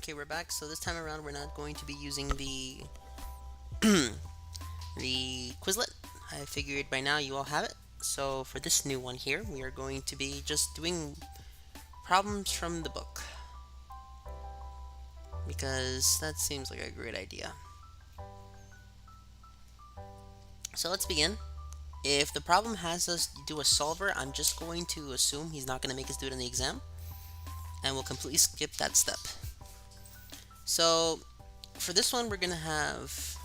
Okay, we're back. So this time around, we're not going to be using the the Quizlet. I figured by now you all have it. So for this new one here, we are going to be just doing problems from the book because that seems like a great idea. So let's begin. If the problem has us do a solver, I'm just going to assume he's not going to make us do it in the exam, and we'll completely skip that step. So for this one, we're going to have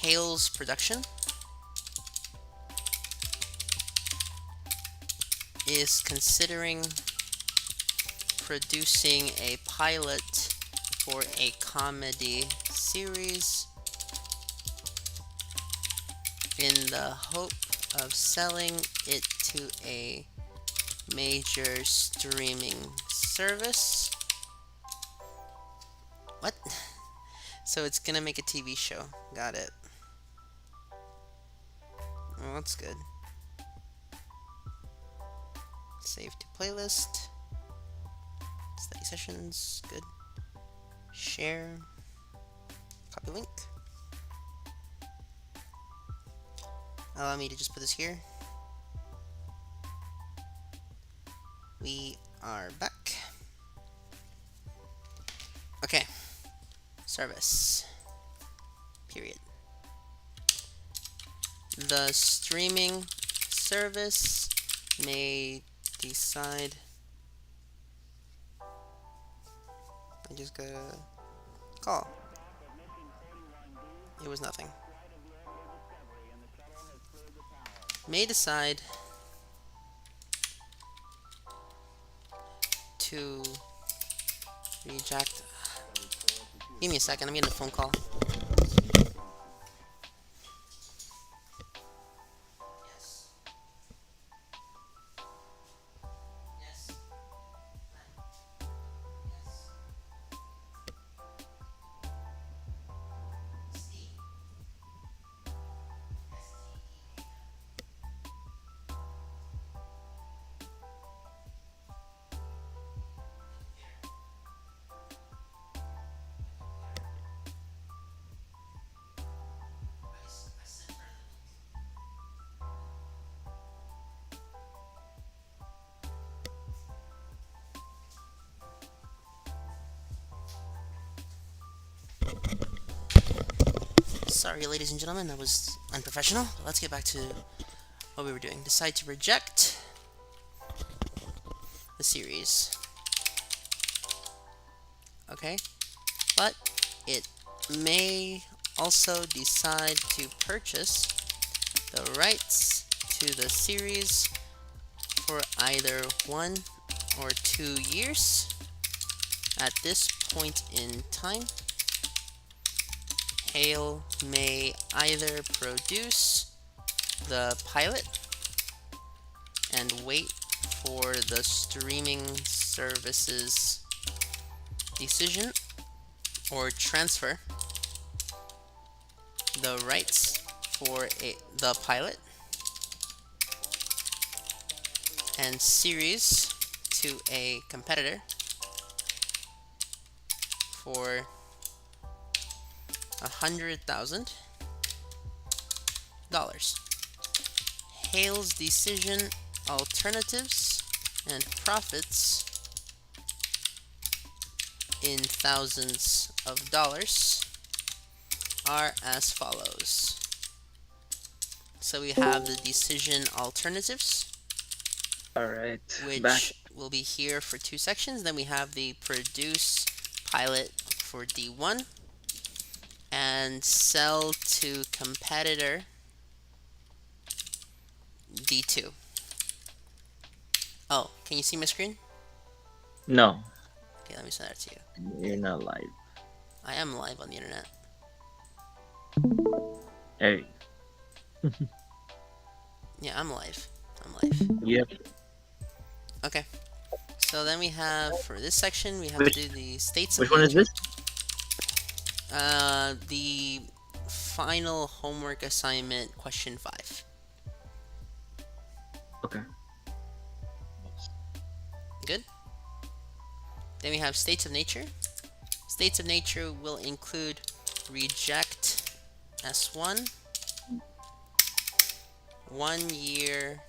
Hale's production is considering producing a pilot for a comedy series in the hope of selling it to a major streaming service. What? So it's gonna make a TV show. Got it. Oh, that's good. Save to playlist. Study sessions. Good. Share. Copy link. Allow me to just put this here. We are back. Okay. Service. Period. The streaming service may decide. I just got a call. It was nothing. May decide to reject. Give me a second, I'm getting a phone call. Yes. Yes. Yes. Steve. Sorry, ladies and gentlemen, that was unprofessional. But let's get back to what we were doing. Decide to reject the series. Okay, but it may also decide to purchase the rights to the series for either 1 or 2 years. At this point in time, Hale may either produce the pilot and wait for the streaming service's decision, or transfer the rights for the pilot and series to a competitor for $100,000. Hale's decision, alternatives, and profits in thousands of dollars are as follows. So we have the decision alternatives, Alright, back. which will be here for 2 sections. Then we have the produce pilot for D1 and sell to competitor D2. Oh, can you see my screen? No, Okay, let me send that to you. you're not live. I am live on the internet. Hey, Yeah, I'm live. I'm live. yep. Okay. So then we have, for this section, we have to Which do the states of which one is nature. this? The final homework assignment, question 5. Okay. Good? Then we have states of nature. States of nature will include reject S1, 1 year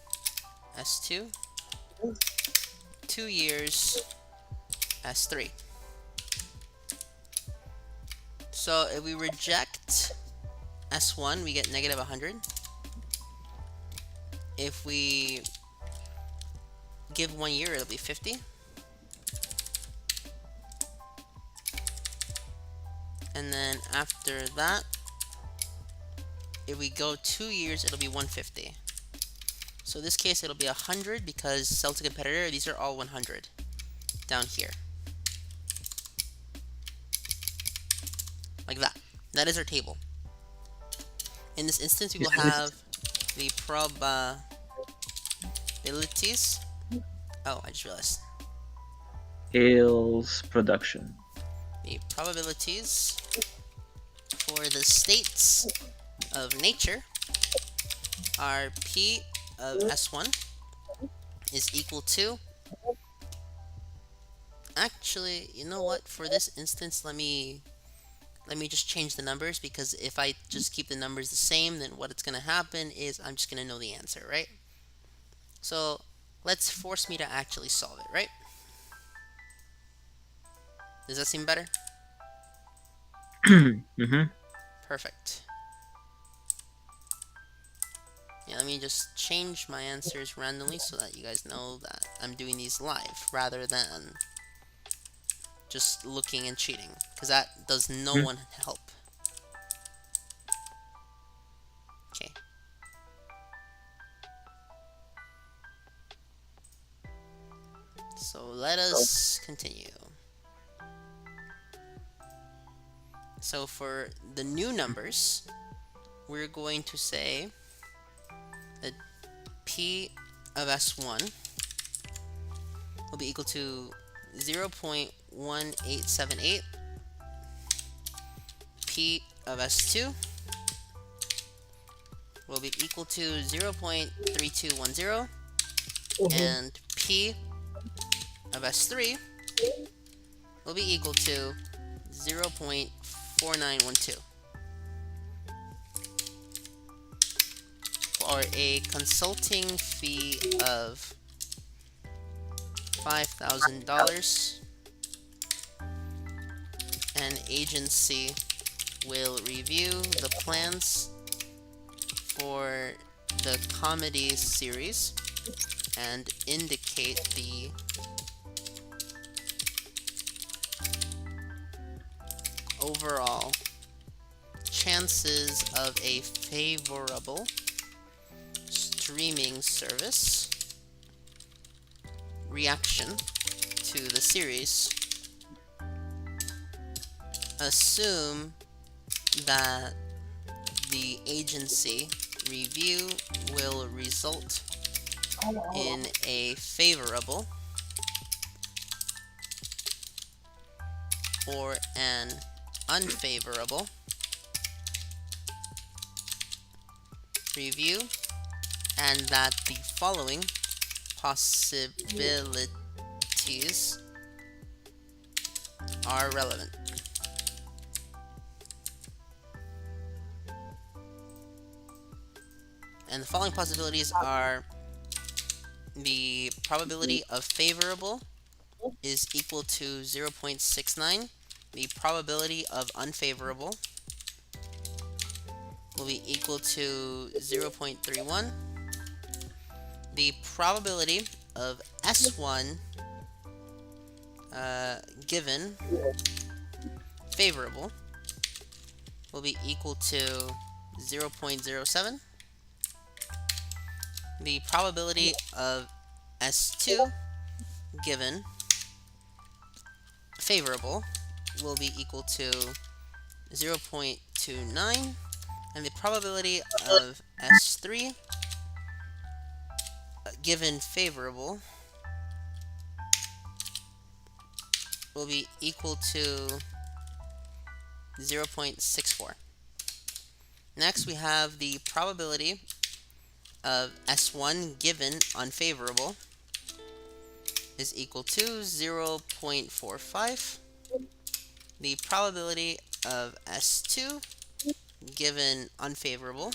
S2, 2 years S3. So if we reject S1, we get negative 100. If we give 1 year, it'll be 50. And then after that, if we go 2 years, it'll be 150. So in this case, it'll be 100 because sell to competitor, these are all 100 down here. Like that. That is our table. In this instance, we will have the probabilities. Oh, I just realized. Hills production. The probabilities for the states of nature are P of S1 is equal to, actually, you know what, for this instance, let me just change the numbers, because if I just keep the numbers the same, then what it's going to happen is I'm just going to know the answer, right? So let's force me to actually solve it, right? Does that seem better? Mm-hmm. Perfect. Yeah, let me just change my answers randomly so that you guys know that I'm doing these live rather than just looking and cheating, because that does no one help. Okay. So let us continue. So for the new numbers, we're going to say that P of S1 will be equal to 0.1878. P of S2 will be equal to 0.3210. And P of S3 will be equal to 0.4912. For a consulting fee of $5,000, an agency will review the plans for the comedy series and indicate the overall chances of a favorable streaming service reaction to the series. Assume that the agency review will result in a favorable or an unfavorable review, and that the following possibilities are relevant. And the following possibilities are: the probability of favorable is equal to 0.69. The probability of unfavorable will be equal to 0.31. The probability of S1 given favorable will be equal to 0.07. The probability of S2 given favorable will be equal to 0.29, and the probability of S3 given favorable will be equal to 0.64. Next, we have the probability of S1 given unfavorable is equal to 0.45. the probability of S2 given unfavorable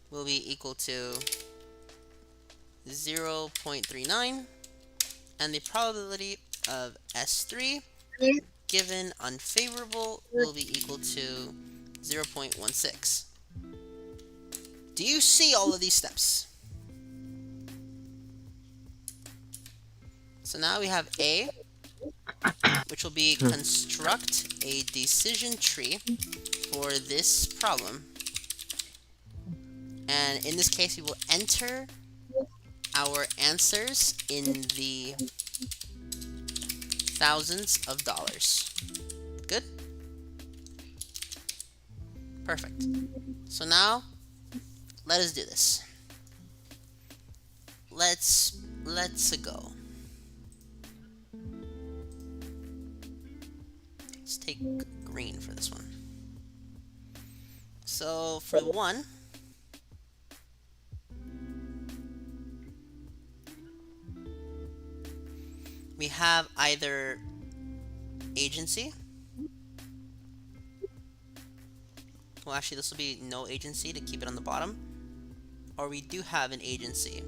will be equal to 0.39, and the probability of S3 given unfavorable will be equal to 0.16. Do you see all of these steps? So now we have A, which will be construct a decision tree for this problem. And in this case, we will enter our answers in the thousands of dollars. Good? Perfect. So now, let us do this. Let's go. Let's take green for this one. So for the one, we have either agency. Well, actually, this will be no agency to keep it on the bottom. Or we do have an agency.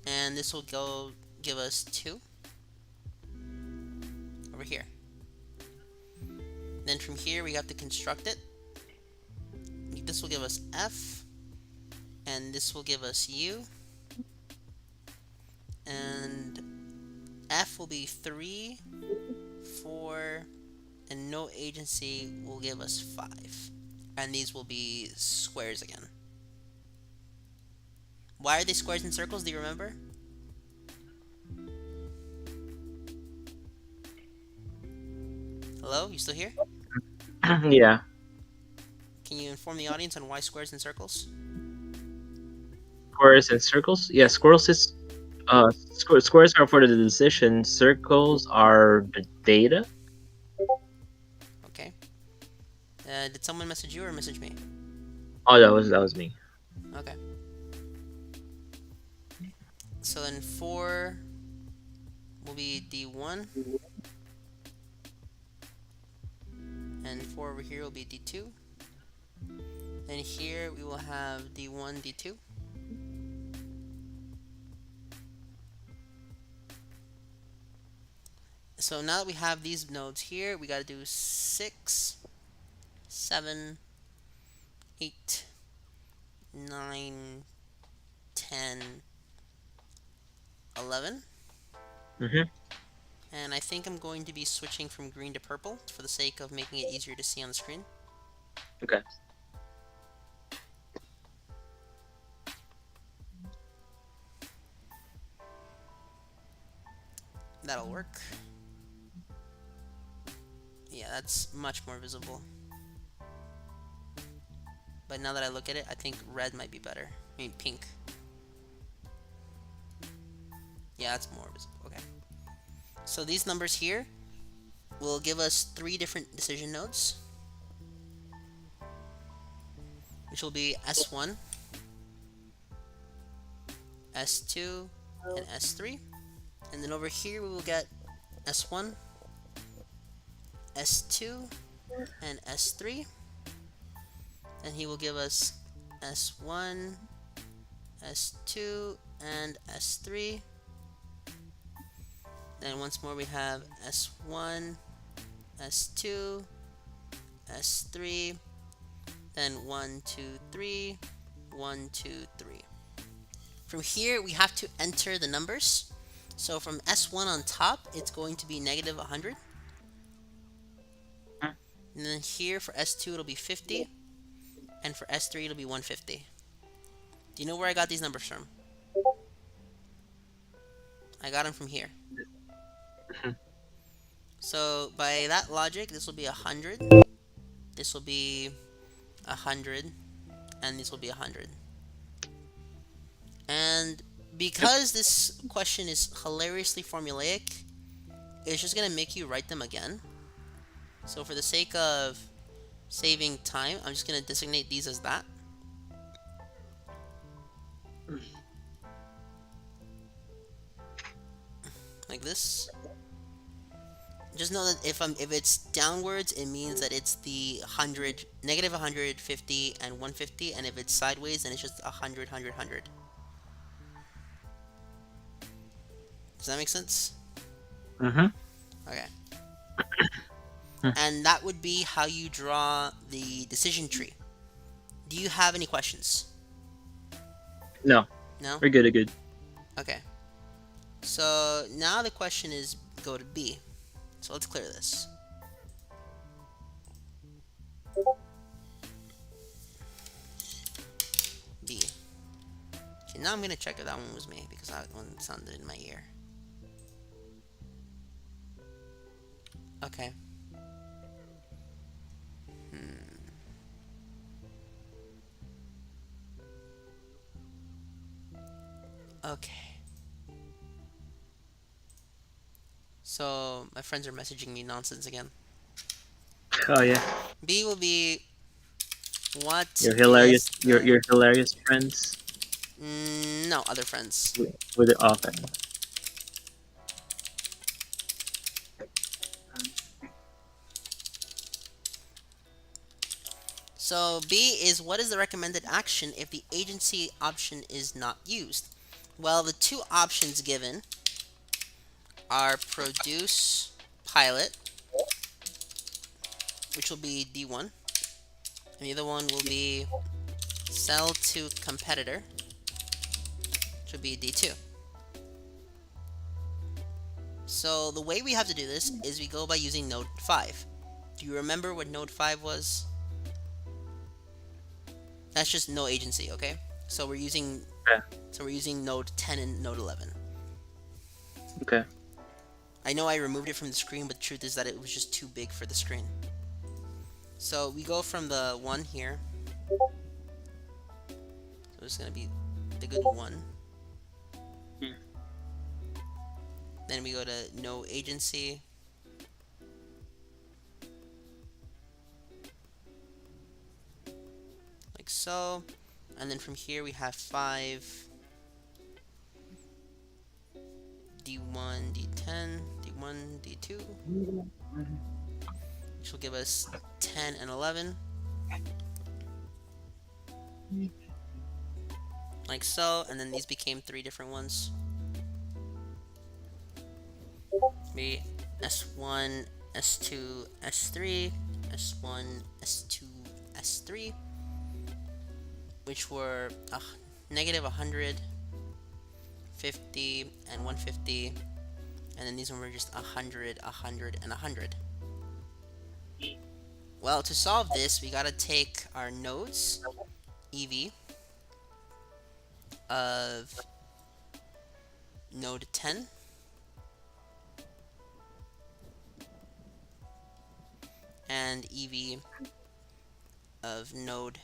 And this will go give us 2 over here. Then from here, we have to construct it. This will give us F. And this will give us U. And F will be 3, 4, and no agency will give us 5. And these will be squares again. Why are they squares and circles? Do you remember? Hello? You still here? Yeah. Can you inform the audience on why squares and circles? Squares and circles. Yeah, squares are for the decision. Circles are the data. Okay. Did someone message you or message me? Oh, that was me. Okay. So then 4 will be D1. And 4 over here will be D2. And here we will have D1, D2. So now that we have these nodes here, we got to do 6, 7, 8, 9, 10, 11. And I think I'm going to be switching from green to purple for the sake of making it easier to see on the screen. Okay. That'll work. Yeah, that's much more visible. But now that I look at it, I think red might be better. I mean, pink. Yeah, that's more visible. Okay. So these numbers here will give us 3 different decision nodes, which will be S1, S2, and S3. And then over here we will get S1, S2, and S3. And he will give us S1, S2, and S3. Then once more we have S1, S2, S3, then 1, 2, 3, 1, 2, 3. From here we have to enter the numbers. So from S1 on top, it's going to be negative 100. And then here for S2 it'll be 50. And for S3 it'll be 150. Do you know where I got these numbers from? I got them from here. So by that logic, this will be 100. This will be 100. And this will be 100. And because this question is hilariously formulaic, it's just going to make you write them again. So for the sake of saving time, I'm just going to designate these as that. like this. Just know that if it's downwards, it means that it's the 100, negative 150 and 150, and if it's sideways, then it's just 100, 100, 100. Does that make sense? Mm-hmm. Okay. And that would be how you draw the decision tree. Do you have any questions? No, No? we're good. We're good. Okay. So now the question is go to B. So let's clear this. B. Okay, now I'm gonna check if that one was me because that one sounded in my ear. Okay. Okay. So my friends are messaging me nonsense again. Oh yeah, B will be what you're hilarious. is You're the you're hilarious friends no other friends. with the often. So B is what is the recommended action if the agency option is not used? Well, the two options given are produce pilot, which will be D1, and the other one will be sell to competitor, which will be D2. So the way we have to do this is we go by using node 5. Do you remember what node 5 was? That's just no agency, okay? So we're using Okay. so we're using node 10 and node 11. Okay. I know I removed it from the screen, but the truth is that it was just too big for the screen. So we go from the 1 here. So it's gonna be the good 1. Then we go to no agency. Like so. And then from here we have 5. D1, D10, D1, D2. Which will give us 10 and 11. Like so. And then these became 3 different ones. Be S1, S2, S3, S1, S2, S3, which were negative 100, 50, and 150, and then these ones were just 100, 100, and 100. Well, to solve this, we gotta take our nodes, EV, of node 10, and EV of node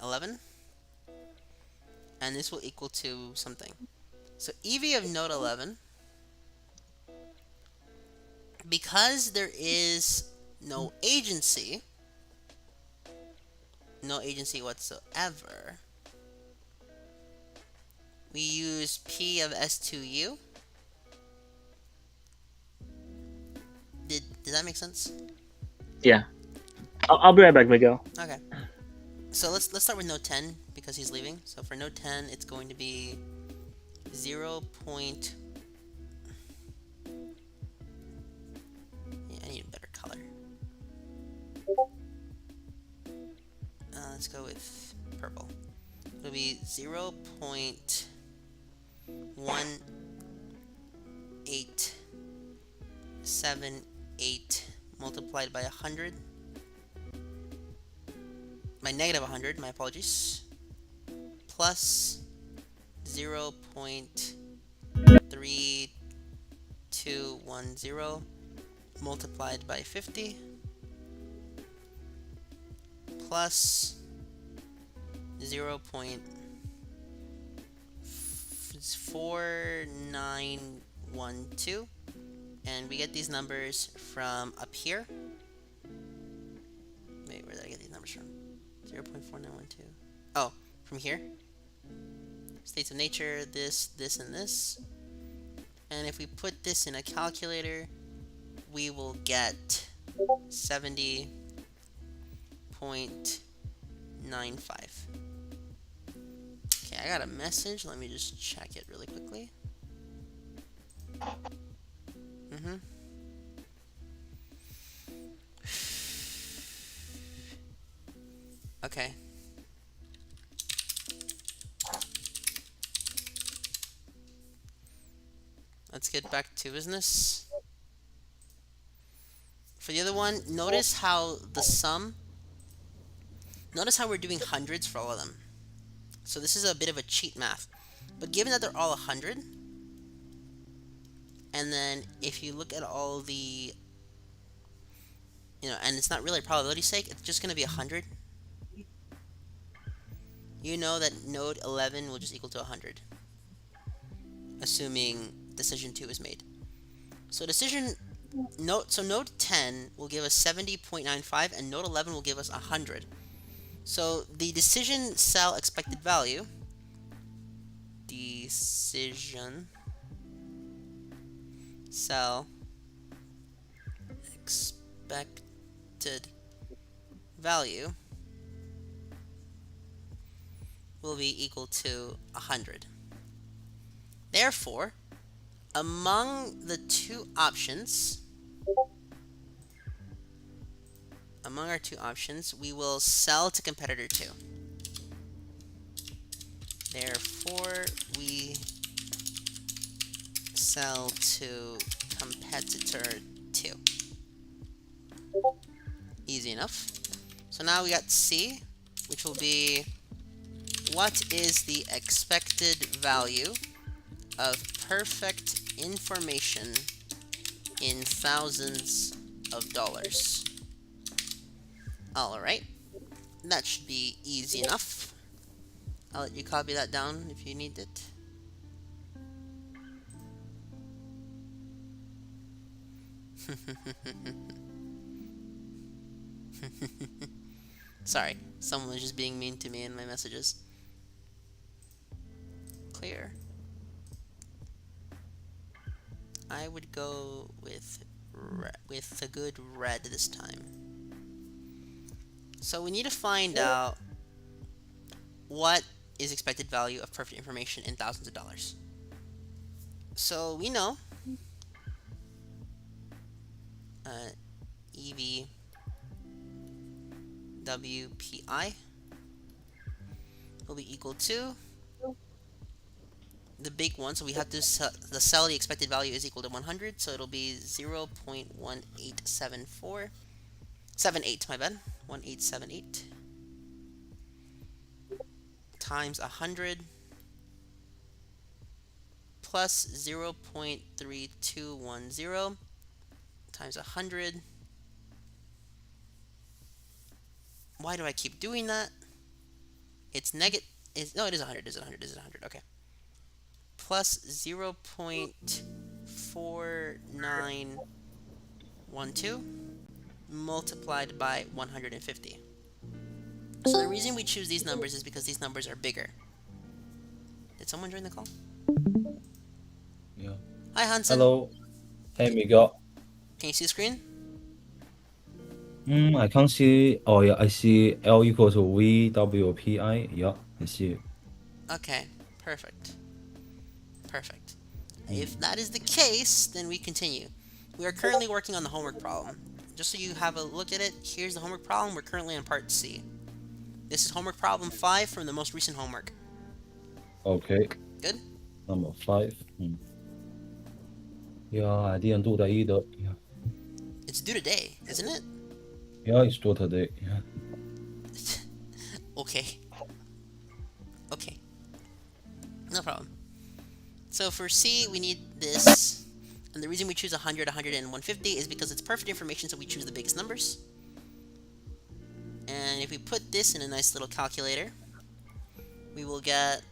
11, and this will equal to something. So EV of node 11, because there is no agency whatsoever, we use P of S2U. Did that make sense? Yeah. I'll be right back, Miguel. Okay. So let's start with node 10 because he's leaving. So for node 10, it's going to be 0. Yeah, I need a better color. Let's go with purple. It'll be 0.1878 multiplied by 100. By negative 100, my apologies. Plus 0.3210 multiplied by 50 plus 0.4912, and we get these numbers from up here. Wait, where did I get these numbers from? 0.4912. Oh, from here. States of nature, this, this, and this. And if we put this in a calculator, we will get 70.95. Okay, I got a message. Let me just check it really quickly. Okay. Let's get back to business. For the other one, notice how the sum, notice how we're doing hundreds for all of them. So this is a bit of a cheat math. But given that they're all 100, and then if you look at all the, and it's not really a probability sake, it's just going to be 100. You know that node 11 will just equal to 100, assuming decision 2 is made. So node 10 will give us 70.95, and node 11 will give us 100. So the decision cell expected value, decision cell expected value will be equal to 100. Therefore, among the two options, we will sell to competitor 2. Therefore, we sell to competitor 2. Easy enough. So now we got C, which will be, what is the expected value of perfect information in thousands of dollars? Alright, that should be easy enough. I'll let you copy that down if you need it. Sorry, someone was just being mean to me in my messages. Clear. I would go with the good red this time. So we need to find out what is expected value of perfect information in thousands of dollars. So we know EV WPI will be equal to the big one, so we have to the cell the expected value is equal to 100, so it'll be 0.1878, my bad, 1878 times 100 plus 0.3210 times 100. Why do I keep doing that? It's negative. No, it is 100. Is it 100? Is it 100? Okay. Plus 0.4912 multiplied by 150. So the reason we choose these numbers is because these numbers are bigger. Did someone join the call? Yeah. Hi, Hansen. Hello. Hey, Miguel. Can you see the screen? I can't see. Oh, yeah, I see L equals to VWPI. Yeah, I see. Okay, perfect. Perfect. If that is the case, then we continue. We are currently working on the homework problem. Just so you have a look at it, here's the homework problem. We're currently on part C. This is homework problem 5 from the most recent homework. Okay. Good? Number 5. Yeah, I didn't do that either. Yeah. It's due today, isn't it? Yeah, it's due today. Yeah. Okay. Okay. No problem. So for C, we need this. And the reason we choose 100, 100, and 150 is because it's perfect information, so we choose the biggest numbers. And if we put this in a nice little calculator, we will get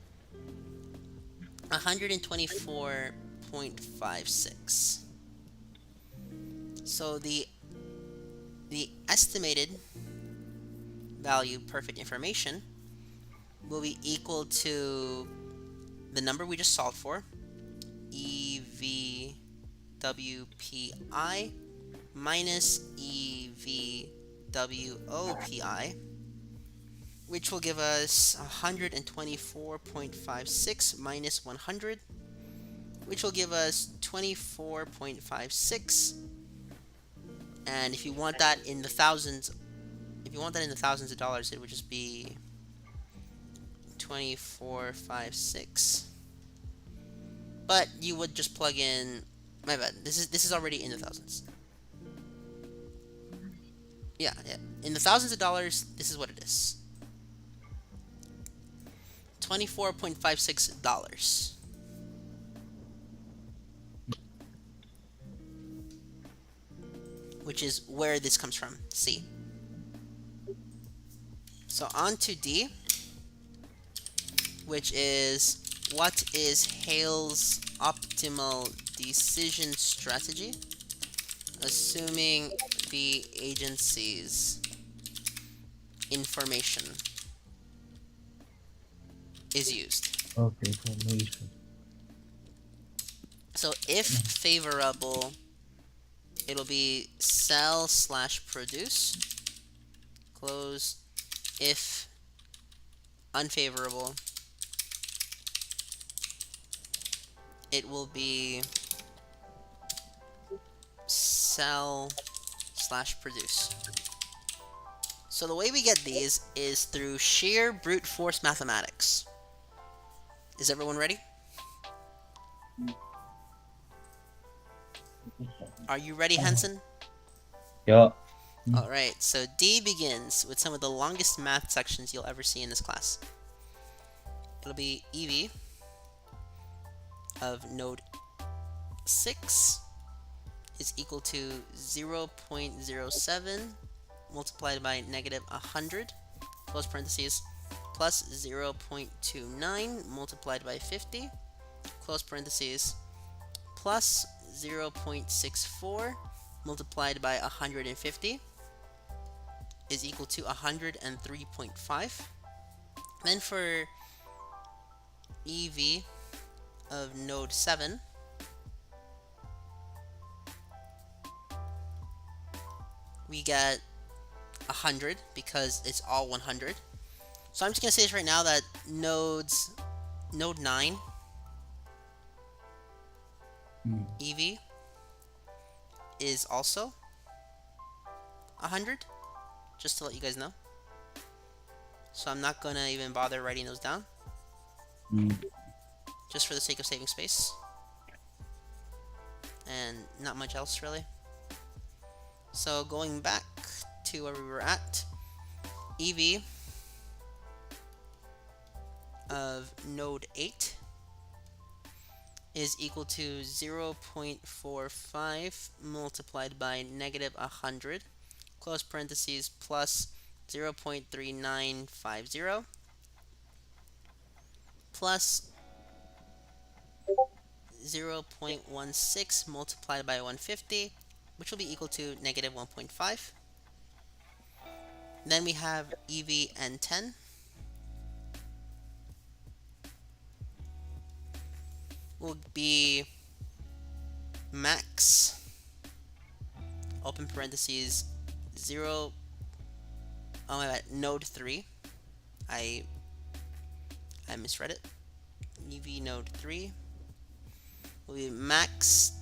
124.56. So the estimated value perfect information will be equal to the number we just solved for, EVWPI minus EVWOPI, which will give us 124.56 minus 100, which will give us 24.56. And if you want that in the thousands, of dollars, it would just be 2456. But you would just plug in. My bad. This is already in the thousands. Yeah. In the thousands of dollars, this is what it is. $24.56. Which is where this comes from, C. So on to D, which is what is Hale's optimal decision strategy, assuming the agency's information is used. Okay, information. So if favorable, it'll be sell/produce, close. If unfavorable, it will be sell/produce. So the way we get these is through sheer brute force mathematics. Is everyone ready? Are you ready, Henson? Yeah. Alright, so D begins with some of the longest math sections you'll ever see in this class. It'll be EV of node 6 is equal to 0.07 multiplied by negative 100, close parentheses, plus 0.29 multiplied by 50, close parentheses, plus 0.64 multiplied by 150 is equal to 103.5. Then for EV of node 7, we get 100 because it's all 100. So I'm just going to say this right now that node 9 EV is also 100, just to let you guys know. So I'm not gonna even bother writing those down, just for the sake of saving space, and not much else really. So going back to where we were at, EV of node 8 is equal to 0.45 multiplied by negative 100, close parentheses, plus 0.3950 plus 0.16 multiplied by 150, which will be equal to negative 1.5. Then we have EVN10 will be max, open parentheses, 0, oh my bad, node 3, I misread it, EV node 3 will be max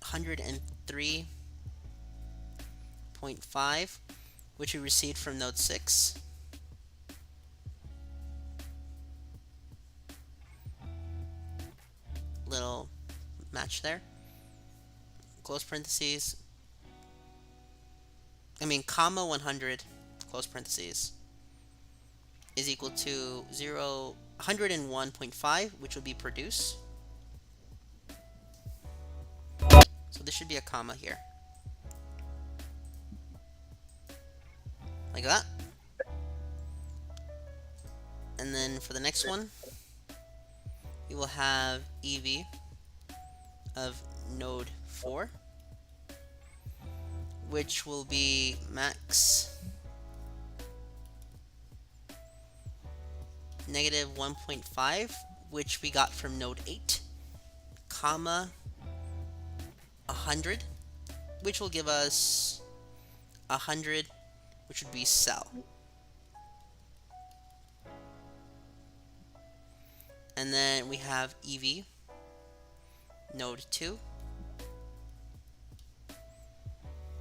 103.5, which we received from node 6. Little match there. Close parentheses. Comma 100, close parentheses, is equal to 101.5, which will be produce. So this should be a comma here. Like that. And then for the next one, we will have EV of node 4, which will be max negative 1.5, which we got from node 8, comma 100, which will give us 100, which would be cell. And then we have EV, node 2,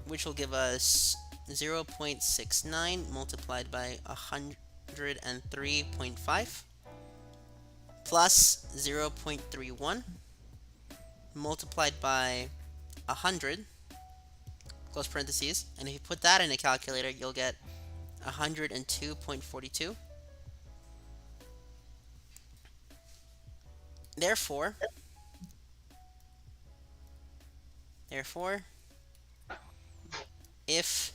which will give us 0.69 multiplied by 103.5 plus 0.31 multiplied by 100, close parentheses, and if you put that in a calculator, you'll get 102.42. Therefore, if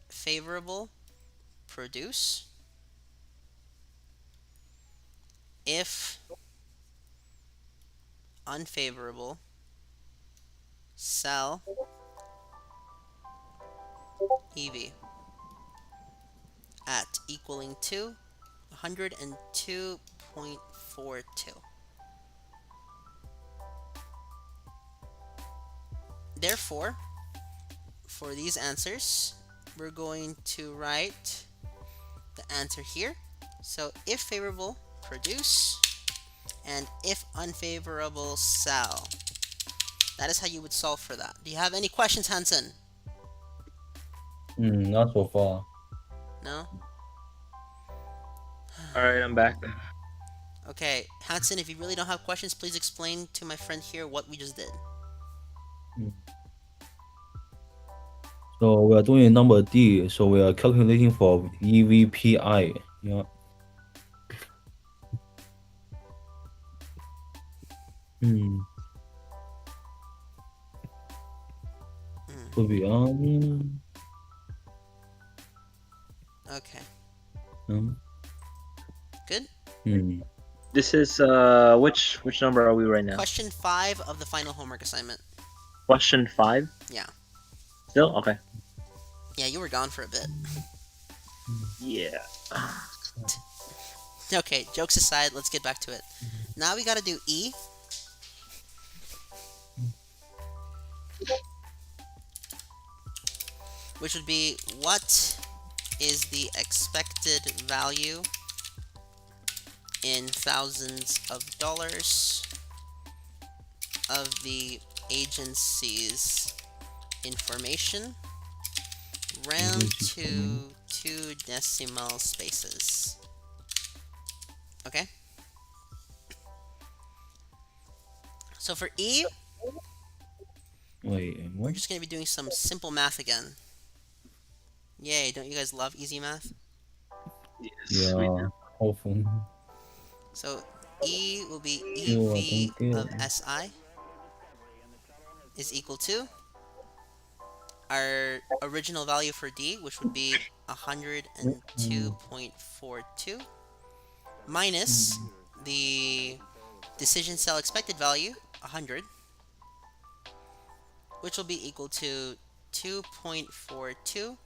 favorable, produce. If unfavorable, sell EV at equaling to 102.42. Therefore, for these answers, we're going to write the answer here. So if favorable, produce, and if unfavorable, sell. That is how you would solve for that. Do you have any questions, Hansen? Not so far. No? Alright, I'm back. Okay, Hansen, if you really don't have questions, please explain to my friend here what we just did. So we are doing number D. So we are calculating for EVPI. Yeah. To be on. Okay. Good? This is which number are we right now? Question 5 of the final homework assignment. Question 5? Yeah. Still? Okay. Yeah, you were gone for a bit. Yeah. Okay, jokes aside, let's get back to it. Now we gotta do E. Which would be, what is the expected value in thousands of dollars of the agency's information round to 2 decimal spaces. Okay? So for E, Wait, we're what? just going to be doing some simple math again. Yay, don't you guys love easy math? Yes, we Yeah, do. hopefully. So E will be Oh, EV thank you. of SI is equal to our original value for D, which would be 102.42, minus the decision cell expected value, 100, which will be equal to 2.42,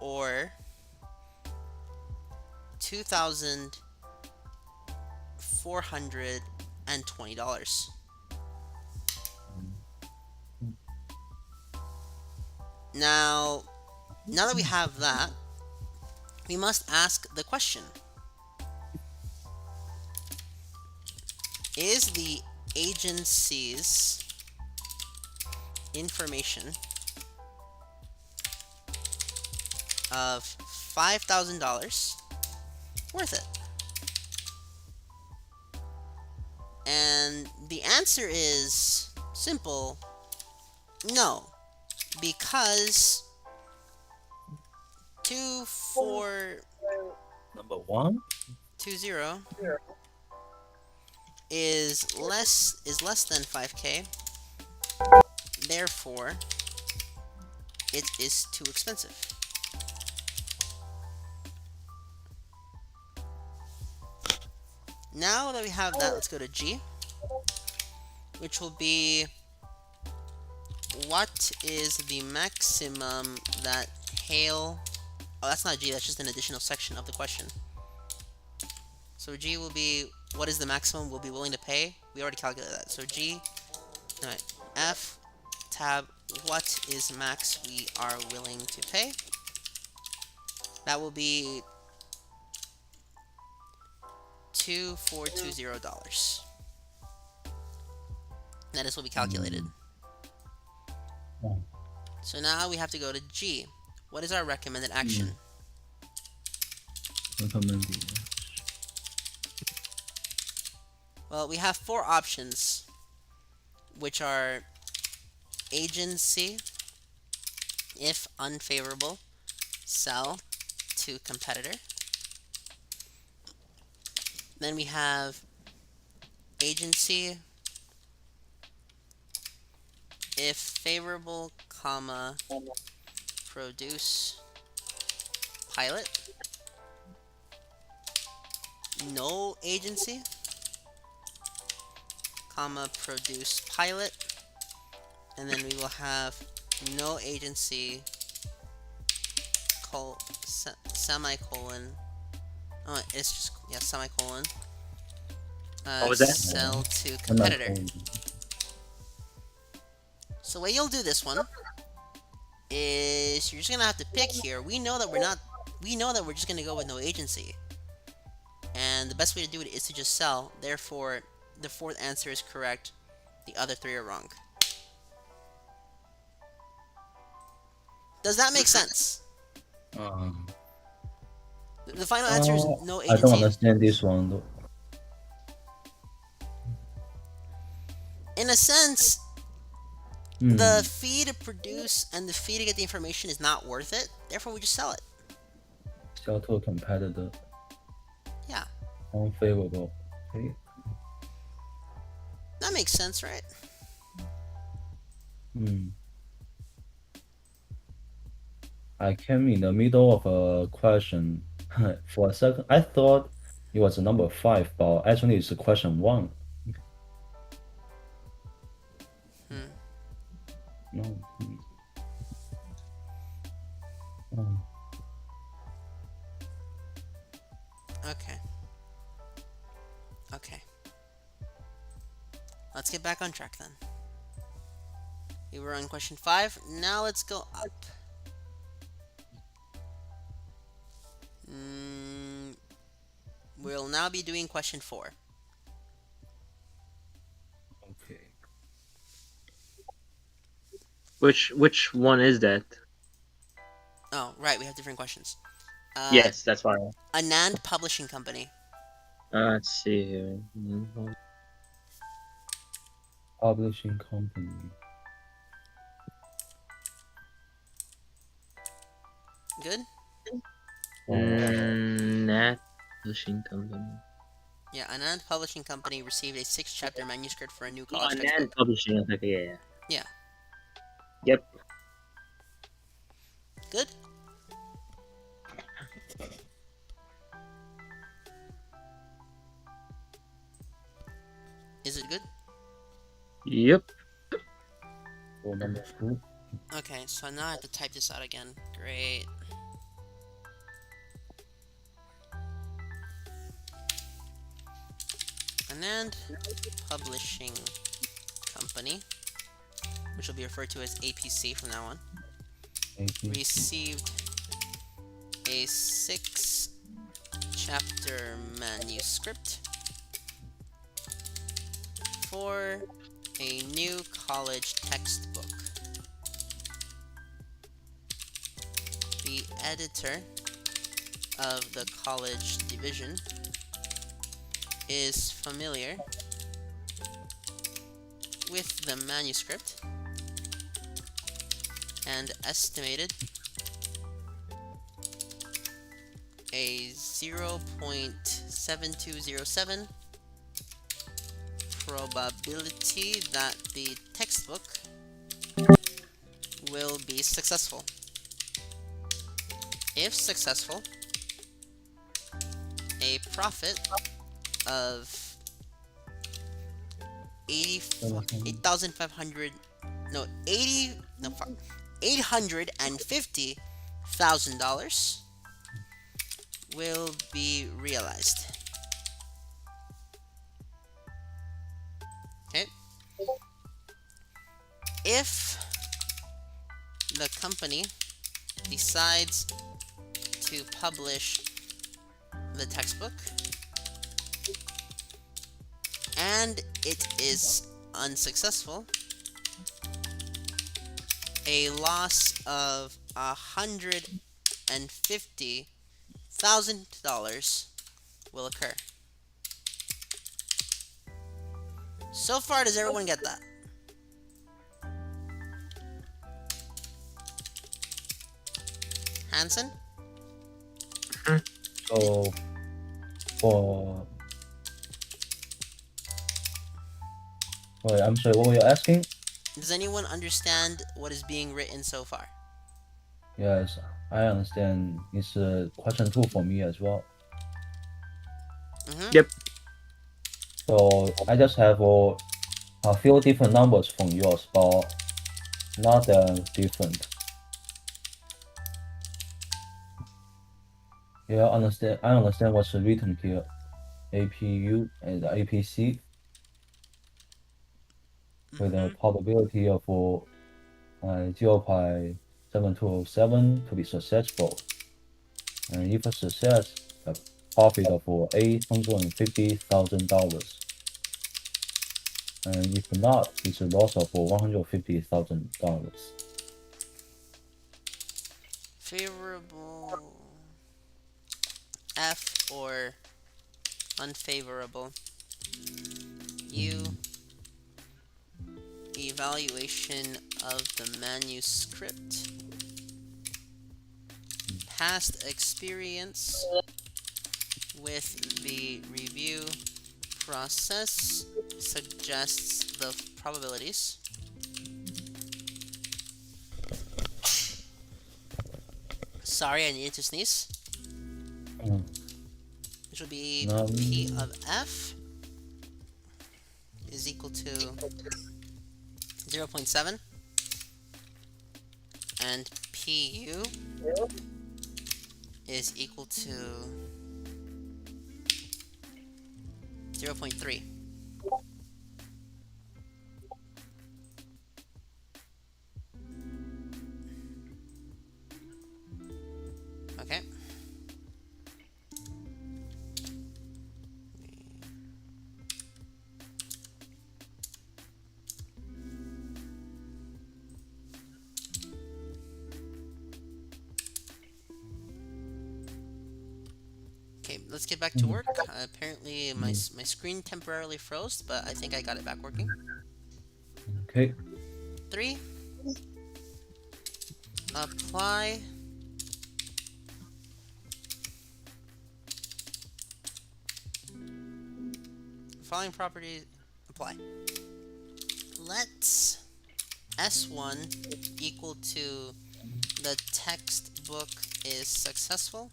or $2,420. Now that we have that, we must ask the question. Is the agency's information of $5,000 worth it? And the answer is simple: no, because 1? 2420 is less than 5K. Therefore, it is too expensive. Now that we have that, let's go to G, which will be, what is the maximum that hail... Oh, that's not G, that's just an additional section of the question. So G will be, what is the maximum we'll be willing to pay? We already calculated that. So G, alright, F tab, what is max we are willing to pay? That will be $2,420. That is what we calculated. Oh, So now we have to go to G. What is our recommended action? recommended. Well, we have 4 options, which are agency, if unfavorable, sell to competitor. Then we have agency, if favorable, comma, produce pilot. No agency, comma, produce pilot. And then we will have no agency, semicolon. Oh, it's just, yeah, semicolon. What was that? Sell to competitor. So the way you'll do this one is you're just gonna have to pick here. We know that we're just gonna go with no agency. And the best way to do it is to just sell. Therefore, the 4th answer is correct. The other 3 are wrong. Does that make sense? The final answer is no I don't agency. understand this one though. In a sense, the fee to produce and the fee to get the information is not worth it. Therefore, we just sell it. Sell to a competitor. Yeah, Unfavorable. Okay. that makes sense, right? I came in the middle of a question. For a second, I thought it was number 5, but actually it's question 1. No. Oh. Okay. Okay. Let's get back on track then. We were on question 5. Now let's go up. We'll now be doing question 4. Okay. Which one is that? Oh, right, we have different questions. Yes, that's why. Anand Publishing Company. Let's see here. Publishing company. Good? Nat Publishing Company. Yeah, Anand Publishing Company received a 6-chapter manuscript for a new Oh, college Nat textbook. Publishing. Okay, yeah. Yeah. Yep. Good? Is it good? Yep. For number 2. Okay, so now I have to type this out again. Great. Anand Publishing Company, which will be referred to as APC from now on, received a 6-chapter manuscript for a new college textbook. The editor of the college division is familiar with the manuscript and estimated a 0.7207 probability that the textbook will be successful. If successful, a profit of 850,000 dollars will be realized. If the company decides to publish the textbook and it is unsuccessful, a loss of $150,000 will occur. So far, does everyone get that? Hanson? So for wait, I'm sorry, what were you asking? Does anyone understand what is being written so far? Yes, I understand. It's question 2 for me as well. Mm-hmm. Yep. So I just have a few different numbers from yours, but not different. Yeah, I understand what's written here. APU and APC with a probability of 0.7207 to be successful. And if a success, a profit of $850,000. And if not, it's a loss of $150,000. Favorable F or unfavorable U. Evaluation of the manuscript. Past experience with the review process suggests the probabilities. Sorry, I needed to sneeze. Which will be P of F is equal to 0.7, and PU is equal to 0.3. Okay. Okay, let's get back to work. Apparently my screen temporarily froze, but I think I got it back working. Okay. 3. Apply following properties. Apply. Let's S1 equal to the textbook is successful.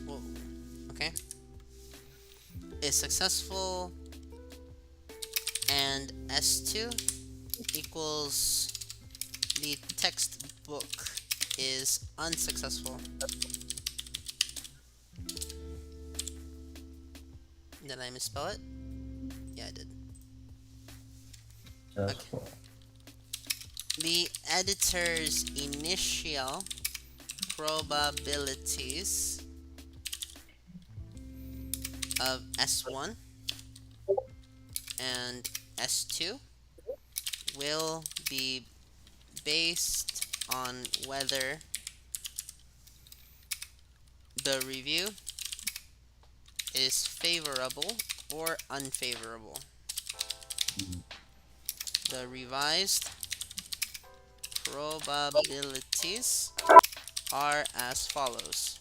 Whoa. Okay. Is successful, and S2 equals the textbook is unsuccessful. Did I misspell it? Yeah, I did. Successful. The editor's initial probabilities of S1 and S2 will be based on whether the review is favorable or unfavorable. The revised probabilities are as follows.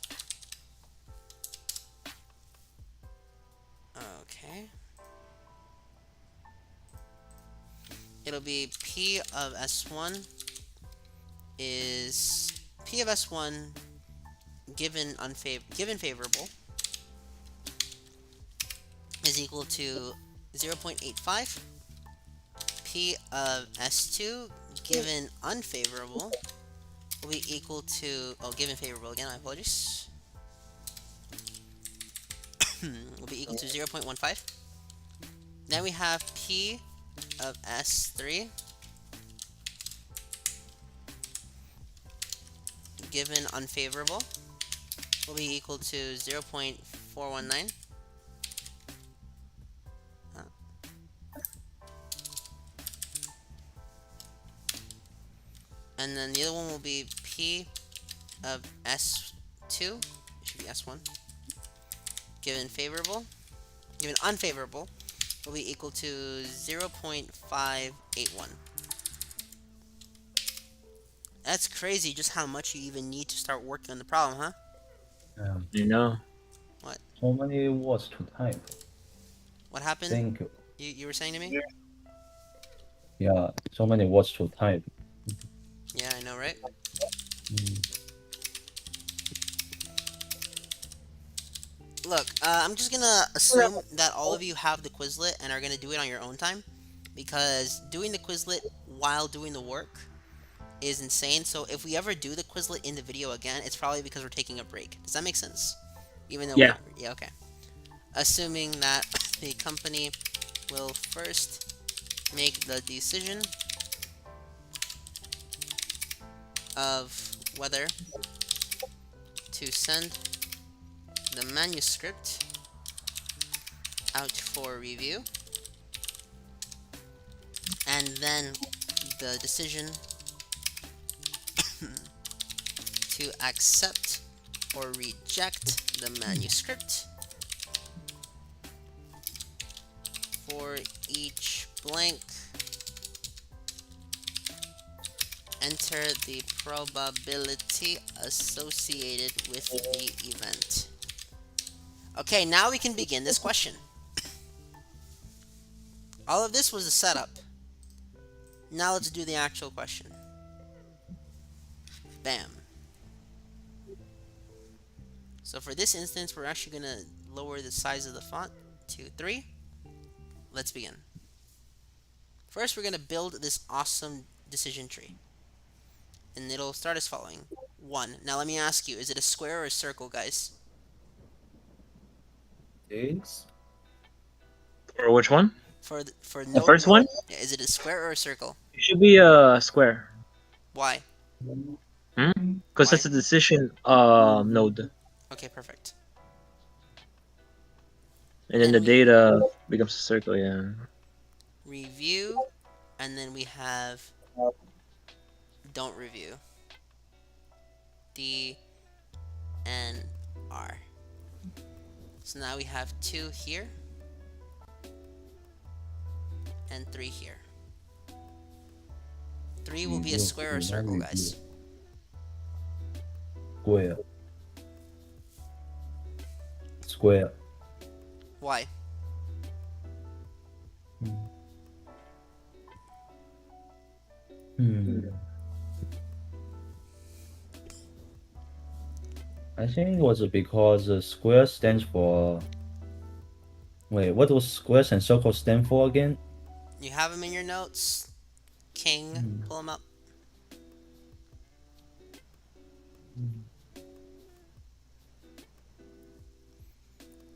Okay. It'll be P of S1 is P of S1 given favorable is equal to 0.85. P of S2 given unfavorable will be equal to, oh, given favorable again, I apologize, will be equal to 0.15. Then we have P of S3 given unfavorable will be equal to 0.419. And then the other one will be P of S2, it should be S1, given unfavorable will be equal to 0.581. That's crazy just how much you even need to start working on the problem, huh? You know. So many words to type. What happened? Thank you. You were saying to me? Yeah, so many words to type. Yeah, I know, right? Look, I'm just gonna assume that all of you have the Quizlet and are gonna do it on your own time, because doing the Quizlet while doing the work is insane. So if we ever do the Quizlet in the video again, it's probably because we're taking a break. Does that make sense? Even though Yeah. yeah, okay. Assuming that the company will first make the decision of whether to send the manuscript out for review, and then the decision to accept or reject the manuscript. For each blank, enter the probability associated with the event. Okay, now we can begin this question. All of this was the setup. Now let's do the actual question. Bam. So for this instance, we're actually going to lower the size of the font to 3. Let's begin. First, we're going to build this awesome decision tree. And it'll start as following. 1. Now let me ask you, is it a square or a circle, guys? This? For which one? For The note, first one? is it a square or a circle? It should be a square. Why? Because Why? that's a decision node. Okay, perfect. And then the data becomes a circle, yeah. Review, and then we have don't review. D and R. So now we have 2 here and 3 here. 3 will be a square or circle, guys. Square. Square. Why? I think it was because square stands for. Wait, what does squares and circles stand for again? You have them in your notes. King, pull them up.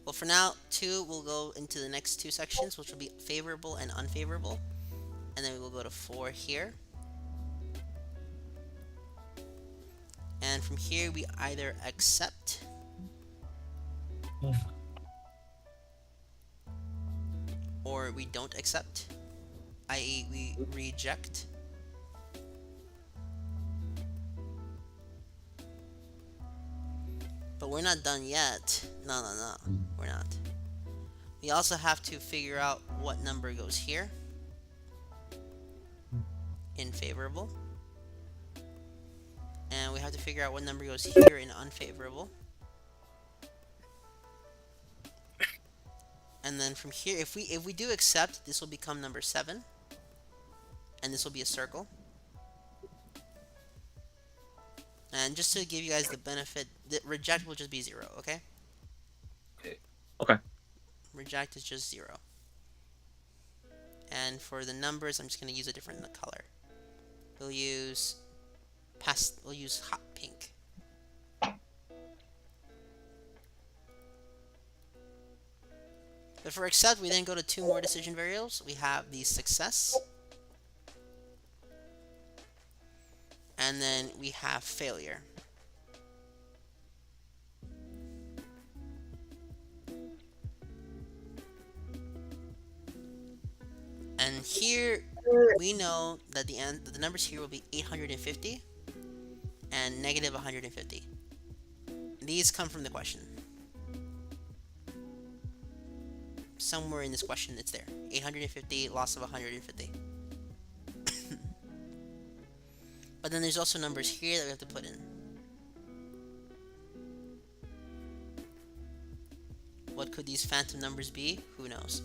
Well, for now, 2 will go into the next 2 sections, which will be favorable and unfavorable. And then we will go to 4 here. And from here, we either accept or we don't accept, i.e. we reject. But we're not done yet. No, we're not. We also have to figure out what number goes here in favorable. And we have to figure out what number goes here in unfavorable. And then from here, if we do accept, this will become number 7. And this will be a circle. And just to give you guys the benefit, the reject will just be 0, okay? Okay. Reject is just 0. And for the numbers, I'm just going to use a different color. we'll use we'll use hot pink. But for accept, we then go to two more decision variables. We have the success, and then we have failure. And here we know that the numbers here will be 850 and negative 150. These come from the question. Somewhere in this question it's there. 850, loss of 150. But then there's also numbers here that we have to put in. What could these phantom numbers be? Who knows?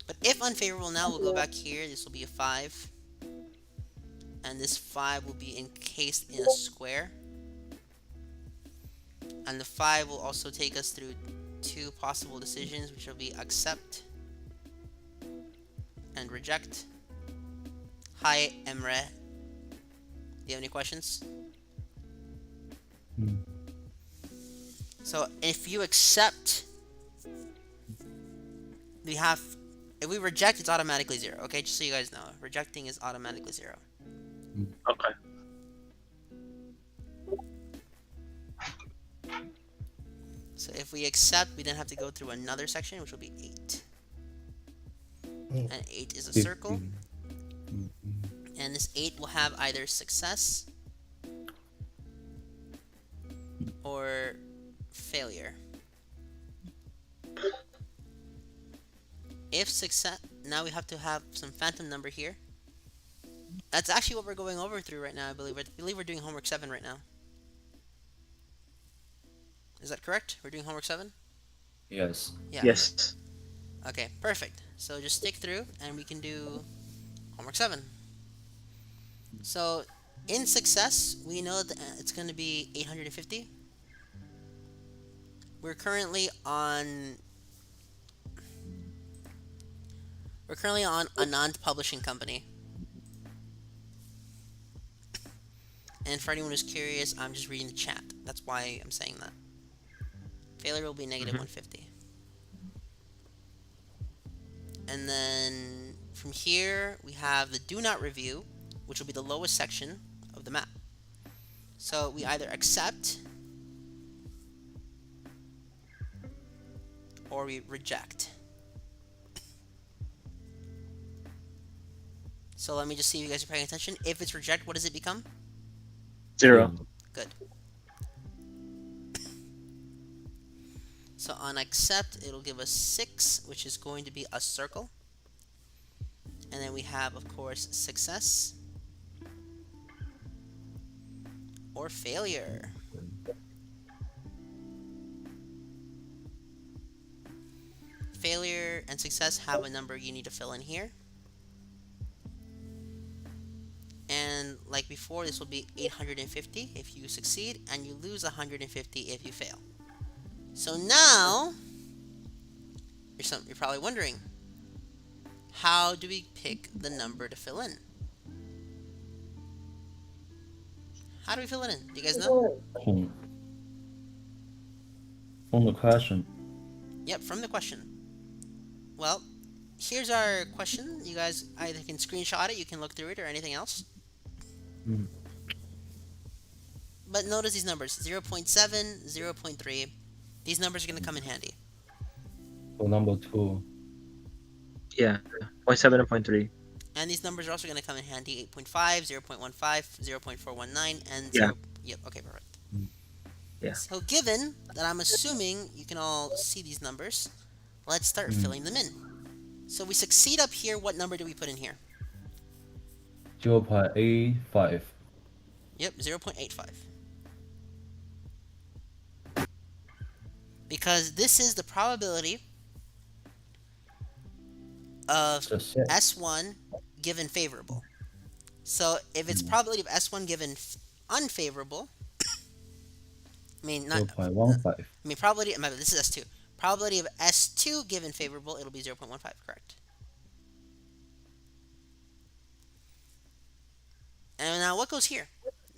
But if unfavorable now, we'll go back here. This will be a 5. And this 5 will be encased in a square. And the 5 will also take us through two possible decisions, which will be accept and reject. Hi, Emre. Do you have any questions? So if you accept, if we reject, it's automatically 0. Okay, just so you guys know, rejecting is automatically 0. Okay. So if we accept, we then have to go through another section, which will be 8. And 8 is a circle. And this 8 will have either success or failure. If success, now we have to have some phantom number here. That's actually what we're going over through right now, I believe. I believe we're doing homework 7 right now. Is that correct? We're doing homework 7? Yes. Yeah. Yes. Okay, perfect. So just stick through and we can do homework 7. So in success, we know that it's going to be 850. We're currently on a non-publishing company. And for anyone who's curious, I'm just reading the chat. That's why I'm saying that. Failure will be negative 150. And then from here, we have the do not review, which will be the lowest section of the map. So we either accept or we reject. So let me just see if you guys are paying attention. If it's reject, what does it become? 0. Good. So on accept, it'll give us 6, which is going to be a circle. And then we have, of course, success or failure. Failure and success have a number you need to fill in here. And like before, this will be 850 if you succeed, and you lose 150 if you fail. So now, you're probably wondering, how do we pick the number to fill in? How do we fill it in? Do you guys know? From the question. Yep, from the question. Well, here's our question. You guys either can screenshot it, you can look through it, or anything else. But notice these numbers, 0.7, 0.3. These numbers are going to come in handy. For number 2. Yeah. 0.7 and 0.3. And these numbers are also going to come in handy, 8.5, 0.15, 0.419, and Yeah. 0. Yep, okay, perfect. Yeah. So given that I'm assuming you can all see these numbers, let's start filling them in. So we succeed up here, what number do we put in here? 0.85. Yep, 0.85. Because this is the probability of Just it. S1 given favorable. So if it's probability of S1 given unfavorable, I mean probability, this is S2. Probability of S2 given favorable, it'll be 0.15, correct? And now what goes here?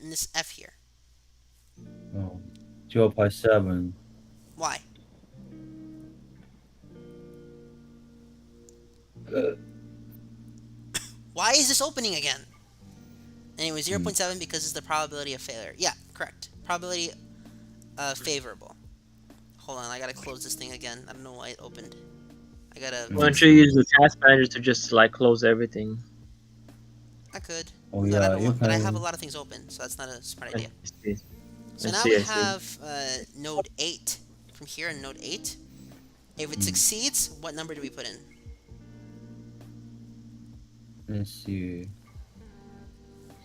In this F here. Oh, 0.7. Why? Why is this opening again? Anyway, 0.7 because it's the probability of failure. Yeah, correct. Probability favorable. Hold on, I gotta close this thing again. I don't know why it opened. I gotta Why don't fix you it. use the task manager to just like close everything? I could. Oh But I yeah, don't you want, but I have a can. lot of things open, so that's not a smart I idea. see. So I now see. we I see. have node 8 from here in node 8. If it succeeds, what number do we put in? Let's see.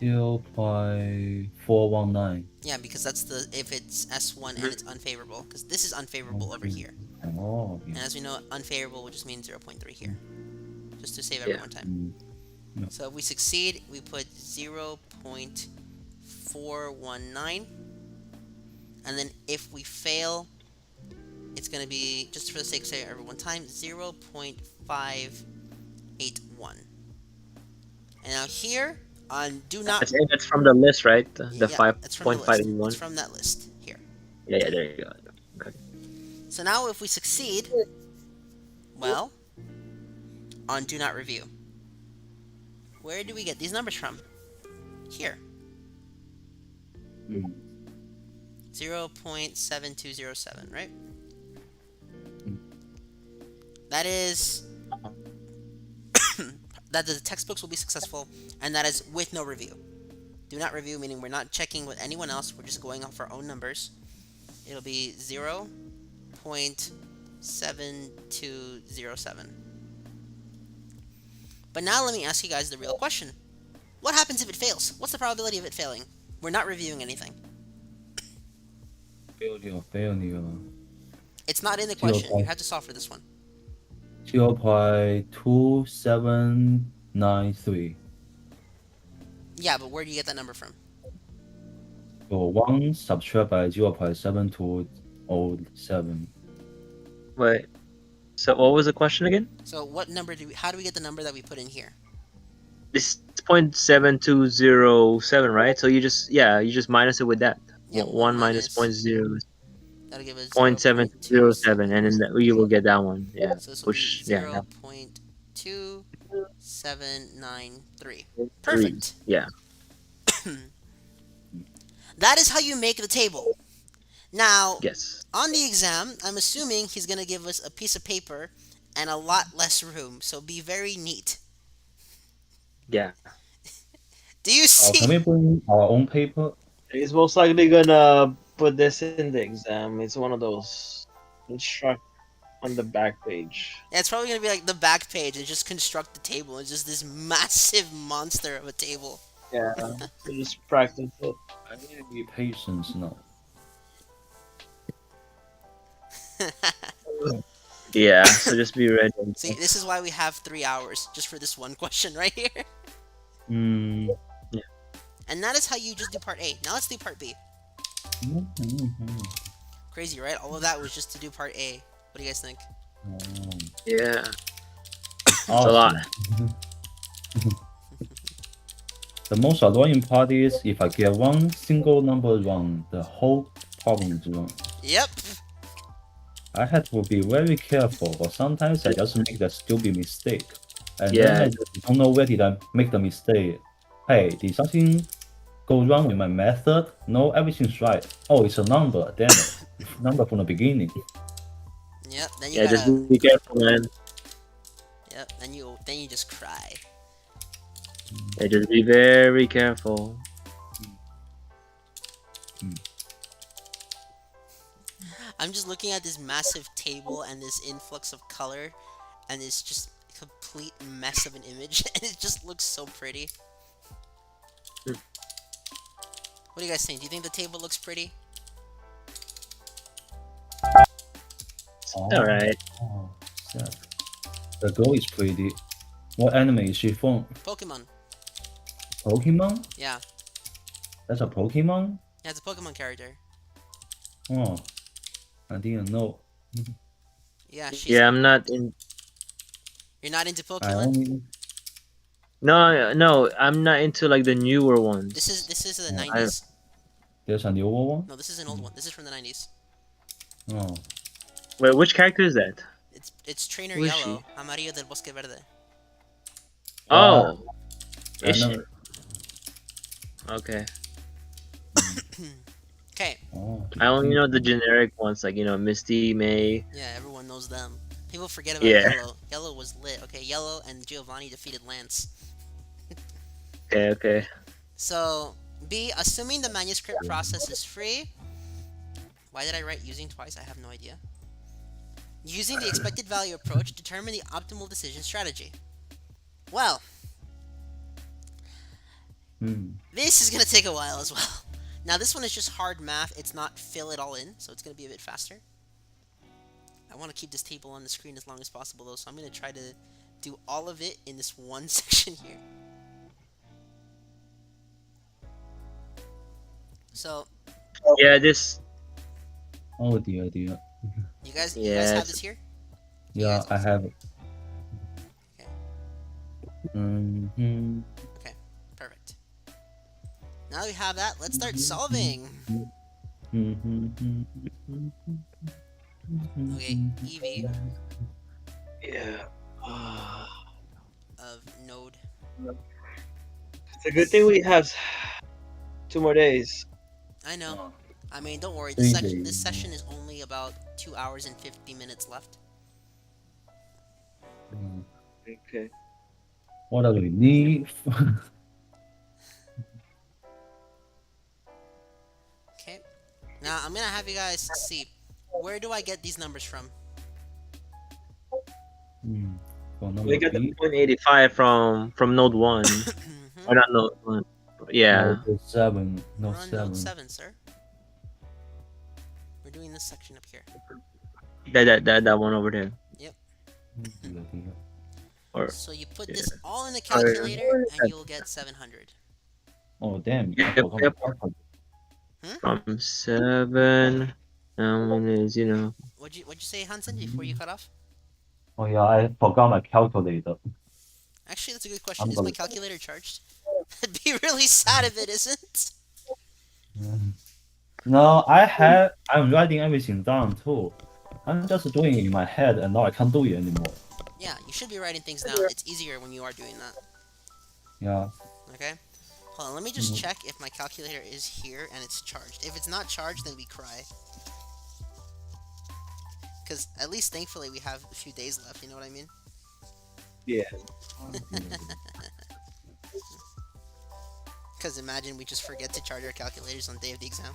0.419. Yeah, because that's the if it's S1 and it's unfavorable, because this is unfavorable over here. Oh, And yeah. as we know, unfavorable would just mean 0.3 here, just to save Yeah. everyone time. Mm. So if we succeed, we put 0.419, and then if we fail, it's going to be, just for the sake of saving everyone time, 0.581. And now here, on do not... That's from the list, right? The Yeah, it's from the list. 5.581. It's from that list here. Yeah, there you go. Okay. So now if we succeed, well, on do not review, where do we get these numbers from? Here. Mm. 0.7207, right? That is that the textbooks will be successful, and that is with no review. Do not review, meaning we're not checking with anyone else, we're just going off our own numbers. It'll be 0.7207. But now let me ask you guys the real question. What happens if it fails? What's the probability of it failing? We're not reviewing anything. Failure. It's not in the question. You have to solve for this one. 0.2793. Yeah, but where do you get that number from? So 1 subtract by 0.7207. Wait. So what was the question again? So what number how do we get the number that we put in here? This 0.7207, right? So you just minus it with that. Yeah, 1 minus 0.0. That'll give us 0.707, and then you will get that one. Yeah. So this will Which be 0.2793. Three. Perfect. Yeah. That is how you make the table. Now, Yes. on the exam, I'm assuming he's going to give us a piece of paper and a lot less room, so be very neat. Yeah. Do you Can we see? bring our own paper? He's most likely gonna put this in the exam. It's one of those instruct on the back page. Yeah, it's probably going to be like the back page and just construct the table. It's just this massive monster of a table. Yeah. So just practice it. I need to be patient now. Yeah. So just be ready. See, this is why we have 3 hours just for this one question right here. Mm. And that is how you just do part A. Now let's do part B. Crazy, right? All of that was just to do part A. What do you guys think? Yeah. It's a lot. The most annoying part is if I get one single number wrong, the whole problem is wrong. Yep. I had to be very careful, but sometimes I just make the stupid mistake. And Yeah. then I just don't know where did I make the mistake. Hey, did something go wrong with my method? No, everything's right. Oh, it's a number, damn it. Number from the beginning. Yep. Then you Yeah. gotta. Just be careful, man. Yep. Then you just cry. Yeah. Just be very careful. I'm just looking at this massive table and this influx of color, and this just complete mess of an image, and it just looks so pretty. What do you guys think? Do you think the table looks pretty? All right. Oh, sad. The girl is pretty. What anime is she from? Pokemon. Pokemon? Yeah. That's a Pokemon? Yeah, it's a Pokemon character. Oh, I didn't know. Yeah, she's. Yeah. I'm not in. You're not into I Pokemon? only No, no, I'm not into like the newer ones. This is the Oh, 90s. There's a newer one. No, this is an old one. This is from the 90s. Oh, Wait, which character is that? It's Trainer Who is Yellow, Amarillo del Bosque Verde. Oh, I is she? never. Okay. Okay, Oh, I only know the generic ones, like Misty, May. yeah, everyone knows them. People forget about Yeah. Yellow. Yellow was lit. Okay, Yellow and Giovanni defeated Lance. Okay, okay. So, B, assuming the manuscript process is free. Why did I write using twice? I have no idea. Using the expected value approach, determine the optimal decision strategy. Well, this is going to take a while as well. Now, this one is just hard math. It's not fill it all in, so it's going to be a bit faster. I want to keep this table on the screen as long as possible, though, so I'm going to try to do all of it in this one section here. So, Yeah, this. Oh dear. you guys have Yes. this here? Yeah, guys I also. have it. Okay. Mm-hmm. Perfect. Now that we have that, let's start solving. Okay, EV Yeah. of node. It's a good thing we have 2 more days. I know. I mean, don't worry. 3 This days. session is only about 2 hours and 50 minutes left. Okay. What do we need? Okay. Now I'm gonna have you guys see. Where do I get these numbers from? For number We got the B, 0.85 from Node 1. Or not Node 1. Yeah. Node 7, We're Node on 7. node 7, sir. We're doing this section up here. That one over there. Dear, dear. Or So you put this all in the calculator, and you'll get 700. Oh damn! I Yep, forgot yep. my calculator. from 7. That one is, What'd you say, Hansen, before you cut off? Oh yeah, I forgot my calculator. Actually, that's a good question. I'm Is my gonna- calculator charged? I'd be really sad if it isn't. No, I'm writing everything down too. I'm just doing it in my head, and now I can't do it anymore. Yeah, you should be writing things down. It's easier when you are doing that. Yeah. Okay? Hold on, let me just check if my calculator is here and it's charged. If it's not charged, then we cry. Because at least thankfully we have a few days left, you know what I mean? Yeah. Because imagine we just forget to charge our calculators on the day of the exam.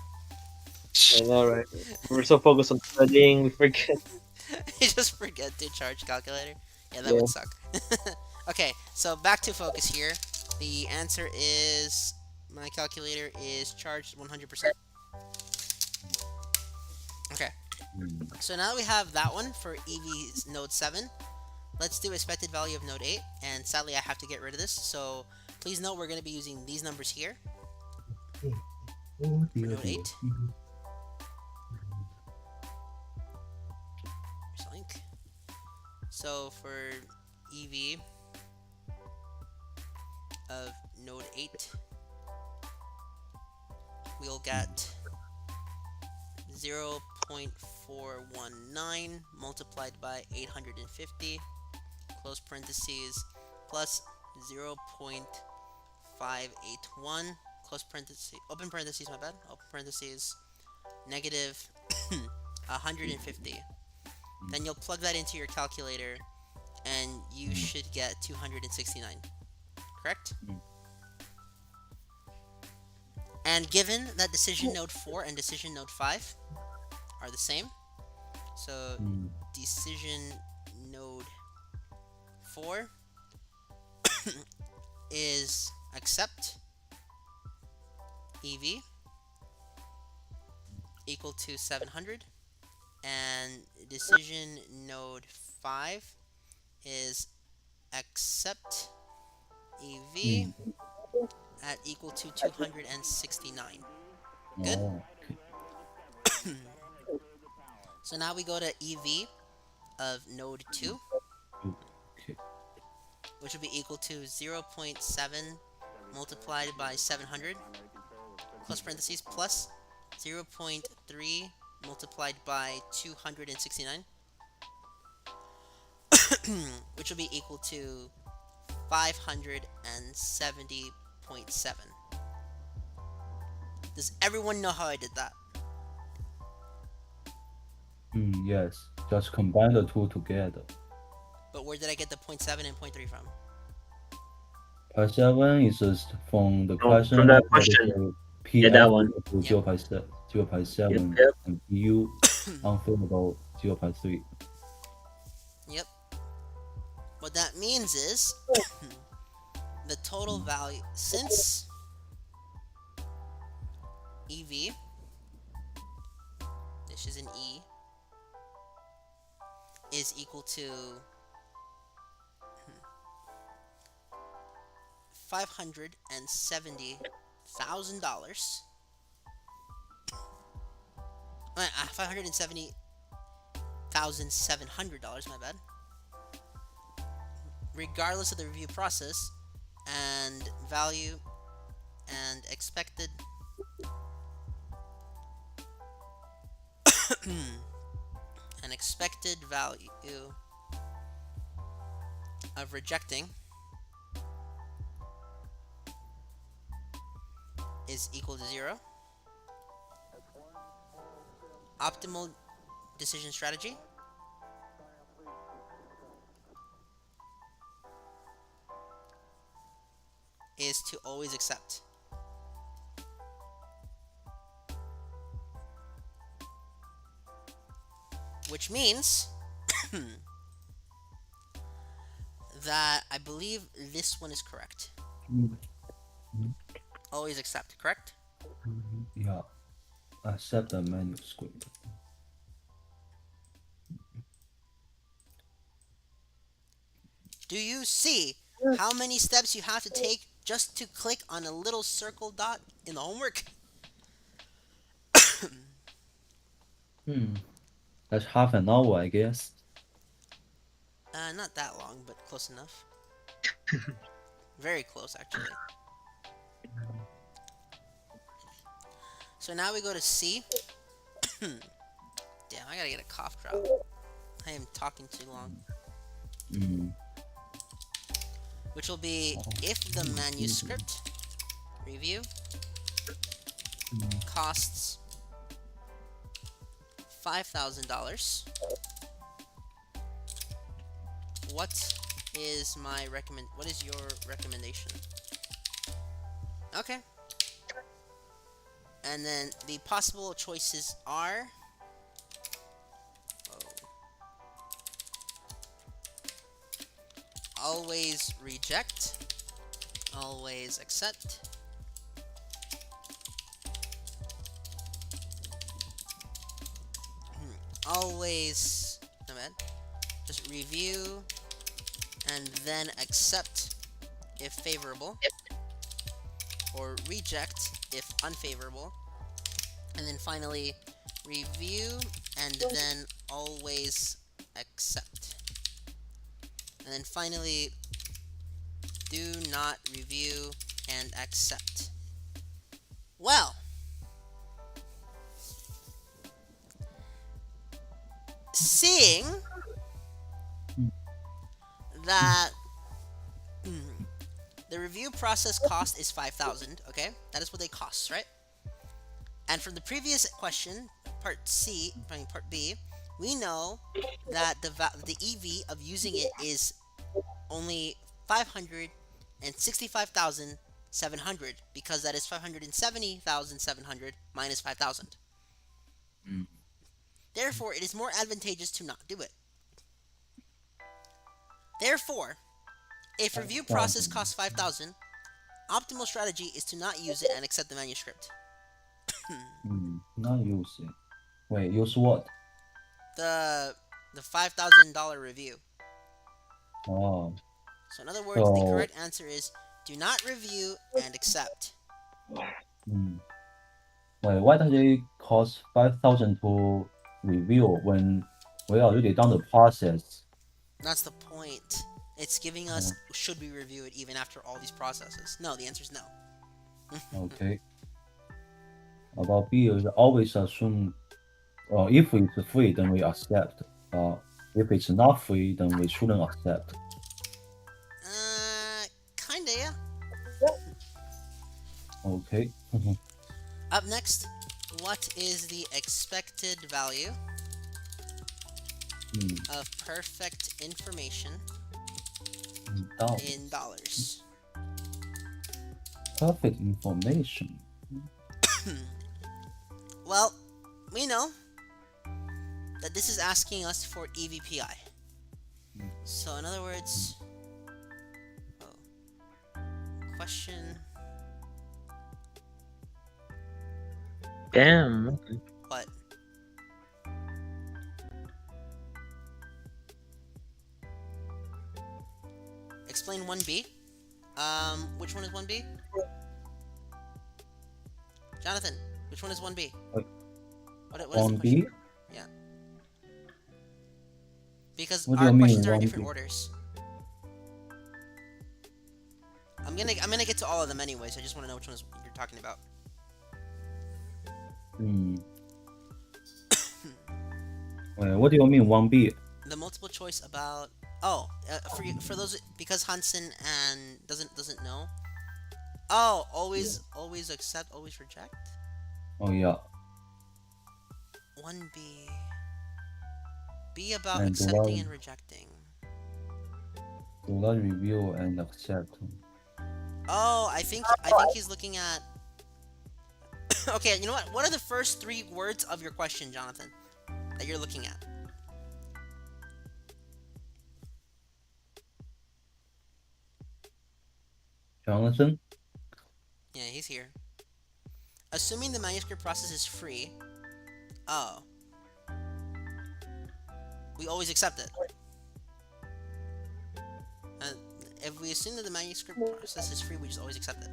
I know, right? We're so focused on studying, we forget. You just forget to charge calculator. Yeah, that would suck. Okay, so back to focus here. The answer is my calculator is charged 100%. Okay, so now that we have that one for EV's node 7, let's do expected value of node 8. And sadly, I have to get rid of this. So please note we're going to be using these numbers here for node 8. Link. So for EV of node 8, we'll get 0.419 multiplied by 850, close parentheses, plus 0.581, close parentheses, open parentheses, my bad, open parentheses, negative 150. Then you'll plug that into your calculator, and you should get 269. Correct? And given that decision node 4 and decision node 5 are the same, so decision node 4 is accept EV equal to 700, and decision node 5 is accept EV at equal to 269. Good? Oh, So now we go to EV of node 2. okay. which will be equal to 0.7 multiplied by 700, close parentheses, plus 0.3 multiplied by 269, which will be equal to 570.7. Does everyone know how I did that? Yes. Just combine the two together. But where did I get the 0.7 and 0.3 from? Part 7 is just from the From question. that question. Yeah, that one. 0.7 Yep. and PU unfavorable 0.3. Yep. What that means is the total value, since EV, this is an E, is equal to $570,000. $570,700, my bad. Regardless of the review process and value and expected an expected value of rejecting is equal to 0. Optimal decision strategy is to always accept. Which means that I believe this one is correct. Always accept, correct? Yeah. Accept the manuscript. Do you see how many steps you have to take just to click on a little circle dot in the homework? That's half an hour, I guess. Not that long, but close enough. Very close, actually. So now we go to C. Damn, I gotta get a cough drop. I am talking too long. Which will be if the manuscript review costs $5,000. What is your recommendation? Okay. And then the possible choices are always reject, always accept, always, no man, just review and then accept if favorable, or reject if unfavorable, and then finally review and then always accept. And then finally, do not review and accept. Well, seeing that the review process cost is 5,000, okay? That is what they cost, right? And from the previous question, part B, we know that the EV of using it is only 565,700, because that is 570,700 minus 5,000. Therefore, it is more advantageous to not do it. Therefore, if review process costs 5,000, optimal strategy is to not use it and accept the manuscript. Not use it. Wait, use what? The $5,000 review. Oh. So in other words, the correct answer is do not review and accept. Wait, why does it cost 5,000 to review when we already done the process? That's the point. It's giving us, should we review it even after all these processes? No, the answer is no. Okay. About B is always assume, if it's free, then we accept. If it's not free, then we shouldn't accept. Kinda, yeah. Okay. Up next, what is the expected value of perfect information in dollars? Perfect information. Well, we know that this is asking us for EVPI. So in other words, question, Damn. what? Explain 1B. Which one is 1B? Jonathan, which one is 1B? What? What is the question? 1B? Yeah. Because What do our you mean, questions are in different 1B? orders. I'm gonna get to all of them anyways. I just want to know which one you're talking about. Wait, what do you mean 1B? The multiple choice about for those, because Hansen and doesn't know. Oh, always accept, always reject. Oh yeah. 1B. Be about And accepting one- and rejecting. Do not review and accept. Oh, I think he's looking at. Okay, you know what? What are the first 3 words of your question, Jonathan, that you're looking at? Jonathan? Yeah, he's here. Assuming the manuscript process is free. Oh. We always accept it. If we assume that the manuscript process is free, we just always accept it.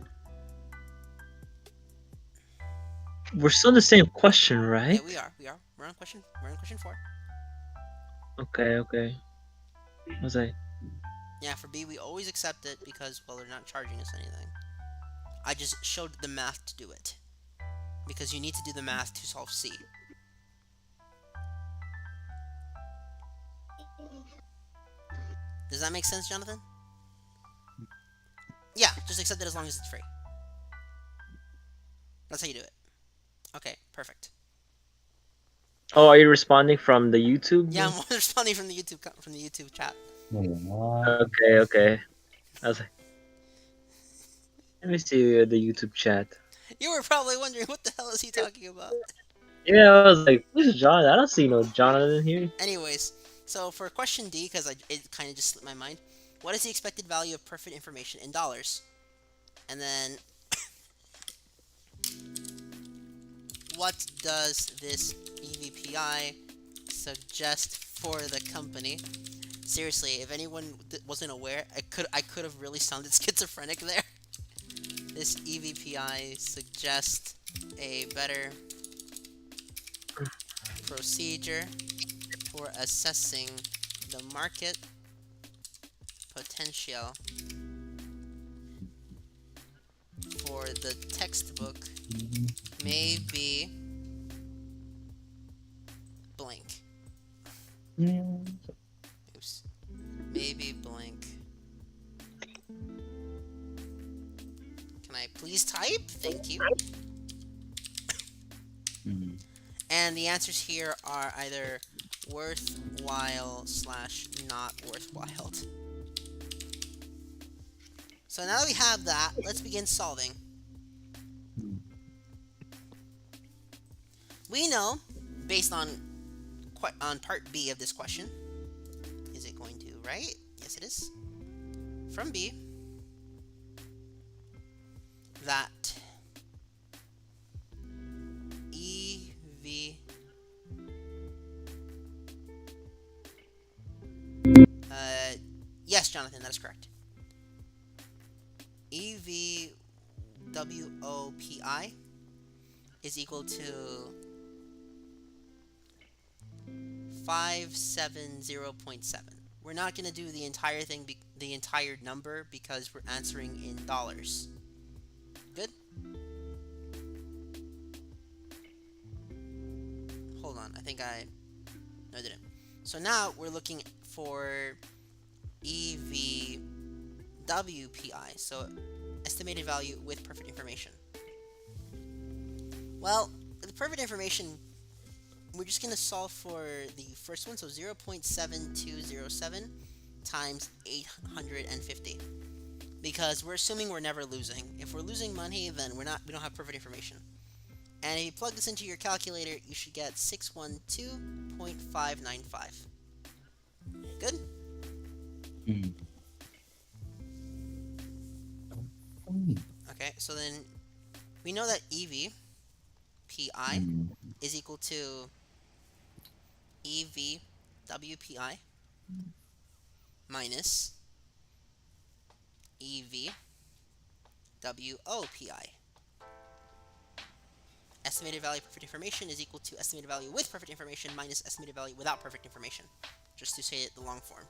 We're still the same question, right? Yeah, we are. We're on question 4. Okay. Was I? Yeah, for B, we always accept it because, well, they're not charging us anything. I just showed the math to do it. Because you need to do the math to solve C. Does that make sense, Jonathan? Yeah, just accept it as long as it's free. That's how you do it. Okay, perfect. Oh, are you responding from the YouTube? Yeah, I'm responding from the YouTube chat. What? Okay. I was like, let me see the YouTube chat. You were probably wondering, what the hell is he talking about? Yeah, I was like, who's John? I don't see no Jonathan here. Anyways, so for question D, because it kind of just slipped my mind, what is the expected value of perfect information in dollars? And then, what does this EVPI suggest for the company? Seriously, if anyone wasn't aware, I could have really sounded schizophrenic there. This EVPI suggests a better procedure for assessing the market potential for the textbook may be blank. Oops. Maybe blank. Can I please type? Thank you. And the answers here are either worthwhile / not worthwhile. So now that we have that, let's begin solving. We know, based on part B of this question, is it going to, right? Yes, it is. From B, that yes, Jonathan, that is correct. EVWOPI is equal to 570.7. we're not going to do the entire thing, the entire number, because we're answering in dollars. Good? Hold on, I think no, I didn't. So now we're looking for EVWPI, so estimated value with perfect information. Well, the perfect information, we're just going to solve for the first one, so 0.7207 times 850. Because we're assuming we're never losing. If we're losing money, then we don't have perfect information. And if you plug this into your calculator, you should get 612.595. Good? Okay, so then we know that EVPI is equal to EVWPI minus EVWOPI. Estimated value perfect information is equal to estimated value with perfect information minus estimated value without perfect information, just to say it the long form.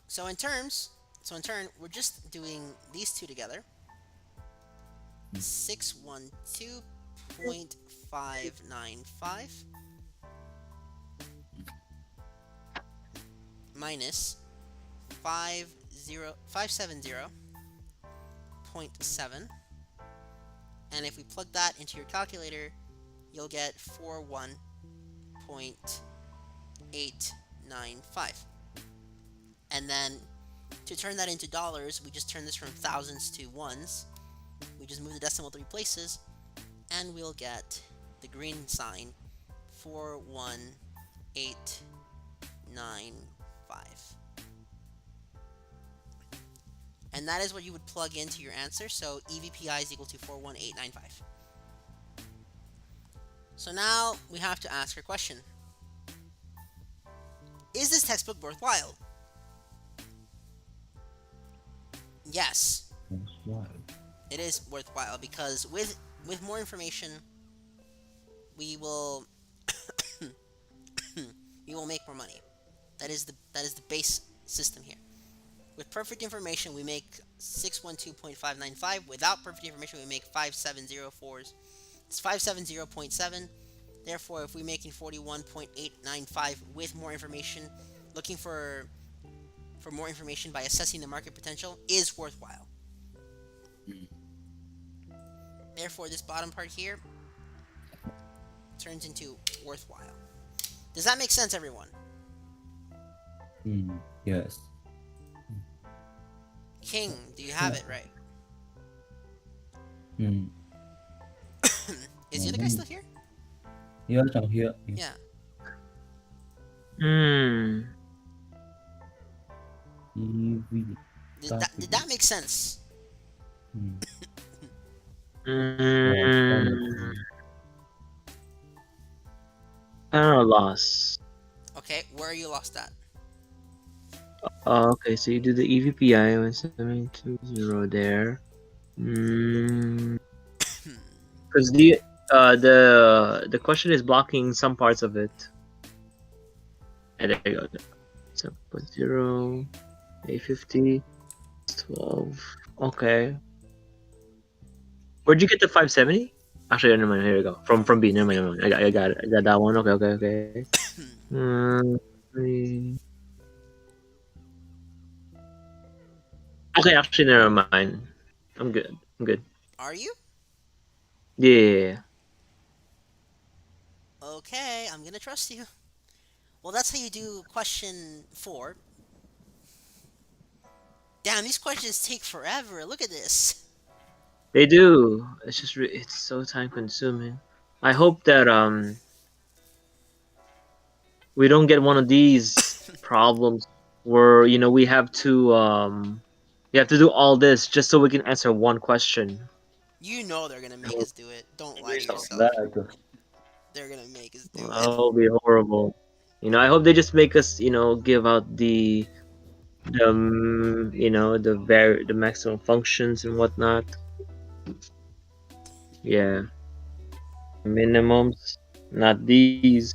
So in turn, we're just doing these two together. 612.595 minus 570.7, and if we plug that into your calculator, you'll get 41.895. And then to turn that into dollars, we just turn this from thousands to ones. We just move the decimal 3 places, and we'll get the green sign, 41895. And that is what you would plug into your answer, so EVPI is equal to 41895. So now we have to ask our question. Is this textbook worthwhile? Yes, it is worthwhile, because with more information, we will we will make more money. That is the base system here. With perfect information, we make 612.595. Without perfect information, we make 5704s. It's 570.7. Therefore, if we're making 41.895 with more information, looking for more information by assessing the market potential is worthwhile. Therefore, this bottom part here turns into worthwhile. Does that make sense, everyone? Yes. King, do you have it right? Is the other guy still here? Yes, I'm here. Yeah. EV. Did that make sense? I'm lost. Okay, where are you lost at? Okay, so you do the EVPI 1720 there. Because the question is blocking some parts of it. And there you go. 7.0, 850, 12. Okay. Where'd you get the 570? Actually, never mind. Here we go. From B. Never mind. I got it. I got that one. Okay. Okay, actually, never mind. I'm good. Are you? Yeah. Okay, I'm gonna trust you. Well, that's how you do question 4. Damn, these questions take forever. Look at this. They do. It's just it's so time consuming. I hope that we don't get one of these problems where we have to do all this just so we can answer one question. You know they're gonna make us do it. Don't lie to yourself. They're gonna make us do it. That will be horrible. I hope they just make us give out the the maximum functions and whatnot. Yeah. Minimums, not these.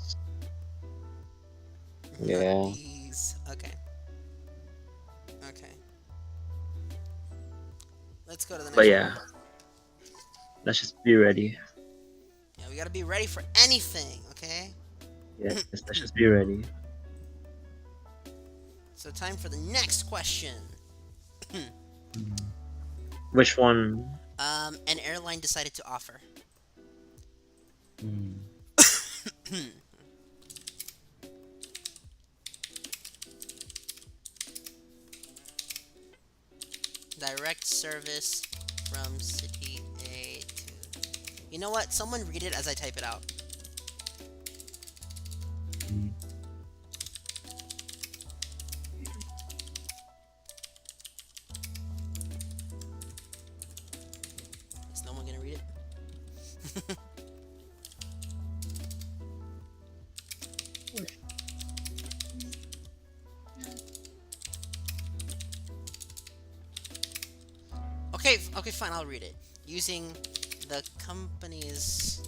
Yeah. These. Okay. Okay. Let's go to the next But one. yeah, let's just be ready. Yeah, we gotta be ready for anything, okay? Yes, let's just be ready. So time for the next question. Which one? An airline decided to offer. Mm. Direct service from city A to... You know what? Someone read it as I type it out. Mm. Is no one gonna read it? Okay, okay, fine, I'll read it. Using the company's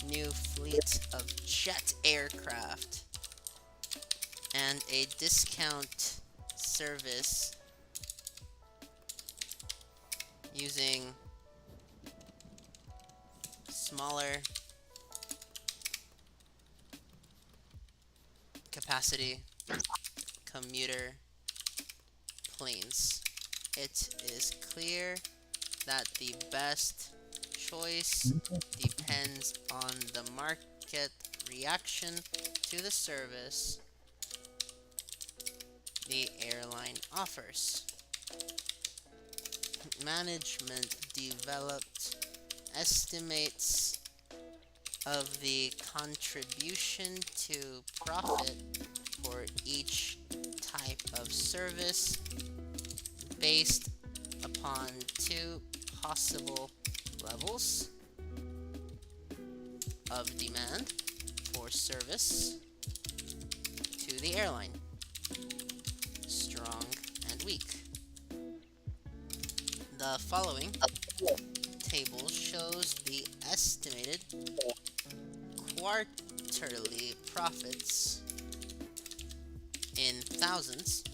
new fleet of jet aircraft and a discount service using smaller capacity commuter planes. It is clear that the best choice depends on the market reaction to the service the airline offers. Management developed estimates of the contribution to profit for each type of service based upon two possible levels of demand for service to the airline, strong and weak. The following table shows the estimated quarterly profits in thousands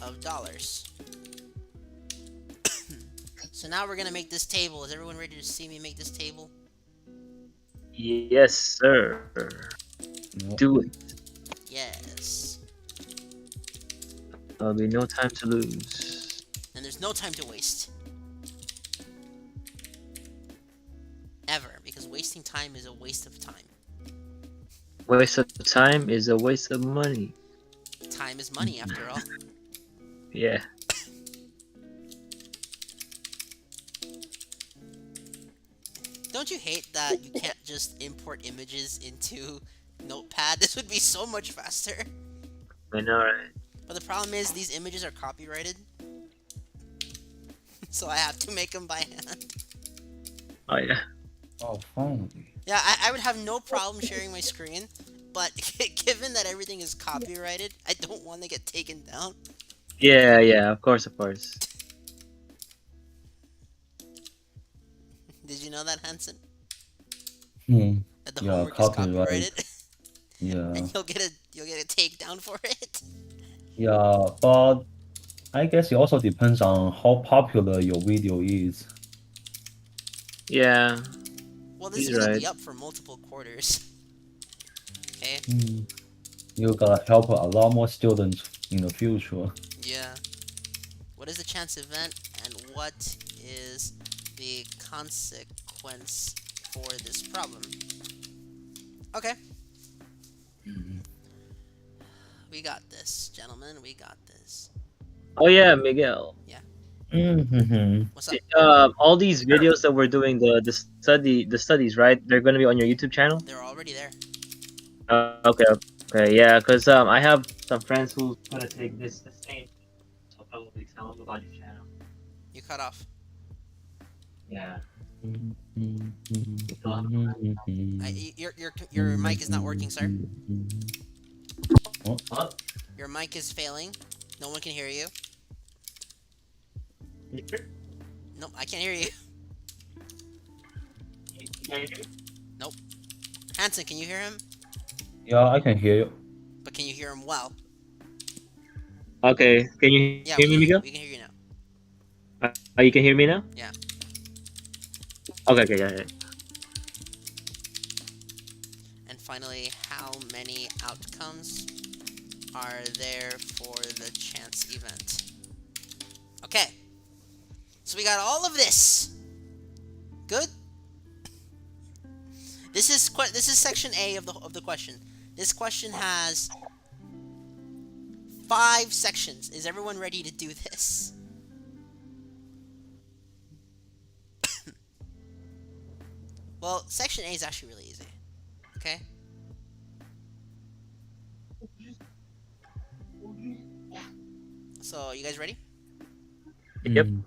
of dollars. So now we're gonna make this table. Is everyone ready to see me make this table? Yes, sir. Yeah. Do it. Yes. There'll be no time to lose. And there's no time to waste. Ever, because wasting time is a waste of time. Waste of time is a waste of money. Time is money, after all. Yeah. Don't you hate that you can't just import images into Notepad? This would be so much faster. I know, right? But the problem is, these images are copyrighted. So I have to make them by hand. Oh yeah. Oh, finally. Yeah, I would have no problem sharing my screen, but given that everything is copyrighted, I don't want to get taken down. Yeah, yeah. Of course, of course. Did you know that, Hanson? Hmm. That the Yeah, homework is copyright. copyrighted, Yeah. and you'll get a takedown for it. Yeah, but I guess it also depends on how popular your video is. Yeah. Well, this is He's gonna right. be up for multiple quarters. Okay. Hmm. You gotta help a lot more students in the future. Yeah. What is the chance event, and what is the consequence for this problem? Okay. We got this, gentlemen. We got this. Oh yeah, Miguel. Mm-hmm. What's up? All these videos that we're doing, the studies, right? They're gonna be on your YouTube channel. They're already there. Okay, okay, yeah. Cause I have some friends who's gonna take the same. So I'll probably tell them about your channel. You cut off. Yeah. Your mic is not working, sir. Huh? Your mic is failing. No one can hear you. Nope, I can't hear you. Nope. Hanson, can you hear him? Yeah, I can hear you. But can you hear him well? Okay, can you Yeah, hear me, Miguel? we can hear you now. You can hear me now? Yeah. Okay, okay, yeah, yeah. And finally, how many outcomes are there for the chance event? Okay. So we got all of this. Good. This is section A of the question. This question has 5 sections. Is everyone ready to do this? Well, section A is actually really easy. Okay? So, you guys ready? Yep. Mm.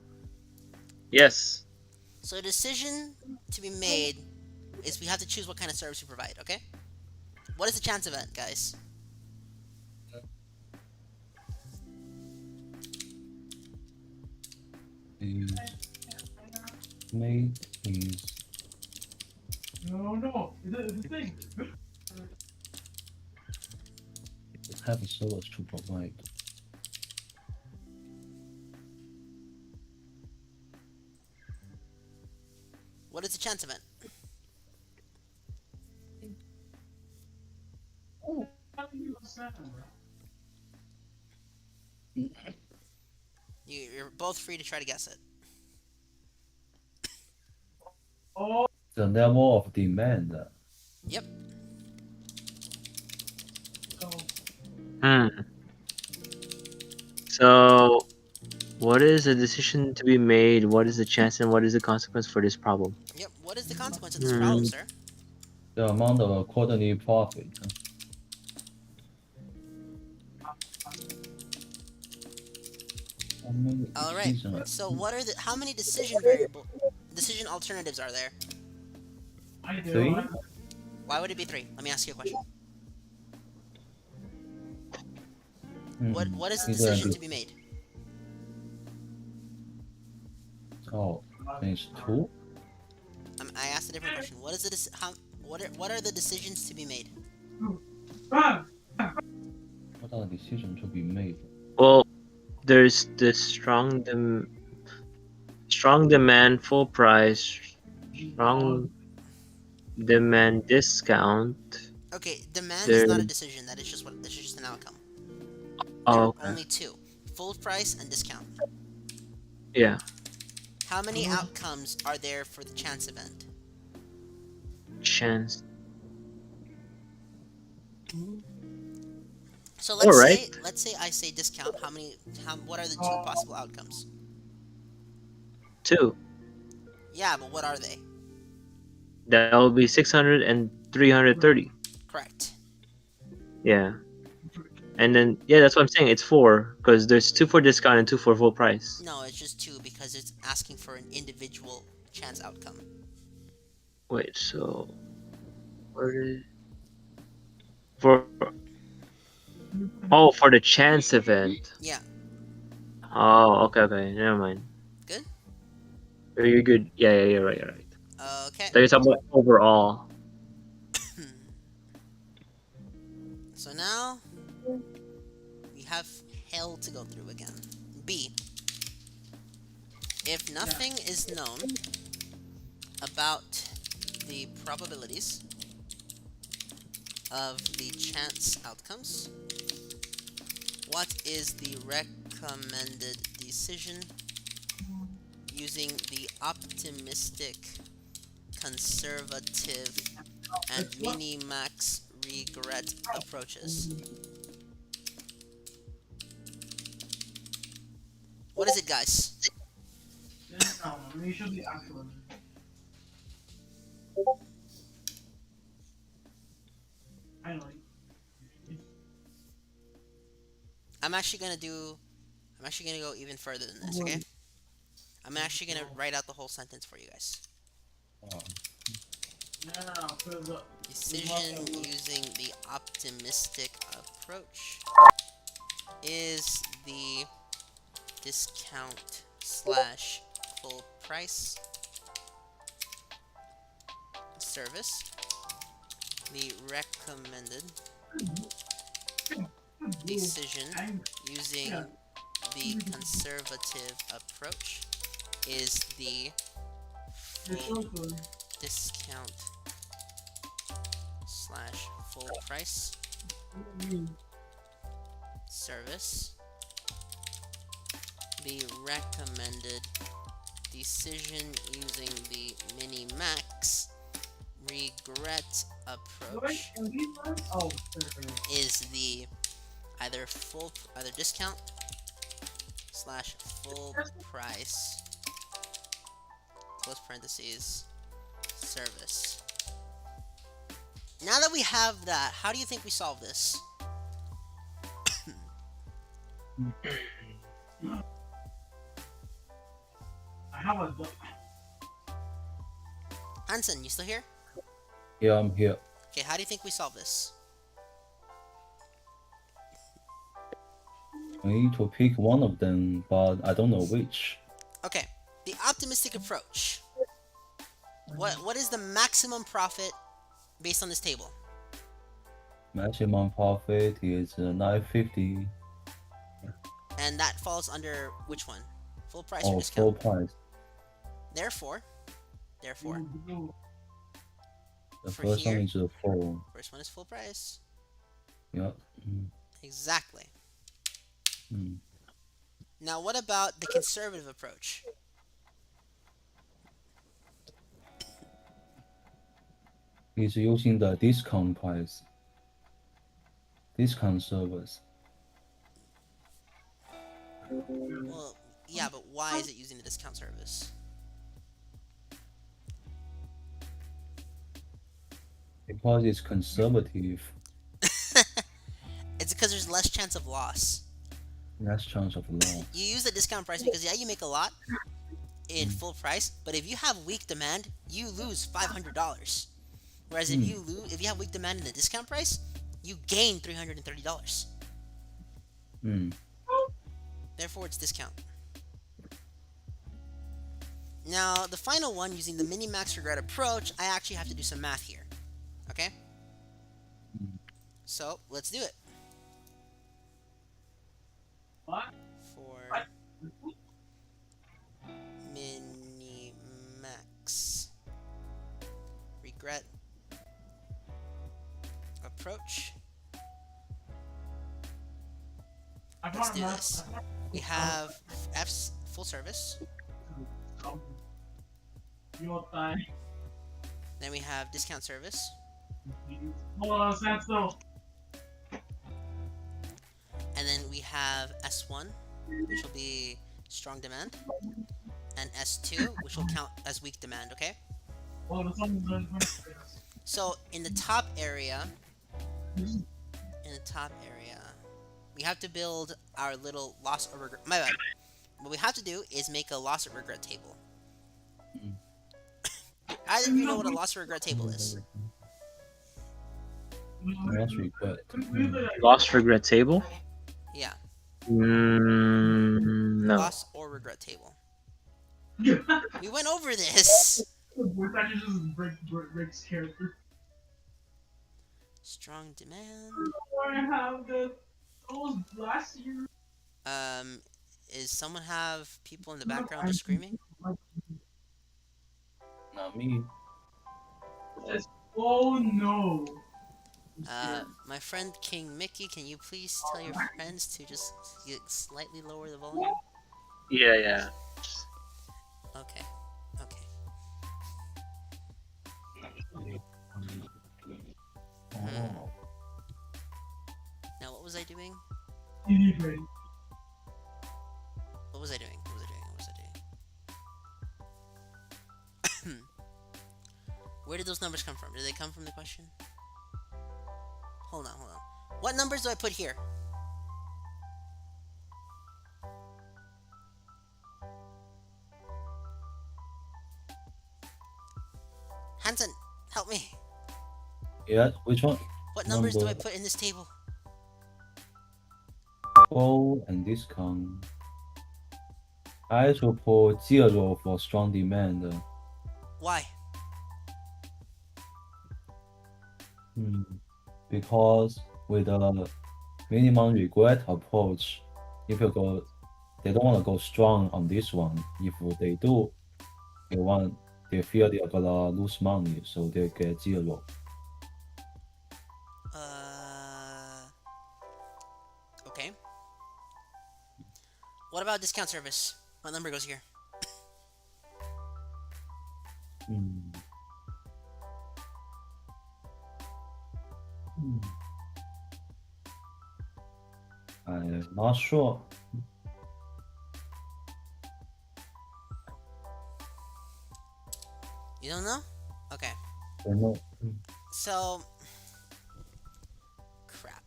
Yes. So, a decision to be made is we have to choose what kind of service we provide, okay? What is the chance event, guys? Is made is have a service to provide. What is the chance event? You're both free to try to guess it. The level of demand. Yep. Hmm. So, what is the decision to be made? What is the chance and what is the consequence for this problem? Yep. What is the consequence of this problem, Hmm. sir? The amount of quarterly profit. How many All right. decision? So, how many decision alternatives are there? 3. Why would it be 3? Let me ask you a question. What is the Either decision the- to be made? Oh, it's 2. I asked a different question. What is it? What are the decisions to be made? What are the decisions to be made? Well, there's the strong demand, full price, strong demand discount. Okay, demand is There. not a decision. This is just an outcome. There Oh, are okay. only 2: full price and discount. Yeah. How many outcomes are there for the chance event? Chance. So All right. let's say I say discount. What are the 2 possible outcomes? 2. Yeah, but what are they? That will be 600 and 330. Correct. Yeah. And then, yeah, that's what I'm saying. It's 4 because there's 2 for discount and 2 for full price. No, it's just 2 because it's asking for an individual chance outcome. Wait, so where is for? Oh, for the chance event. Yeah. Oh, okay, okay. Never mind. Good. You're good. Yeah, yeah, you're right. You're right. Okay. So you're talking about overall. So now we have hell to go through again. B. If nothing is known about the probabilities of the chance outcomes, what is the recommended decision using the optimistic, conservative, and minimax regret approaches? What is it, guys? I'm actually gonna go even further than this, okay? I'm actually gonna write out the whole sentence for you guys. Decision using the optimistic approach is the discount slash full price service. The recommended decision using the conservative approach is the full discount slash full price service. The recommended decision using the mini-max regret approach is the either discount slash full price close parentheses service. Now that we have that, how do you think we solve this? Hansen, you still here? Yeah, I'm here. Okay, how do you think we solve this? We need to pick one of them, but I don't know which. Okay, the optimistic approach. What is the maximum profit based on this table? Maximum profit is 950. And that falls under which one? Full price or Oh, full discount? price. Therefore, The For first here? one is a full. first one is full price. Yeah. Exactly. Mm. Now, what about the conservative approach? It's using the discount price. Discount service. Well, yeah, but why is it using the discount service? Because it's conservative. It's because there's less chance of loss. Less chance of loss. You use the discount price because, yeah, you make a lot in full price, but if you have weak demand, you lose $500. Whereas if you have weak demand in the discount price, you gain $330. Mm. Therefore, it's discount. Now, the final one, using the mini-max regret approach, I actually have to do some math here. Okay? So, let's do it. For mini-max regret approach. Let's do this. We have F's full service. Then we have discount service. And then we have S1, which will be strong demand. And S2, which will count as weak demand, okay? So, in the top area, we have to build our little loss or regret. My bad. What we have to do is make a loss or regret table. Either of you know what a loss or regret table is? Loss regret. Lost regret table? Yeah, No. loss or regret table. We went over this. Strong demand. Is someone have people in the background just screaming? Not me. Oh no! My friend King Mickey, can you please tell your friends to just slightly lower the volume? Yeah. Okay. Oh. Now, what was I doing? What was I doing? Where did those numbers come from? Did they come from the question? Hold on. What numbers do I put here? Hansen, help me. Yeah, which one? What numbers do I Number. put in this table? Full and discount. I should put 0 for strong demand. Why? Because with a minimum regret approach. If you go, they don't want to go strong on this one. If they do, they fear they're gonna lose money, so they get 0. Okay. What about discount service? What number goes here? Hmm. I'm not sure. You don't know? Okay. I know. So, crap.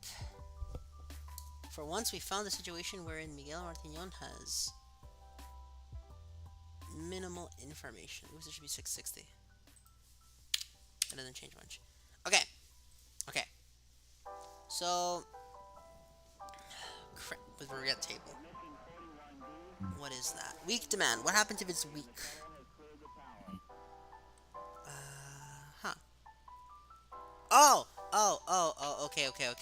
For once, we found a situation wherein Miguel Martignon has minimal information. Ooh, this should be 660. That doesn't change much. Okay. Okay. So, crap, with regret table. What is that? Weak demand. What happens if it's weak? Huh.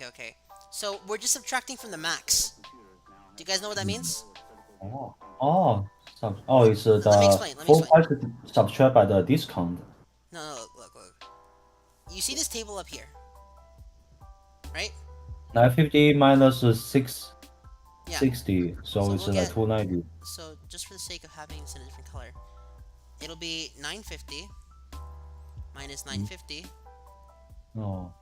Okay. So, we're just subtracting from the max. Do you guys know what that means? It's Let me the explain. full price subtract by the discount. No, look. You see this table up here, right? 950 minus 660, Yeah. so So it's we'll like get- 290. So, just for the sake of having this in a different color, it'll be 950 minus 950 Oh,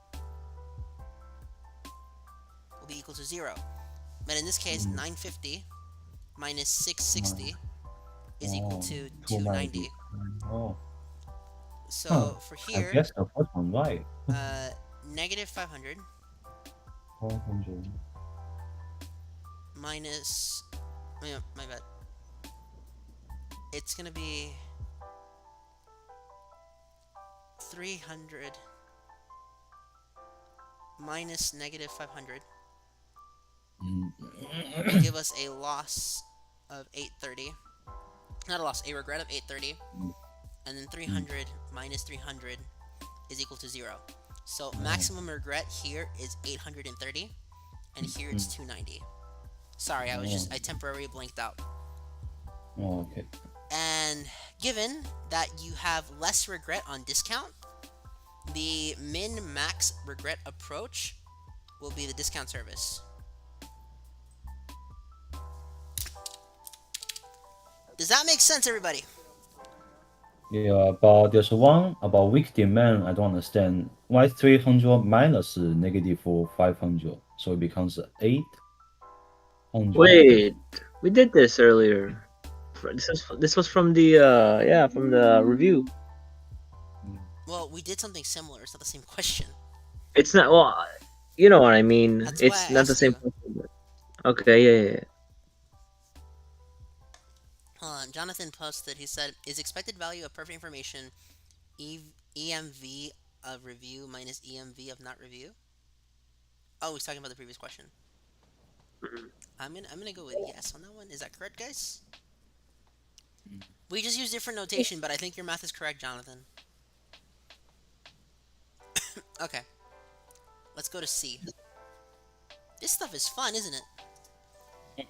will be equal to 0. But in this case, 950 minus 660 is equal to 290. Oh, So, for I here, guess the first one right. negative 500 500. minus... Yeah, my bad. It's gonna be 300 minus negative 500 will give us a loss of 830. Not a loss, a regret of 830. And then 300 minus 300 is equal to 0. So maximum regret here is 830, and here it's 290. Sorry, I temporarily blanked out. Oh, okay. And given that you have less regret on discount, the min-max regret approach will be the discount service. Does that make sense, everybody? Yeah, but there's one about weak demand. I don't understand. Why 300 minus negative 500? So it becomes 800. Wait, we did this earlier. This was from the from the review. Well, we did something similar. It's not the same question. It's not, well, you know what I mean. That's why It's I not the asked same you. question. But... Okay, yeah. Hold on. Jonathan posted, he said, is expected value of perfect information EMV of review minus EMV of not review? Oh, he's talking about the previous question. I'm gonna go with yes on that one. Is that correct, guys? We just use different notation, but I think your math is correct, Jonathan. Okay. Let's go to C. This stuff is fun, isn't it?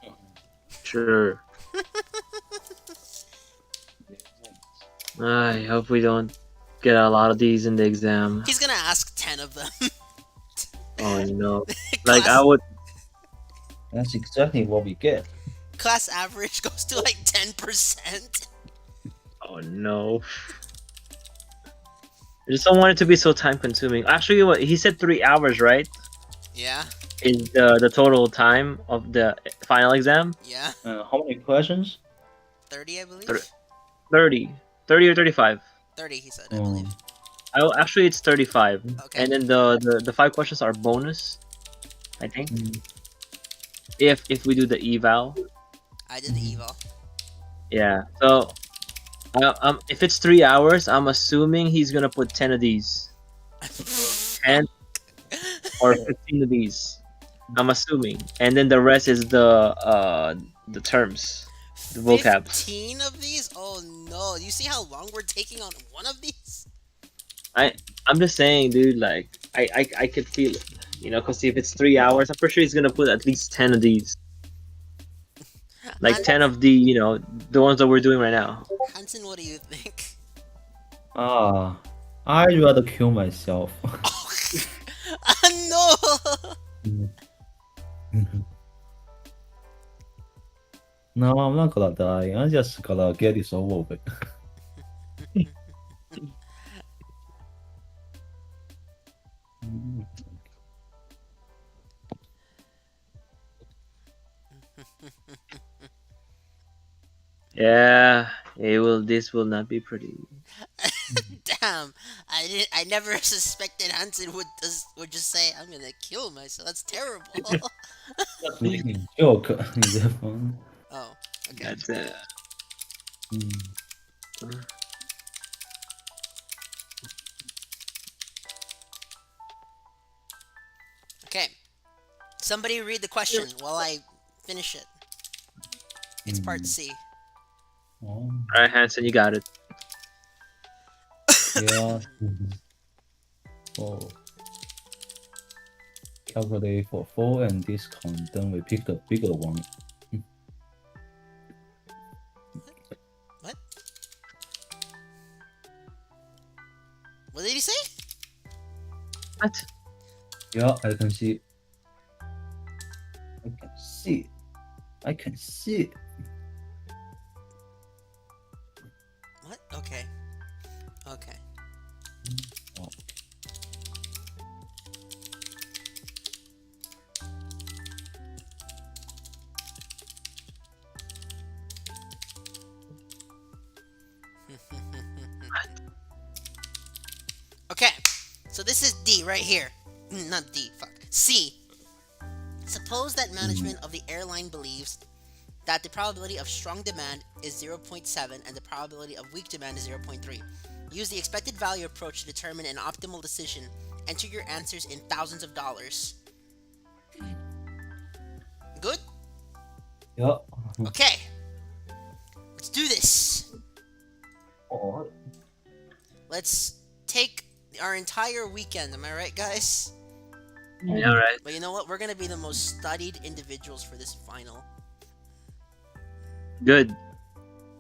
Sure. I hope we don't get a lot of these in the exam. He's gonna ask 10 of them. Oh no. Like, I Class- would... That's exactly what we get. Class average goes to like 10%. Oh no. I just don't want it to be so time consuming. Actually, what he said 3 hours, right? Yeah, Is the total time of the final exam? yeah. How many questions? 30, I believe. 30 or 35. 30, he said, I believe. Actually, it's 35. Okay. And then the 5 questions are bonus, I think. If we do the eval. I did the eval. Yeah. So, if it's 3 hours, I'm assuming he's gonna put 10 of these, 10 or 15 of these. I'm assuming, and then the rest is the terms, the vocab. 15 of these? Oh no! You see how long we're taking on one of these? I'm just saying, dude. Like, I could feel it. You know, because if it's 3 hours, I'm pretty sure he's gonna put at least 10 of these. Like Han- 10 of the, you know, the ones that we're doing right now. Hansen, what do you think? I'd rather kill myself. No! No, I'm not gonna die. I'm just gonna get this over with. Yeah, it will. This will not be pretty. Damn, I never suspected Hansen would just say, "I'm gonna kill myself." That's terrible. Just making joke. Is that fun? Oh, okay. That's Okay. Somebody read the question while I finish it. It's part C. Oh, All right, Hanson, you got it. yeah. Oh. Calculate for 4 and discount, then we pick the bigger one. What? What did he say? What? Yeah, I can see. I can see. I can see. What? Okay. Okay. Oh. Okay. So this is D right here. Not D, fuck. C. Suppose that management of the airline believes that the probability of strong demand is 0.7 and the probability of weak demand is 0.3. Use the expected value approach to determine an optimal decision. Enter your answers in thousands of dollars. Good? Yeah. Okay. Let's do this. Oh. Let's take our entire weekend. Am I right, guys? Yeah, right. But you know what? We're gonna be the most studied individuals for this final. Good.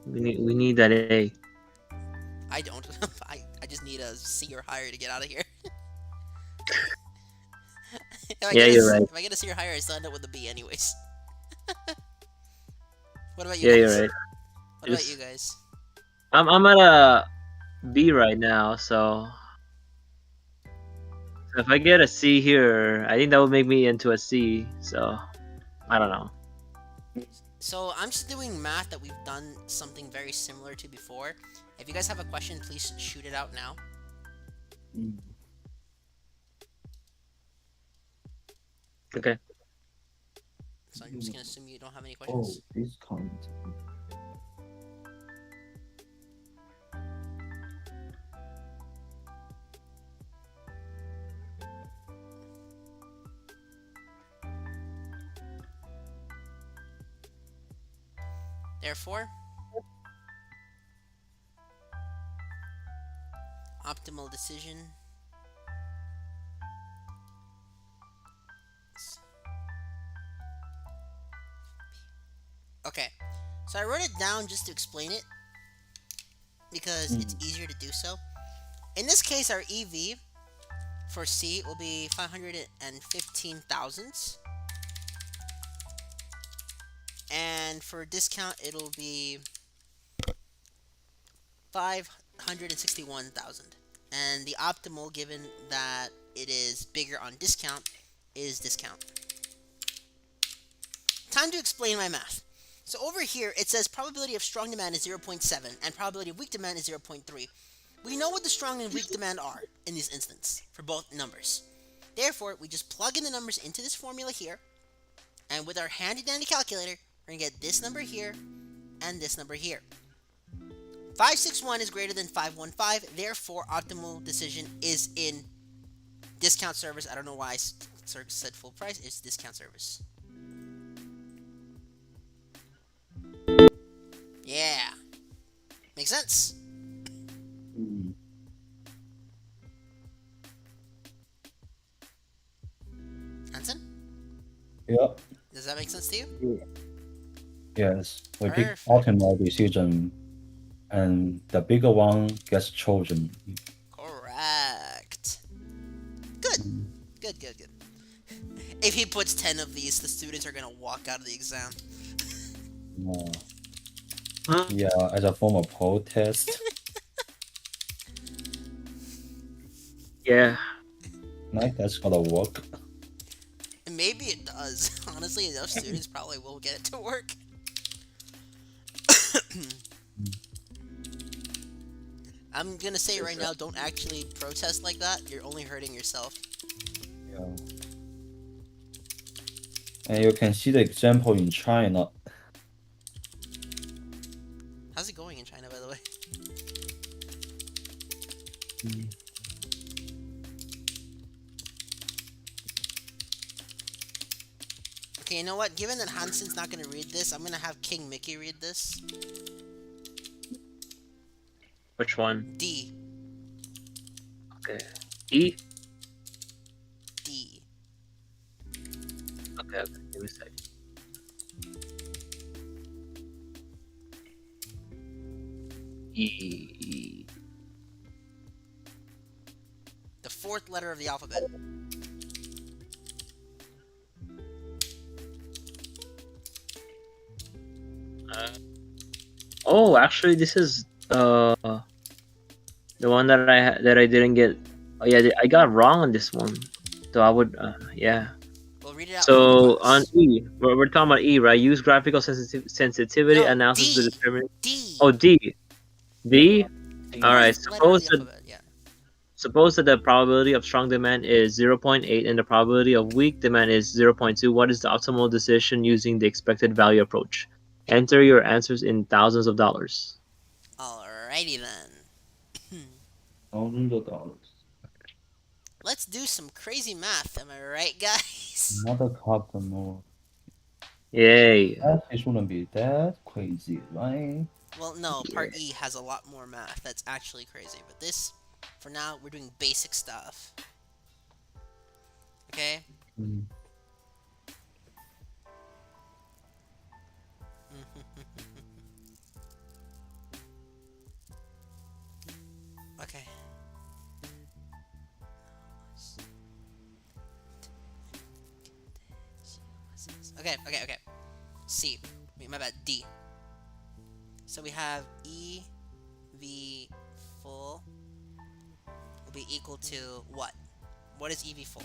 We need that A. I don't. I just need a C or higher to get out of here. Yeah, you're right. If I get a C or higher, I still end up with a B anyways. What about you Yeah, guys? you're right. What about Just- you guys? I'm at a B right now, so if I get a C here, I think that would make me into a C. So I don't know. So I'm just doing math that we've done something very similar to before. If you guys have a question, please shoot it out now. Okay. So I'm just gonna assume you don't have any Oh, questions. discount. Therefore, optimal decision. Okay, so I wrote it down just to explain it because it's easier to do so. In this case, our EV for C will be 515 thousandths. And for discount, it'll be 561,000. And the optimal, given that it is bigger on discount, is discount. Time to explain my math. So over here, it says probability of strong demand is 0.7 and probability of weak demand is 0.3. We know what the strong and weak demand are in this instance for both numbers. Therefore, we just plug in the numbers into this formula here, and with our handy dandy calculator, we're going to get this number here and this number here. 561 is greater than 515, therefore optimal decision is in discount service. I don't know why I said full price, it's discount service. Yeah. Makes sense? Yeah. Does that make sense to you? Yes. We pick Perfect. optimal decision, and the bigger one gets chosen. Correct. Good. Good, good, good. If he puts 10 of these, the students are gonna walk out of the exam. Uh, Huh? yeah, as a form of protest. Yeah. Like that's gonna work. And maybe it does. Honestly, enough students probably will get it to work. I'm gonna say right now, don't actually protest like that. You're only hurting yourself. Yeah. And you can see the example in China. How's it going in China, by the way? Okay, you know what? Given that Hansen's not gonna read this, I'm gonna have King Mickey read this. Which one? D. Okay. E? D. Okay, okay. Give me a second. E. The fourth letter of the alphabet. Oh, actually, this is the one that I didn't get. Oh yeah, I got wrong on this one. So I would yeah. We'll read it out for So the on class. E, we're talking about E, right? Use graphical sensitivity No, analysis to D. determine. D. Oh, D. D. The All right. fourth letter of the alphabet. Yeah. Suppose that the probability of strong demand is 0.8 and the probability of weak demand is 0.2. What is the optimal decision using the expected value approach? Enter your answers in thousands of dollars. Alrighty then. $1,000. Let's do some crazy math. Am I right, guys? Another couple more. Yay. That it shouldn't be that crazy, right? Well, no. Yeah. Part E has a lot more math. That's actually crazy. But this, for now, we're doing basic stuff. Okay. Mm. Okay. Okay. C. Wait, my bad. D. So we have E V full will be equal to what? What is EV full?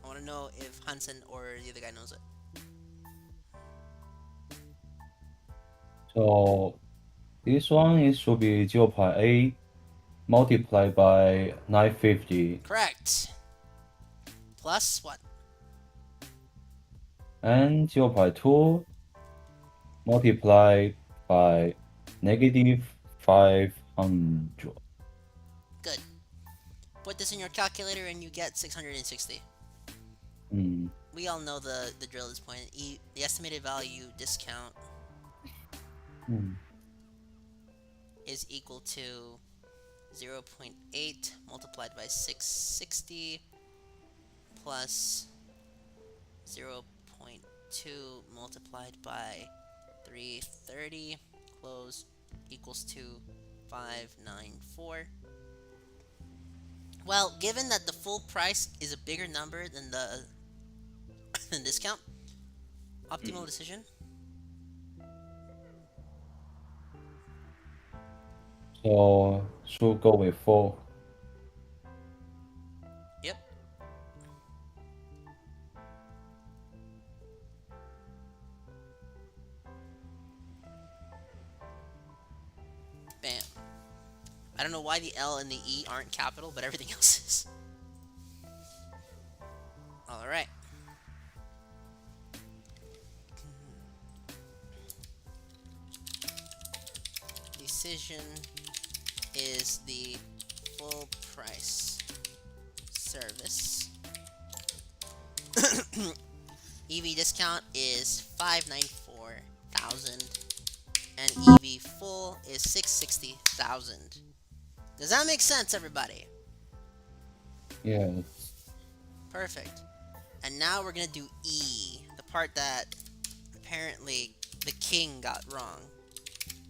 I want to know if Hansen or the other guy knows it. So this one is should be 0.8 multiplied by 950 Correct. Plus what? and 0.2 multiplied by negative 500. Good. Put this in your calculator and you get 660. Mm. We all know the drill at this point. The estimated value discount Mm. is equal to 0.8 multiplied by 660 plus 0.2 multiplied by 330 close equals to 594. Well, given that the full price is a bigger number than the discount, optimal decision. So should go with 4. Yep. Bam. I don't know why the L and the E aren't capital, but everything else is. Alright. Decision is the full price service. EV discount is 594,000 and EV full is 660,000. Does that make sense, everybody? Yes. Perfect. And now we're gonna do E, the part that apparently the king got wrong.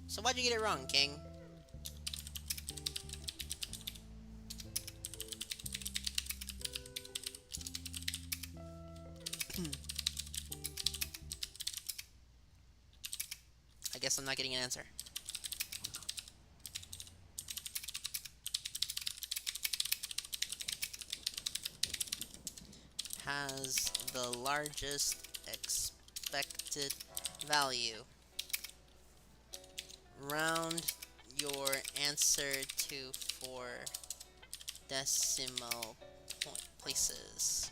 So why'd you get it wrong, king? I guess I'm not getting an answer. Has the largest expected value. Round your answer to 4 decimal places.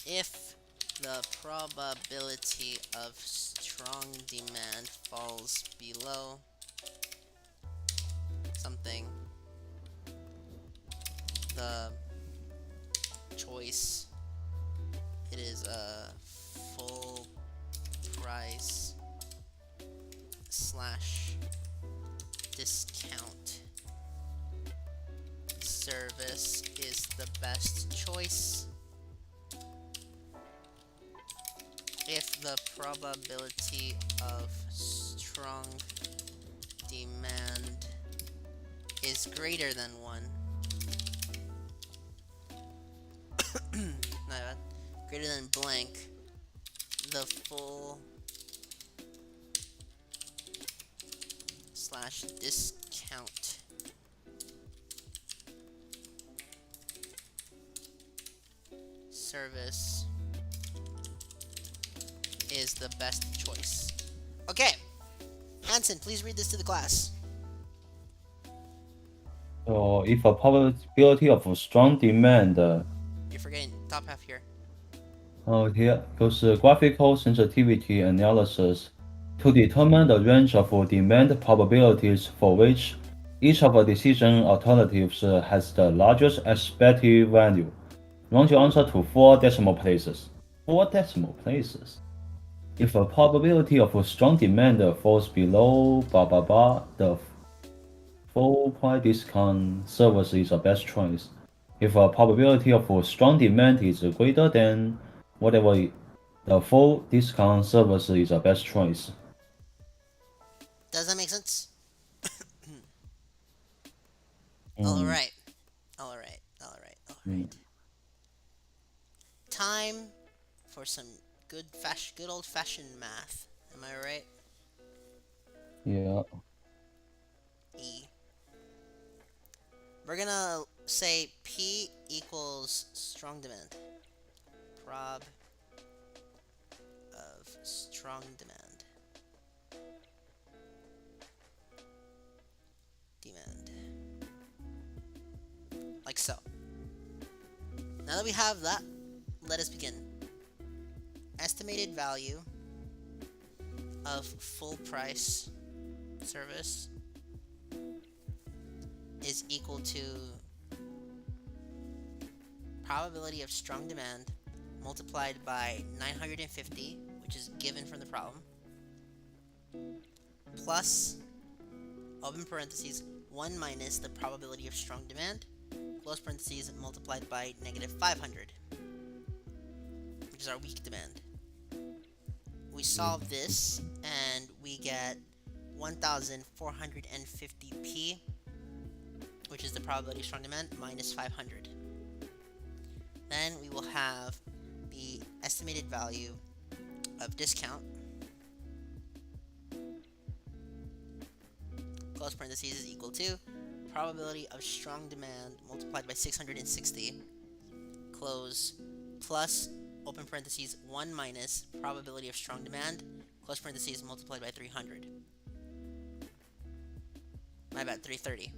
If the probability of strong demand falls below something, the choice, it is a full price / discount service is the best choice. If the probability of strong demand is greater than 1, not bad, greater than blank, the full / discount service is the best choice. Okay, Hanson, please read this to the class. So if a probability of strong demand, You're forgetting top half here. here goes graphical sensitivity analysis to determine the range of demand probabilities for which each of the decision alternatives has the largest expected value. Round your answer to 4 decimal places. 4 decimal places. If a probability of strong demand falls below blah blah blah, the full price discount service is the best choice. If a probability of strong demand is greater than whatever, the full discount service is the best choice. Does that make sense? Mm, Alright. Alright. mm, Time for some good old fashioned math. Am I right? yeah. E. We're gonna say P equals strong demand. Prob of strong demand. Like so. Now that we have that, let us begin. Estimated value of full price service is equal to probability of strong demand multiplied by 950, which is given from the problem, plus, open parentheses, 1 minus the probability of strong demand, close parentheses, multiplied by negative 500, which is our weak demand. We solve this, and we get 1,450p, which is the probability of strong demand, minus 500. Then we will have the estimated value of discount, close parentheses, is equal to probability of strong demand multiplied by 660, close, plus, open parentheses, 1 minus probability of strong demand, close parentheses, multiplied by 300. My bad, 330.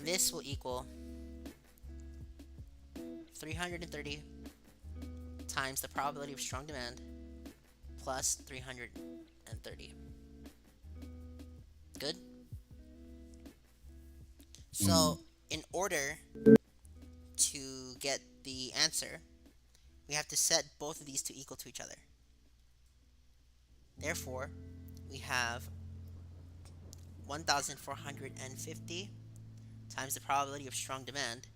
This will equal 330 times the probability of strong demand plus 330. Good? So, in order to get the answer, we have to set both of these to equal to each other. Therefore, we have 1,450 times the probability of strong demand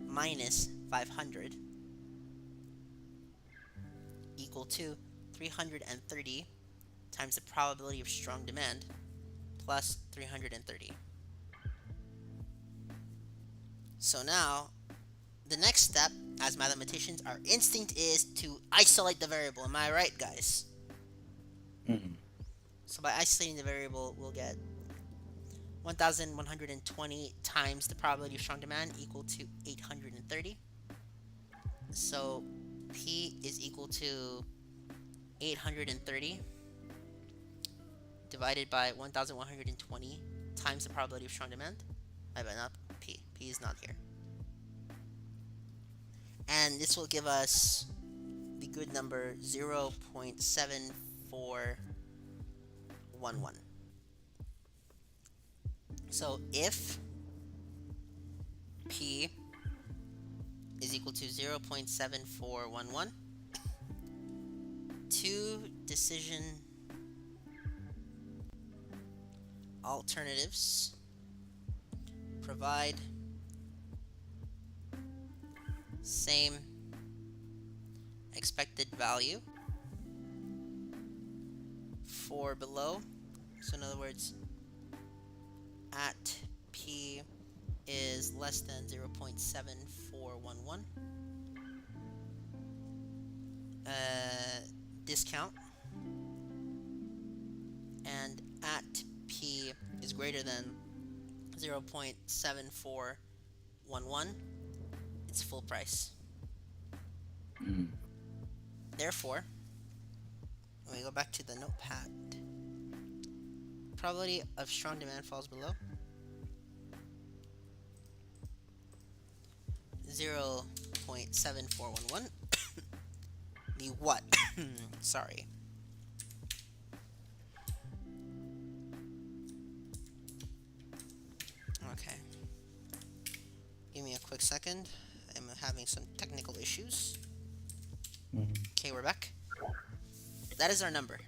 minus 500 equal to 330 times the probability of strong demand plus 330. So now, the next step, as mathematicians, our instinct is to isolate the variable. Am I right, guys? Mm. So by isolating the variable, we'll get 1,120 times the probability of strong demand equal to 830. So P is equal to 830 divided by 1,120 times the probability of strong demand. Not P. P is not here. And this will give us the good number 0.7411. So if P is equal to 0.7411, two decision alternatives provide same expected value for below. So in other words, at P is less than 0.7411, discount, and at P is greater than 0.7411, it's full price. Mm. Therefore, when we go back to the notepad, probability of strong demand falls below 0.7411. The what? Sorry. Okay. Give me a quick second. I'm having some technical issues. Mm. Okay, we're back. That is our number.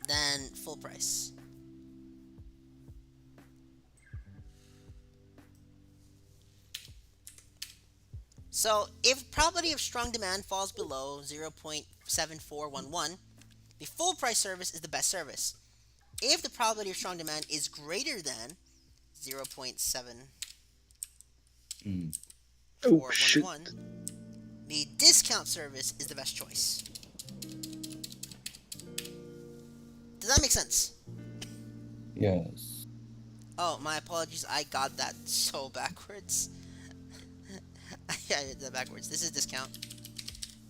Then full price. So if probability of strong demand falls below 0.7411, the full price service is the best service. If the probability of strong demand is greater than 0.7411, Mm. Oh shit. the discount service is the best choice. Does that make sense? Yes. Oh, my apologies. I got that so backwards. I did that backwards. This is discount.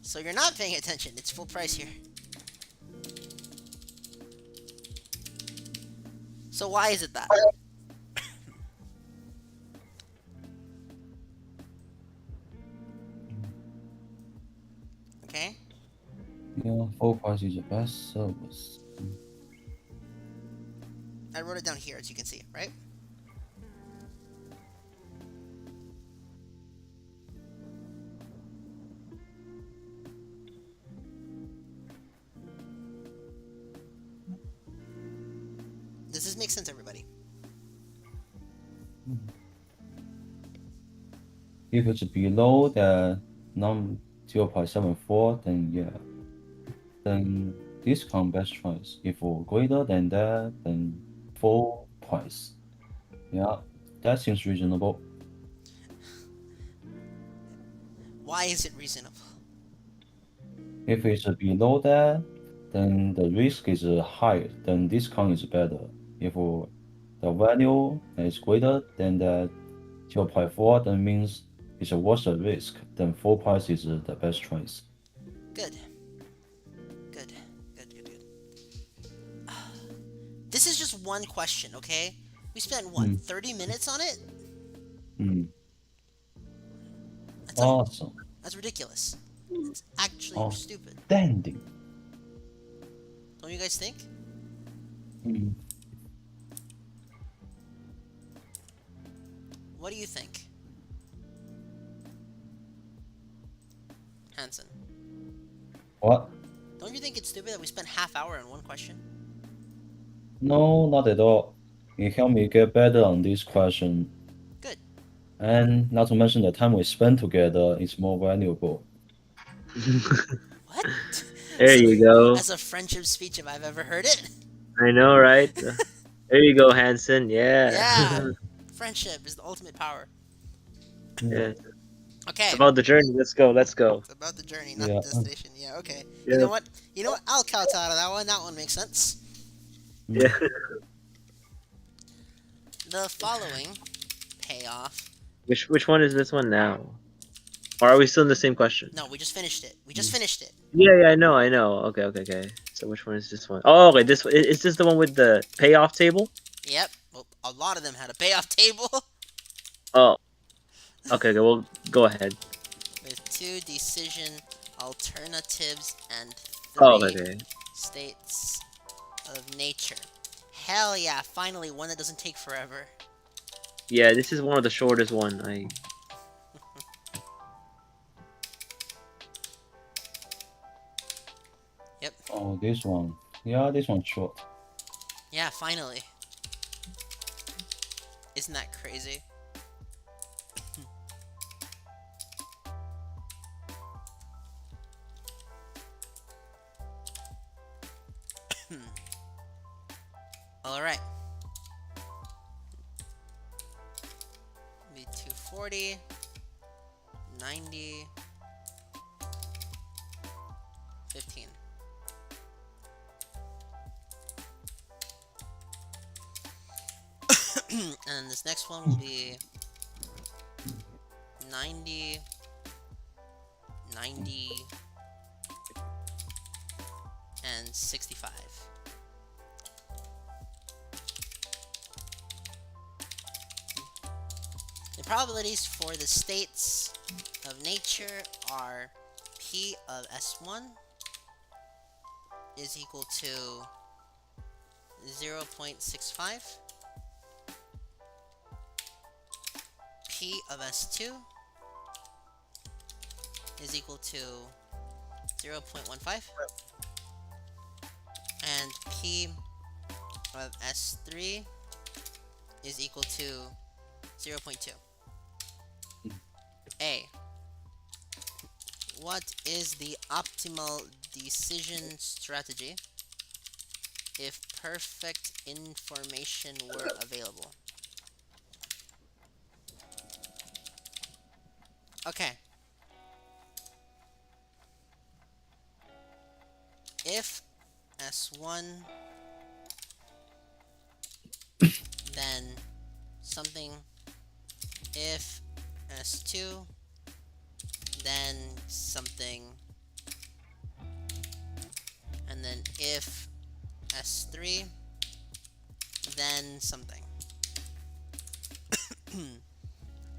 So you're not paying attention. It's full price here. So why is it that? Okay? Yeah, full price is the best service. I wrote it down here, as you can see, right? Does this make sense, everybody? If it's below the 0.74, then yeah. Then discount best choice. If greater than that, then full price. Yeah, that seems reasonable. Why is it reasonable? If it's below that, then the risk is higher, then discount is better. If the value is greater than that 0.4, then means it's a worse risk, then full price is the best choice. Good. Good. Good, good, good. This is just one question, okay? We spent, what, 30 minutes on it? Mm. That's, Awesome. that's ridiculous. It's actually Oh. stupid. Standing. Don't you guys think? Mm. What do you think? Hanson. What? Don't you think it's stupid that we spent half hour on one question? No, not at all. It helped me get better on this question. Good. And not to mention the time we spent together is more valuable. What? There you go. That's a friendship speech if I've ever heard it. I know, right? There you go, Hanson. Yeah. Yeah. Friendship is the ultimate power. Yeah. Okay. About the journey. Let's go. Let's go. It's about the journey, not Yeah. the destination. Yeah, okay. Yeah. You know what? You know what? I'll count out of that one. That one makes sense. Yeah. The following payoff. Which one is this one now? Or are we still in the same question? No, we just finished it. We just finished it. Yeah, I know. Okay. So which one is this one? Oh, okay. This one is this the one with the payoff table? Yep. Well, a lot of them had a payoff table Oh. Okay. Well, go ahead. with 2 decision alternatives and 3 Oh, okay. states of nature. Hell yeah! Finally, one that doesn't take forever. Yeah, this is one of the shortest one. Yep. Oh, this one. Yeah, this one's short. Yeah, finally. Isn't that crazy? Alright. Be 240, 90, 15. And this next one will be 90, 90, and 65. The probabilities for the states of nature are P of S1 is equal to 0.65. P of S2 is equal to 0.15. And P of S3 is equal to 0.2. A. What is the optimal decision strategy if perfect information were available? Okay. If S1, then something. If S2, then something. And then if S3, then something.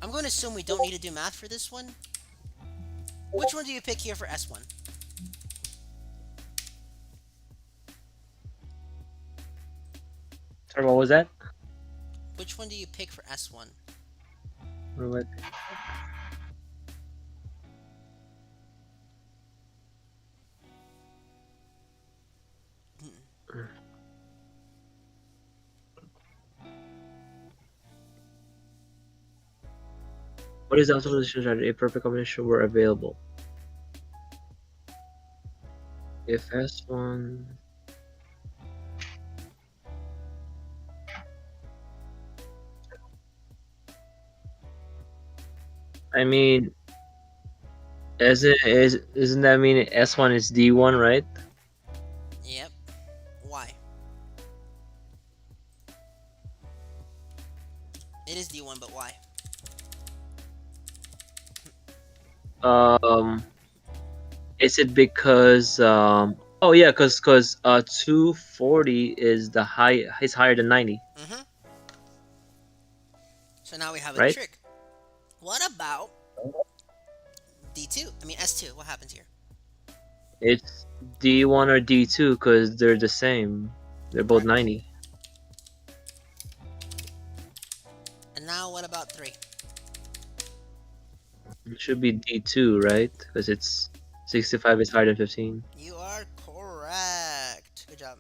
I'm going to assume we don't need to do math for this one. Which one do you pick here for S1? Sorry, what was that? Which one do you pick for S1? What? What is the optimal decision strategy if perfect combination were available? If S1. I mean, isn't that mean S1 is D1, right? Yep. Why? It is D1, but why? Is it because oh yeah, cause 240 is higher than 90. Mm-hmm. So now we have a Right? trick. What about D2? I mean S2. What happens here? It's D1 or D2 because they're the same. They're both 90. And now what about 3? It should be D2, right? Because it's 65 is higher than 15. You are correct. job.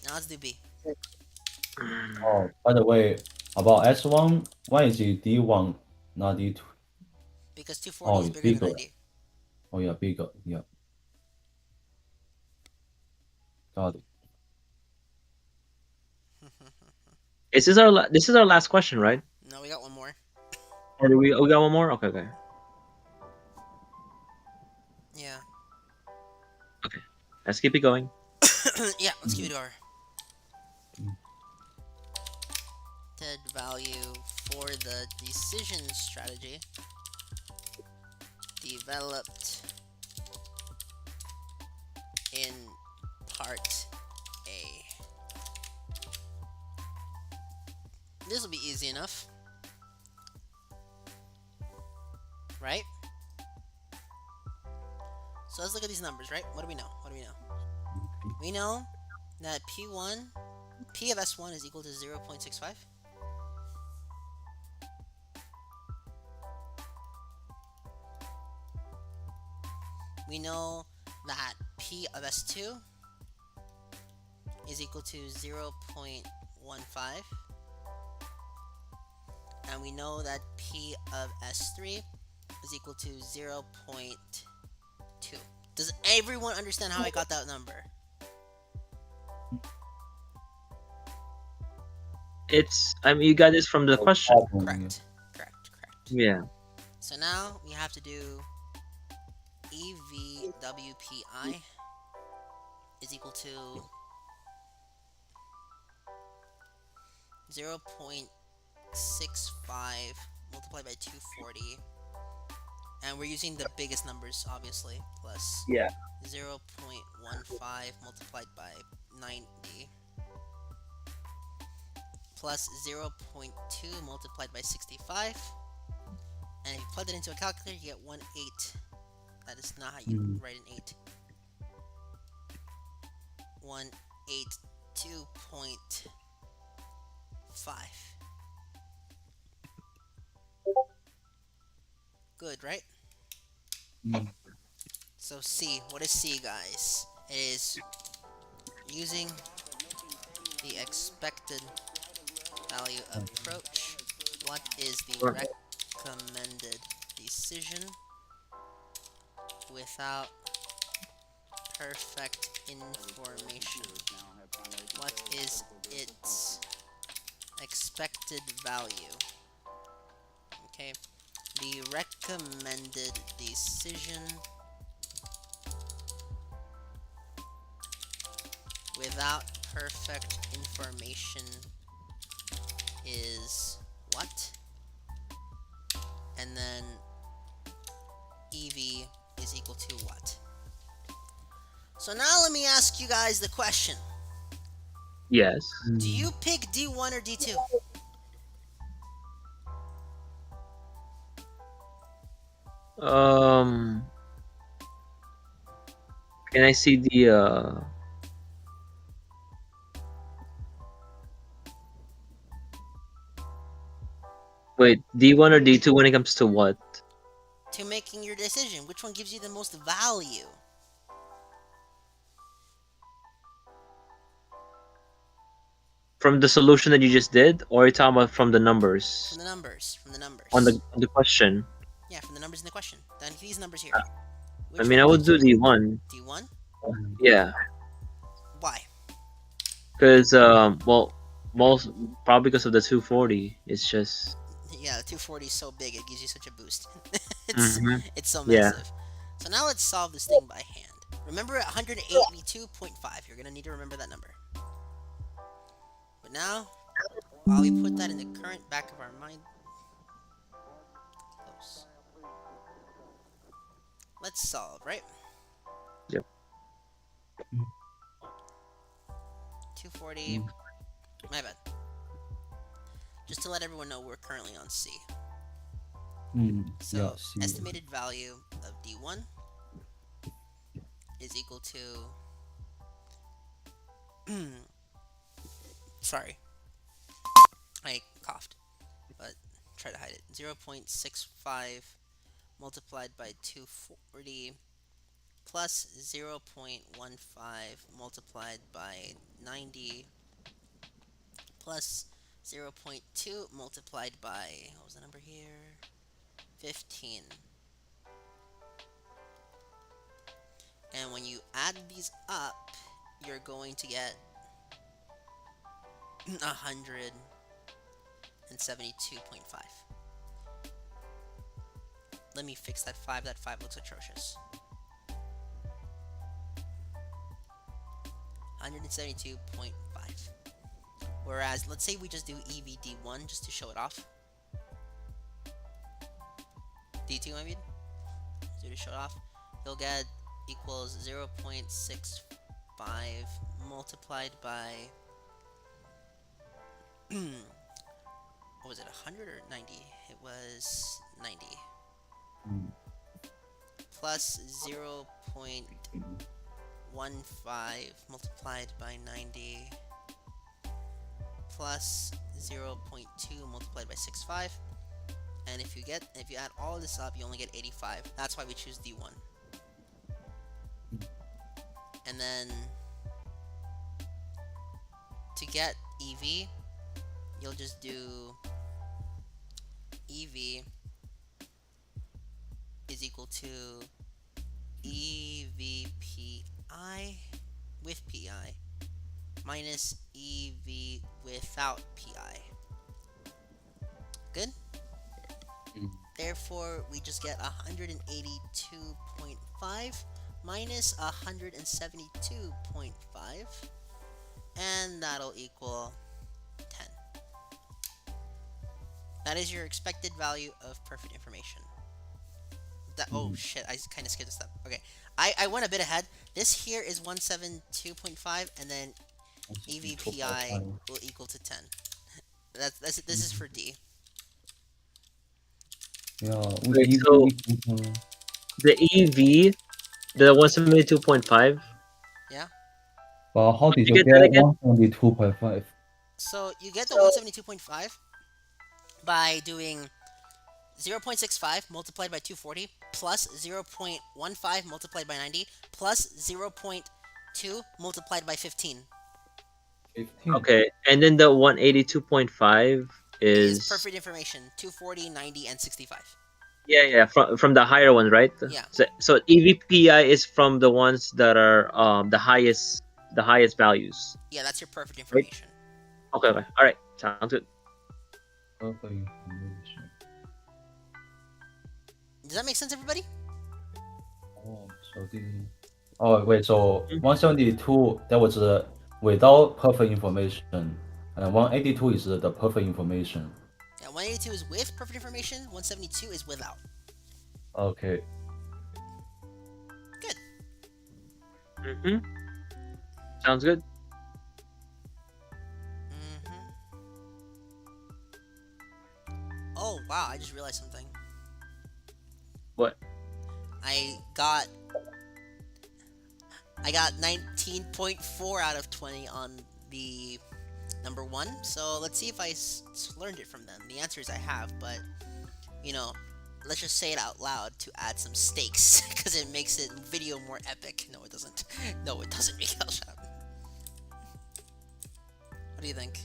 Now let's do B. Oh, by the way, about S1, why is it D1, not D2? Because 240 Oh, is it's bigger than bigger. 90. Oh, yeah, bigger. Yeah, got it. This is our last question, right? No, we got one more. Or do we got one more? Okay, okay. Yeah. Let's keep it going. Yeah, let's keep it going. Mm. Expected value for the decision strategy developed in part A. This will be easy enough, right? So let's look at these numbers, right? What do we know? What do we know? We know that P1, P of S1 is equal to 0.65. We know that P of S2 is equal to 0.15. And we know that P of S3 is equal to 0.2. Does everyone understand how I got that number? I mean, you got this from the question. Correct. Correct. Yeah. So now we have to do EVWPI is equal to 0.65 multiplied by 240. And we're using the biggest numbers, obviously, plus Yeah. 0.15 multiplied by 90 plus 0.2 multiplied by 65. And if you plug that into a calculator, you get 1/8. That is not how you write an 8. 182.5. Good, right? So C, what is C, guys? It is using the expected value approach. What is the recommended decision without perfect information? What is its expected value? Okay, the recommended decision without perfect information is what? And then EV is equal to what? So now let me ask you guys the question. Yes. Do you pick D1 or D2? Can I see the wait, D1 or D2 when it comes to what? To making your decision, which one gives you the most value? From the solution that you just did, or are you talking about from the numbers? From the numbers. From the numbers. On the question. Yeah, from the numbers in the question. Then these numbers here. I mean, I would do D1. D1? Yeah. Why? Because well, most probably because of the 240. It's just Yeah, the 240 is so big, it gives you such a boost. Mhm. It's so Yeah. massive. So now let's solve this thing by hand. Remember 182.5. You're going to need to remember that number. But now, while we put that in the current back of our mind, close. Let's solve, right? Yep. 240. My bad. Just to let everyone know, we're currently on C. So, Yeah, C. estimated value of D1 is equal to... Sorry. I coughed, but try to hide it. 0.65 multiplied by 240 plus 0.15 multiplied by 90 plus 0.2 multiplied by, what was the number here? 15. And when you add these up, you're going to get 172.5. Let me fix that 5. That 5 looks atrocious. 172.5. Whereas, let's say we just do EVD1 just to show it off. D2, I mean. So to show it off, you'll get equals 0.65 multiplied by what was it, 100 or 90? It was 90. Plus 0.15 multiplied by 90 plus 0.2 multiplied by 65. And if you add all this up, you only get 85. That's why we choose D1. And then to get EV, you'll just do EV is equal to EVPI with PI minus EV without PI. Good? Therefore, we just get 182.5 minus 172.5, and that'll equal 10. That is your expected value of perfect information. Oh shit, I kind of skipped a step. Okay, I went a bit ahead. This here is 172.5, and then EVPI will equal to 10. This is for D. Yeah, Wait, so the EV, the 172.5. Yeah. But how did You you get that get again? 172.5? So you get the 172.5 by doing 0.65 multiplied by 240 plus 0.15 multiplied by 90 plus 0.2 multiplied by 15. 15. Okay, and then the 182.5 Is is perfect information, 240, 90, and 65. yeah, from the higher one, right? Yeah. So EVPI is from the ones that are the highest values. Yeah, that's your perfect information. Okay, all right, sounds good. Perfect information. Does that make sense, everybody? Oh, wait, so 172, that was without perfect information, and 182 is the perfect information. Yeah, 182 is with perfect information, 172 is without. Okay. Good. Sounds good. Oh, wow, I just realized something. What? I got 19.4 out of 20 on the number 1, so let's see if I learned it from them. The answer is I have, but, you know, let's just say it out loud to add some stakes, because it makes it video more epic. No, it doesn't. No, it doesn't, Miguel. Shut up. What do you think?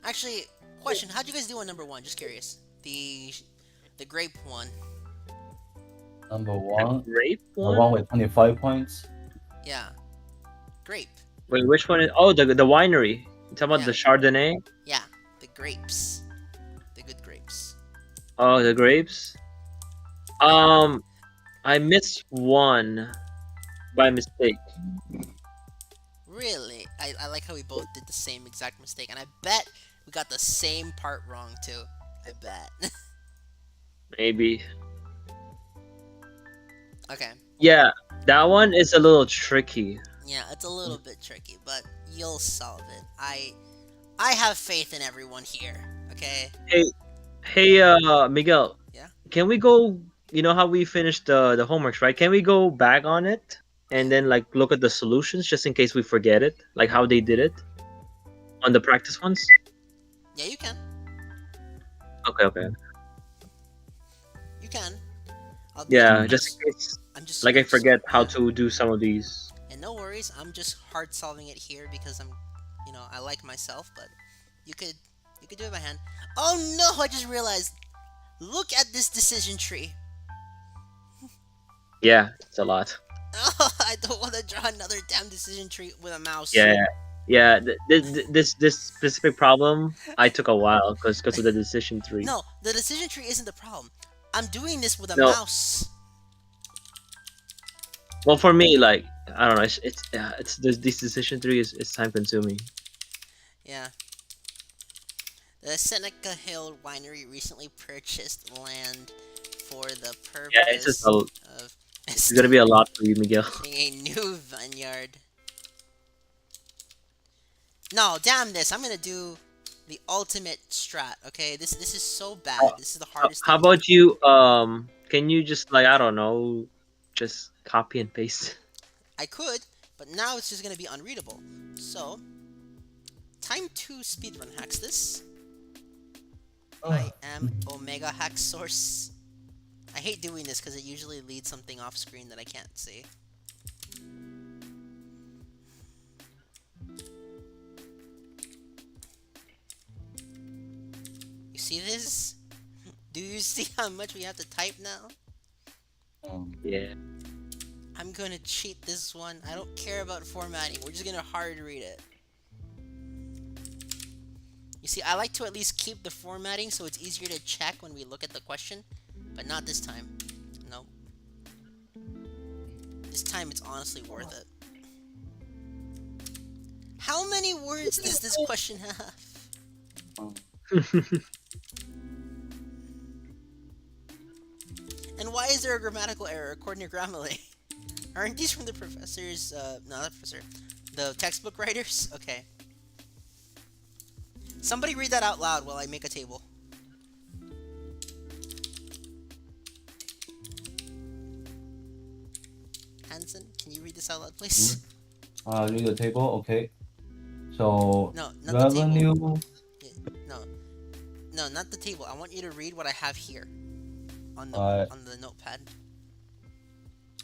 Actually, question, how'd you guys do on number 1? Just curious. The grape one. Number 1. Grape The one? one with 25 points. Yeah. Grape. Wait, which one is? Oh, the winery. You talking about Yeah. the Chardonnay? Yeah, the grapes. The good grapes. Oh, the grapes. I missed one by mistake. Really? I like how we both did the same exact mistake, and I bet we got the same part wrong too. I bet. Maybe. Okay. Yeah, that one is a little tricky. Yeah, it's a little bit tricky, but you'll solve it. I have faith in everyone here. Okay. Hey, Miguel. Yeah? Can we go? You know how we finished the homeworks, right? Can we go back on it and then like look at the solutions just in case we forget it, like how they did it on the practice ones? Yeah, you can. Okay. can. Yeah, just in case, I'm just like I forget how yeah. to do some of these. And no worries, I'm just hard solving it here because I like myself. But you could, you could do it by hand. Oh no! I just realized. Look at this decision tree. Yeah, it's a lot. Oh, I don't want to draw another damn decision tree with a mouse. Yeah, yeah. This specific problem I took a while because of the decision tree. No, the decision tree isn't the problem. I'm doing this with a No, mouse. well for me, like I don't know, it's this decision tree is time consuming. Yeah. The Seneca Hill Winery recently purchased land for the Yeah, it's just purpose of it's gonna be a lot for you, Miguel. establishing a new vineyard. No, damn this! I'm gonna do the ultimate strat. Okay, this is so bad. This is the hardest How thing. about you? Can you just like I don't know, just copy and paste? I could, but now it's just gonna be unreadable. So, time to speedrun hacks this. I am Omega Hack Source. I hate doing this because it usually leads something off screen that I can't see. You see this? Do you see how much we have to type now? Yeah. I'm gonna cheat this one. I don't care about formatting. We're just gonna hard read it. You see, I like to at least keep the formatting so it's easier to check when we look at the question, but not this time. No. This time it's honestly worth it. How many words does this question have? And why is there a grammatical error according to Grammarly? Aren't these from the professors, not the professor, the textbook writers? Okay. Somebody read that out loud while I make a table. Hanson, can you read this out loud, please? Read the table. Okay. So No, not the revenue. table. No, no, not the table. I want you to read what I have here on the notepad.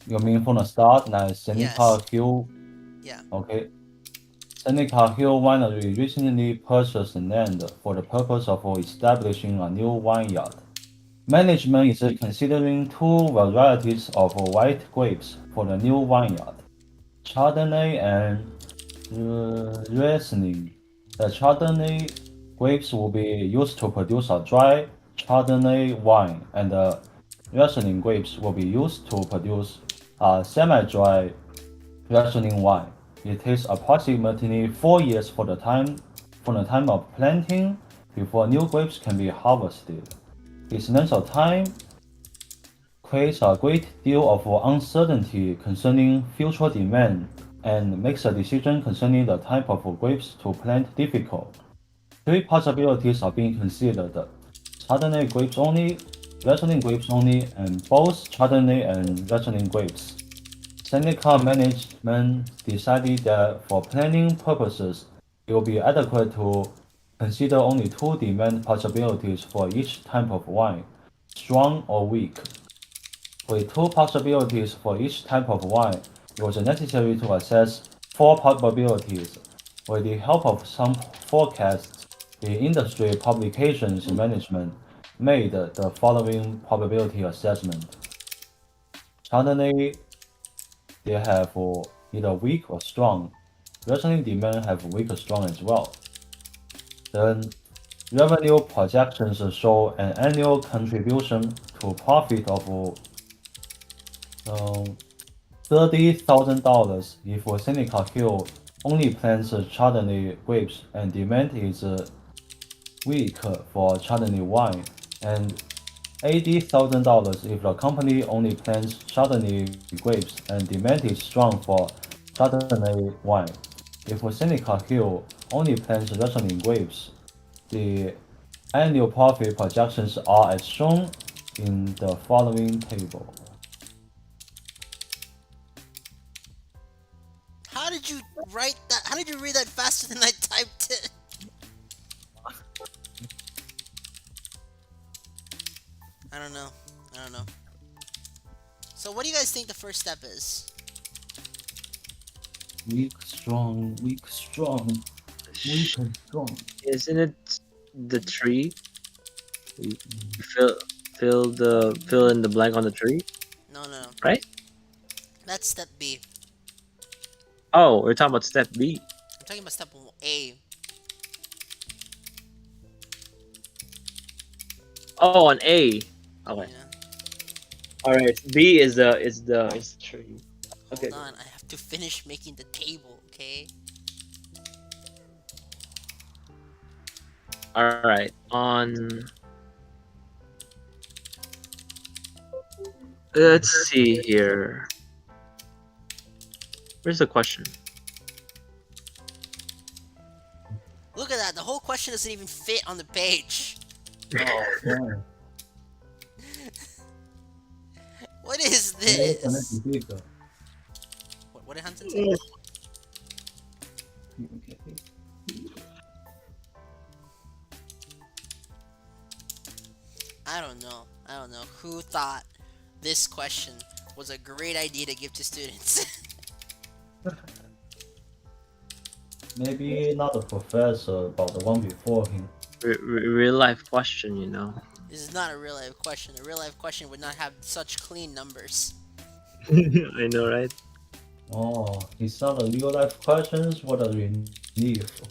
You mean from the start, like Seneca Yes. Hill? Yeah. Okay. Seneca Hill Winery recently purchased land for the purpose of establishing a new vineyard. Management is considering two varieties of white grapes for the new vineyard, Chardonnay and Riesling. The Chardonnay grapes will be used to produce a dry Chardonnay wine, and the Riesling grapes will be used to produce a semi-dry Riesling wine. It takes approximately 4 years from the time of planting before new grapes can be harvested. This length of time creates a great deal of uncertainty concerning future demand and makes a decision concerning the type of grapes to plant difficult. Three possibilities are being considered: Chardonnay grapes only, Riesling grapes only, and both Chardonnay and Riesling grapes. Seneca management decided that for planning purposes, it will be adequate to consider only two demand possibilities for each type of wine, strong or weak. With two possibilities for each type of wine, it was necessary to assess four probabilities. With the help of some forecasts, the industry publications management made the following probability assessment. Chardonnay, they have either weak or strong. Riesling demand have weak or strong as well. The revenue projections show an annual contribution to profit of $30,000 if Seneca Hill only plants Chardonnay grapes and demand is weak for Chardonnay wine, and $80,000 if the company only plants Chardonnay grapes and demand is strong for Chardonnay wine. If Seneca Hill only plants Riesling grapes, the annual profit projections are as shown in the following table. How did you write that? How did you read that faster than I typed it? I don't know. I don't know. So what do you guys think the first step is? Weak, strong, weak, strong, weak and strong. Isn't it the tree? You fill in the blank on the tree, No, no, no. right? That's step B. Oh, we're talking about step B. I'm talking about step A. Oh, on A. Okay. Yeah. All right. B is the tree. Okay. Hold on, I have to finish making the table, okay? All right. On. Let's see here. Where's the question? Look at that, the whole question doesn't even fit on the page. Oh, yeah. What is It's an this? indicator. What did Hansen say? I don't know. I don't know who thought this question was a great idea to give to students. Maybe not the professor, but the one before him. Real life question, you know. This is not a real life question. A real life question would not have such clean numbers. I know, right? Oh, it's not a real life questions. What are we need for?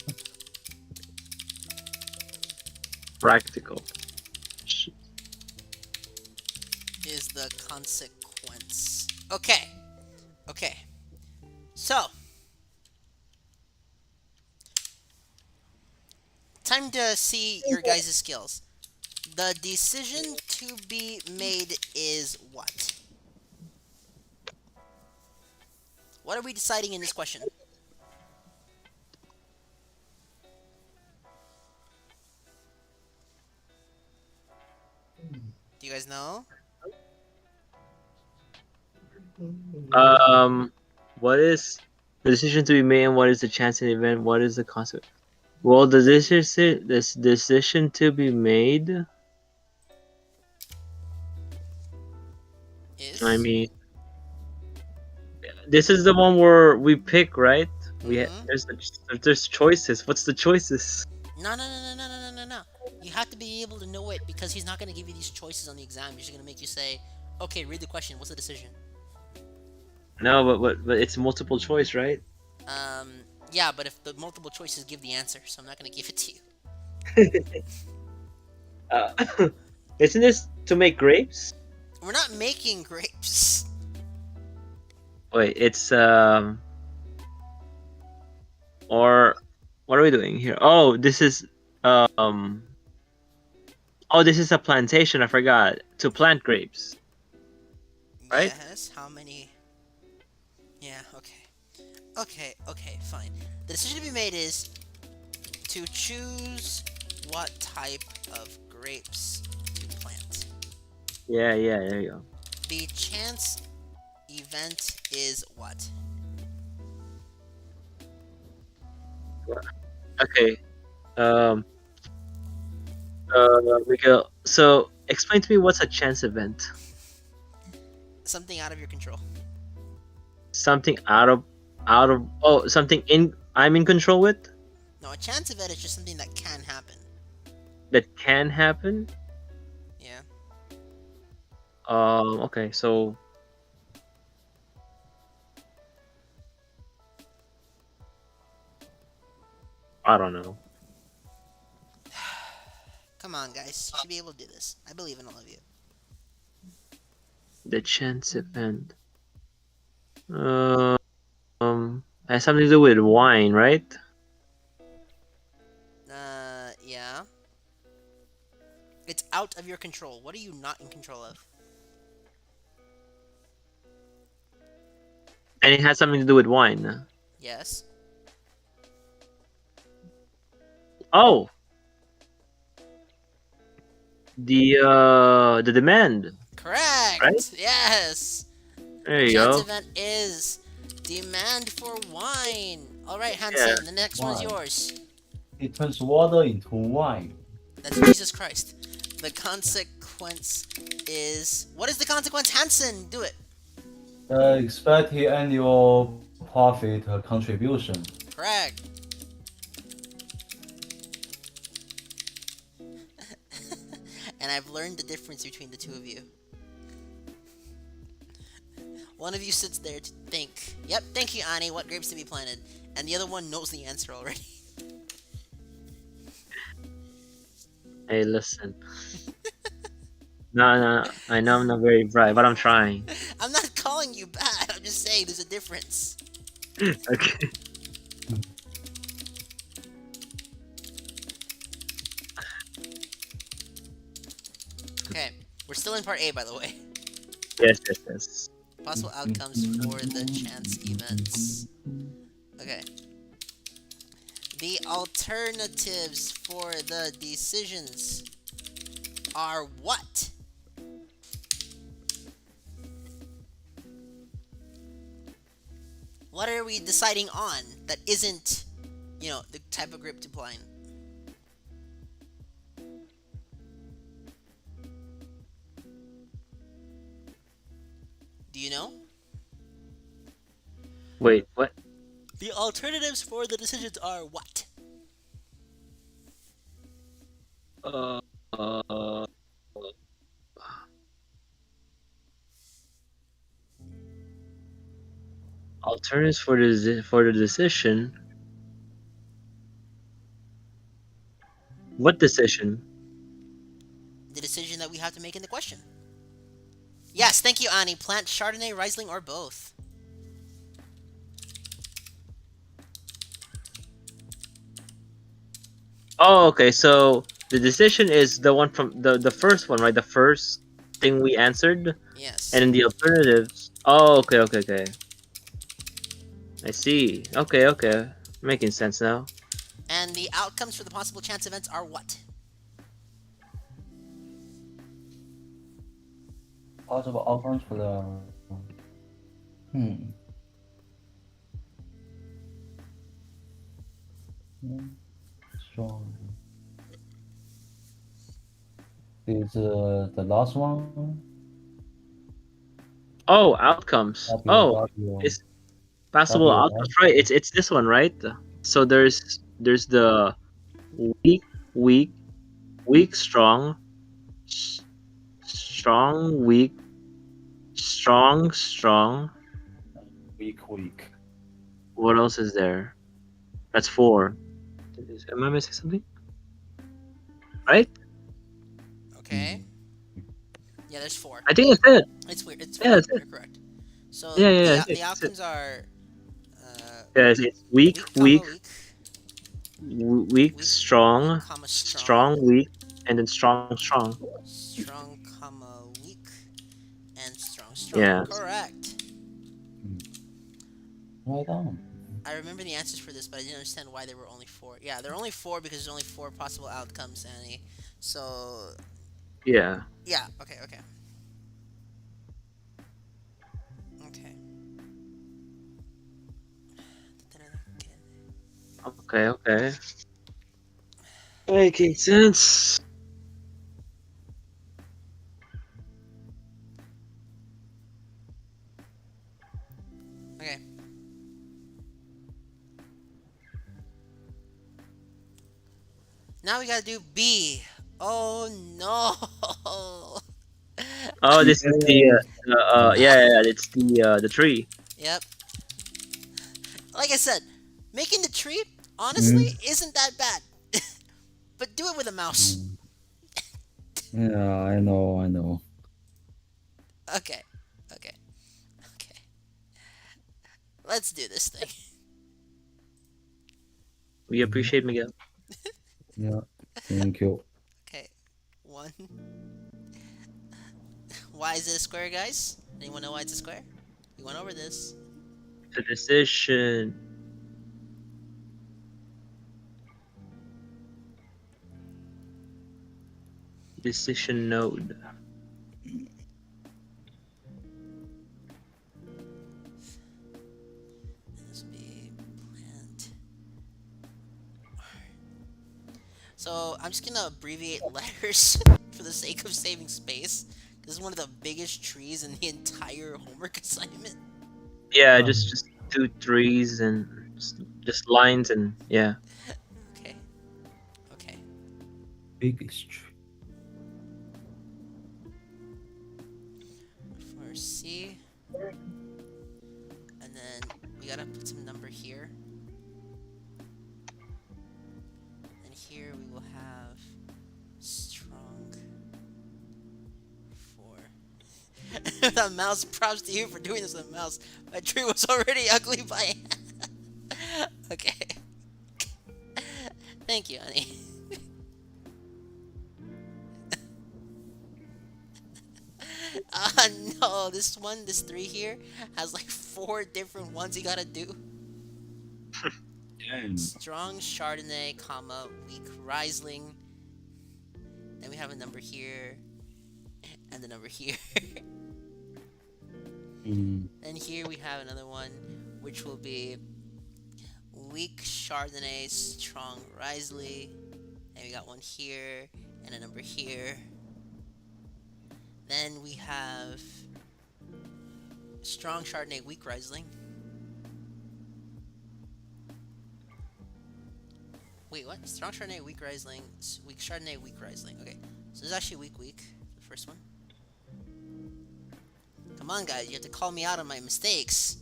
Practical. Sh- Is the consequence. Okay. Okay. So. Time to see your guys' skills. The decision to be made is what? What are we deciding in this question? Do you guys know? What is the decision to be made, and what is the chance in the event? What is the consequence? Well, this decision to be made. Is. I mean, this is the one where we pick, right? Mhm. There's choices. What's the choices? No, no, no, no, no, no, no, no, no. You have to be able to know it because he's not going to give you these choices on the exam. He's just going to make you say, okay, read the question. What's the decision? No, but it's multiple choice, right? Yeah, but if the multiple choices give the answer, so I'm not going to give it to you. Isn't this to make grapes? We're not making grapes. Wait, it's or what are we doing here? Oh, this is um. Oh, this is a plantation. I forgot to plant grapes, right? Yes, how many? Yeah, okay. Okay, fine. The decision to be made is to choose what type of grapes to plant. Yeah, there you go. The chance event is what? Okay. Um. We go. So, explain to me what's a chance event? Something out of your control. Something out of oh something in I'm in control with No, a chance event is just something that can happen. that can happen. Yeah. Okay, so I don't know. Come on, guys. You should be able to do this. I believe in all of you. The chance event. Has something to do with wine, right? Yeah. It's out of your control. What are you not in control of? And it has something to do with wine. Yes. Oh, the demand. Correct. Right? Yes. There you Chance go. event is demand for wine. All right, Hansen. Yeah. The next one is Wine. yours. It turns water into wine. That's Jesus Christ. The consequence consequence is... What is the consequence, Hansen? Do it. The expected annual profit contribution. Correct. And I've learned the difference between the two of you. One of you sits there to think, yep, thank you, Ani, what grapes to be planted? And the other one knows the answer already. Hey, listen. No, I know I'm not very bright, but I'm trying. I'm not calling you bad, I'm just saying there's a difference. Okay. Okay, we're still in part A, by the way. Yes. Possible outcomes for the chance events. Okay. The alternatives for the decisions are what? What are we deciding on that isn't, the type of grip to blind? Do you know? Wait, what? The alternatives for the decisions are what? Uh, uh, alternatives for the decision. What decision? The decision that we have to make in the question. Yes, thank you, Ani. Plant Chardonnay, Riesling, or both. Oh, okay. So the decision is the one from the first one, right? The first thing we answered, Yes. and then the alternatives. Oh, okay. I see. Okay. Making sense now. And the outcomes for the possible chance events are what? Possible outcomes for the. Strong. Is the last one? Oh, outcomes. Oh, it's possible W, outcomes, right? It's this one, right? So there's the weak, strong, strong, weak, strong. weak. What else is there? That's 4. Am I missing something? Right? Okay. Yeah, there's 4. I think it's it. It's weird. It's Yeah, weird. that's it. You're correct. So Yeah, the outcomes are Yeah, it's weak, weak, strong, comma strong, weak, and then strong. strong, comma weak, and strong. Yeah. Correct. Right on. I remember the answers for this, but I didn't understand why there were only 4. Yeah, there are only 4 because there's only 4 possible outcomes, Annie. So Yeah. yeah. Okay. Okay. Making sense. Okay. Now we gotta do B. Oh no. Oh, this is it's the tree. Yep. Like I said, making the tree honestly isn't that bad. But do it with a mouse. Yeah, I know. Okay. Let's do this thing. We appreciate Miguel. Yeah, thank you. Okay. 1. Why is it a square, guys? Anyone know why it's a square? We went over this. The decision. Decision node. So I'm just gonna abbreviate letters for the sake of saving space. This is one of the biggest trees in the entire homework assignment. Yeah, Um, just two trees and just lines and yeah. Okay. Okay. biggest tree. For C. And then we gotta put some number here. And here we will have strong 4. That mouse, props to you for doing this with a mouse. My tree was already ugly by okay. Thank you, honey. No, this 3 here, has like 4 different ones you gotta do. Damn. Strong Chardonnay, comma, weak Riesling. Then we have a number here, and the number here. Mm. And here we have another one, which will be weak Chardonnay, strong Riesling. And we got one here, and a number here. Then we have strong Chardonnay, weak Riesling. Wait, what? Strong Chardonnay, weak Riesling, weak Chardonnay, weak Riesling. Okay, so this is actually weak, the first one. Come on, guys, you have to call me out on my mistakes.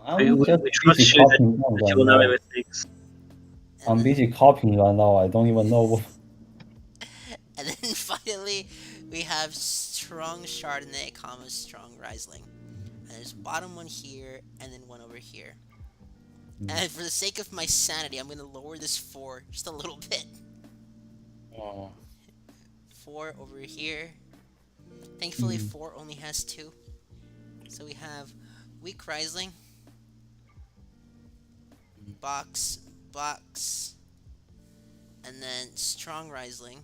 I'm We just trust busy you that copying down you right will not make now. mistakes. I'm And then, busy copying right now. I don't even know what. and then finally, we have strong Chardonnay, comma, strong Riesling. And there's bottom one here, and then one over here. And for the sake of my sanity, I'm gonna lower this 4 just a little bit. Oh. 4 over here. Thankfully, 4 only has 2. So we have weak Riesling, box, and then strong Riesling.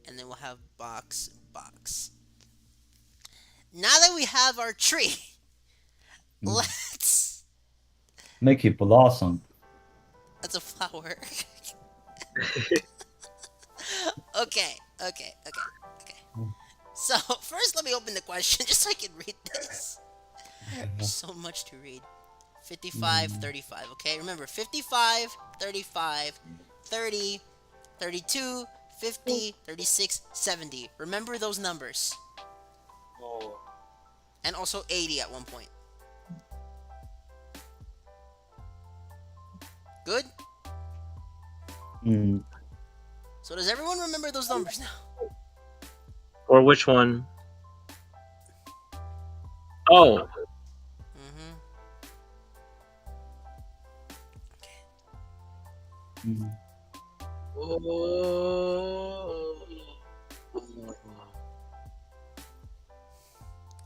And then we'll have box. Now that we have our tree, let's... Make it blossom. That's a flower. Okay. So, first let me open the question just so I can read this. There's so much to read. 55, 35, okay? Remember, 55, 35, 30, 32, 50, 36, 70. Remember those numbers. Oh. And also 80 at one point. Good? Mm. So does everyone remember those numbers now? Or which one? Oh, Mm-hmm. Mm.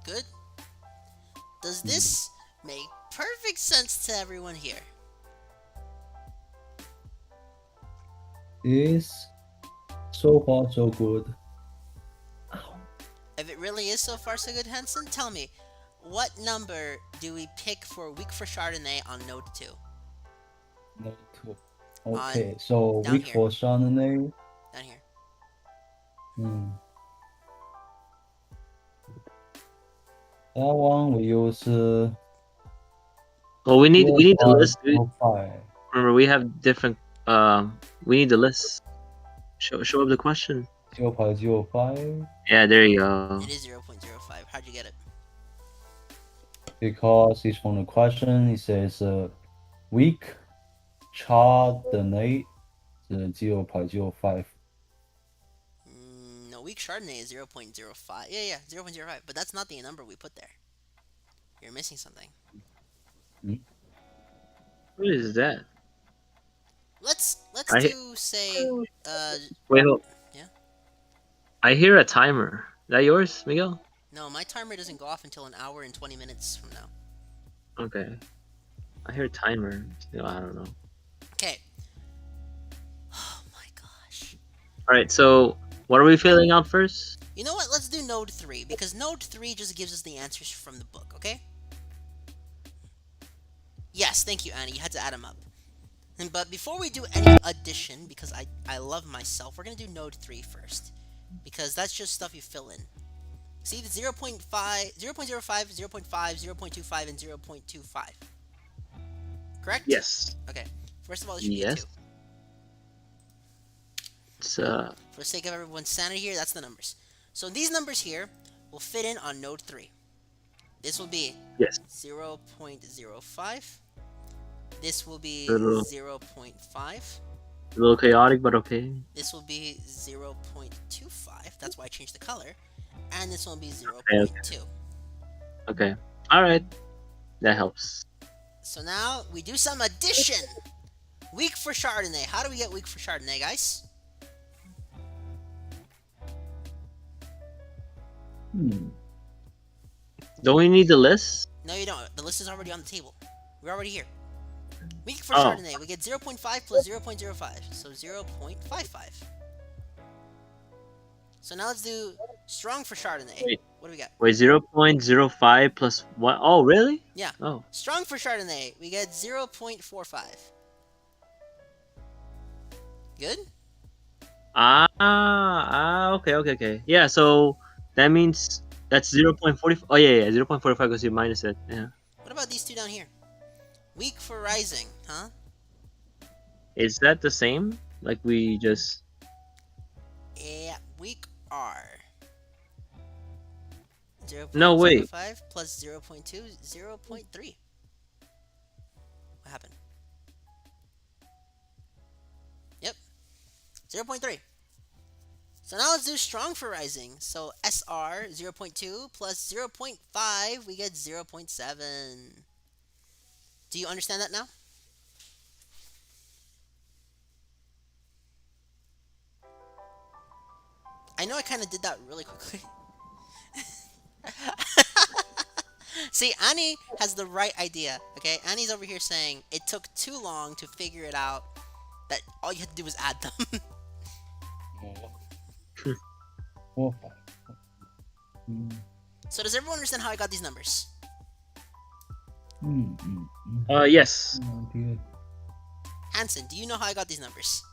Good? Does this make perfect sense to everyone here? Is so far so good. If it really is so far so good, Henson, tell me, what number do we pick for weak for Chardonnay on Node 2? No two. Okay, so down week here. for Chardonnay. Down here. Hmm. That one we use. well, we need the list. Dude. 05. Remember, we have different. We need the list. Show up the question. 0.05 Yeah, there you go. It is 0.05. How'd you get it? because it's from the question. It says week Chardonnay is 0.05. No, weak Chardonnay is 0.05. Yeah, 0.05. But that's not the number we put there. You're missing something. What is that? Let's I- do, say, Wait, hold. Yeah? I hear a timer. Is that yours, Miguel? no, my timer doesn't go off until an hour and 20 minutes from now. Okay. I hear timer. I don't know. Okay. Oh my gosh. All right. So, what are we filling out first? You know what? Let's do Node 3, because Node 3 just gives us the answers from the book, okay? Yes, thank you, Annie. You had to add them up. But before we do any addition, because I love myself, we're going to do node 3 first. Because that's just stuff you fill in. See the 0.5, 0.05, 0.5, 0.25, and 0.25. Correct? Yes. Okay. First of all, it should be a 2. Yes. It's For the sake of everyone's sanity here, that's the numbers. So these numbers here will fit in on node 3. This will be yes. 0.05. This will be Little- 0.5. A little chaotic, but okay. This will be 0.25. That's why I changed the color. And this one will be Okay. 0.2. Okay. All right. That helps. So now we do some addition. Weak for Chardonnay. How do we get weak for Chardonnay, guys? Don't we need the list? No, you don't. The list is already on the table. We're already here. Weak for Oh. Chardonnay. We get 0.5 plus 0.05. So 0.55. So now let's do strong for Chardonnay. Wait. What do we got? Wait, 0.05 plus what? Oh, really? Yeah. Oh. Strong for Chardonnay. We get 0.45. Good? Okay. Yeah, so that means that's 0.45. Oh, yeah, 0.45 because you minus it. Yeah. What about these two down here? Weak for rising, huh? Is that the same? Like we just. Yeah, weak R. 0.05 No, wait. plus 0.2, 0.3. What happened? Yep. 0.3. So now let's do strong for rising. So SR 0.2 plus 0.5, we get 0.7. Do you understand that now? I know I kind of did that really quickly. See, Annie has the right idea, okay? Annie's over here saying it took too long to figure it out, that all you had to do was add them. 4, 5. So does everyone understand how I got these numbers? Yes. Dear. Hanson, do you know how I got these numbers?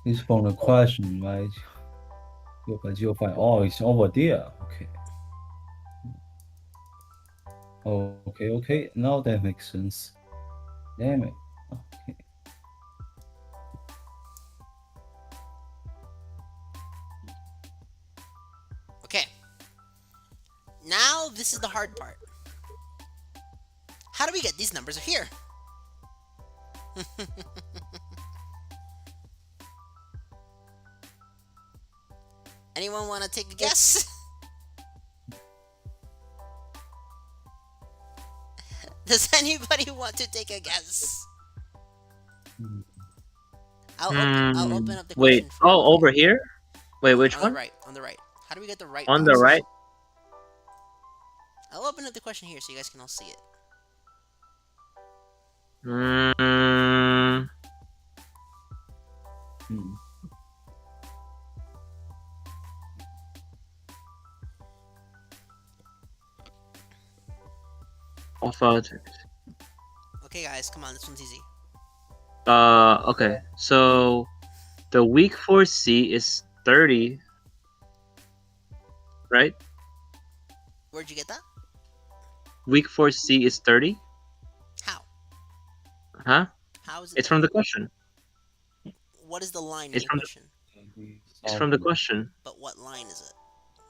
It's from the question, right? 605. Oh, it's over there. Okay. Oh, okay. Now that makes sense. Damn it. Okay. Okay. Now this is the hard part. How do we get these numbers here? Anyone want to take a guess? Does anybody want to take a guess? I'll open up the Wait. question for you. Oh, over here? Wait, which on one? the right. On the right. How do we get the right On the boxes? right? I'll open up the question here so you guys can all see it. Mm, alpha. Okay, guys, come on. This one's easy. Okay. So the week for C is 30, right? Where'd you get that? Week for C is 30. How? Huh? How is it? It's from the question. What is the line in It's your from the- question? It's from the question. But what line is it?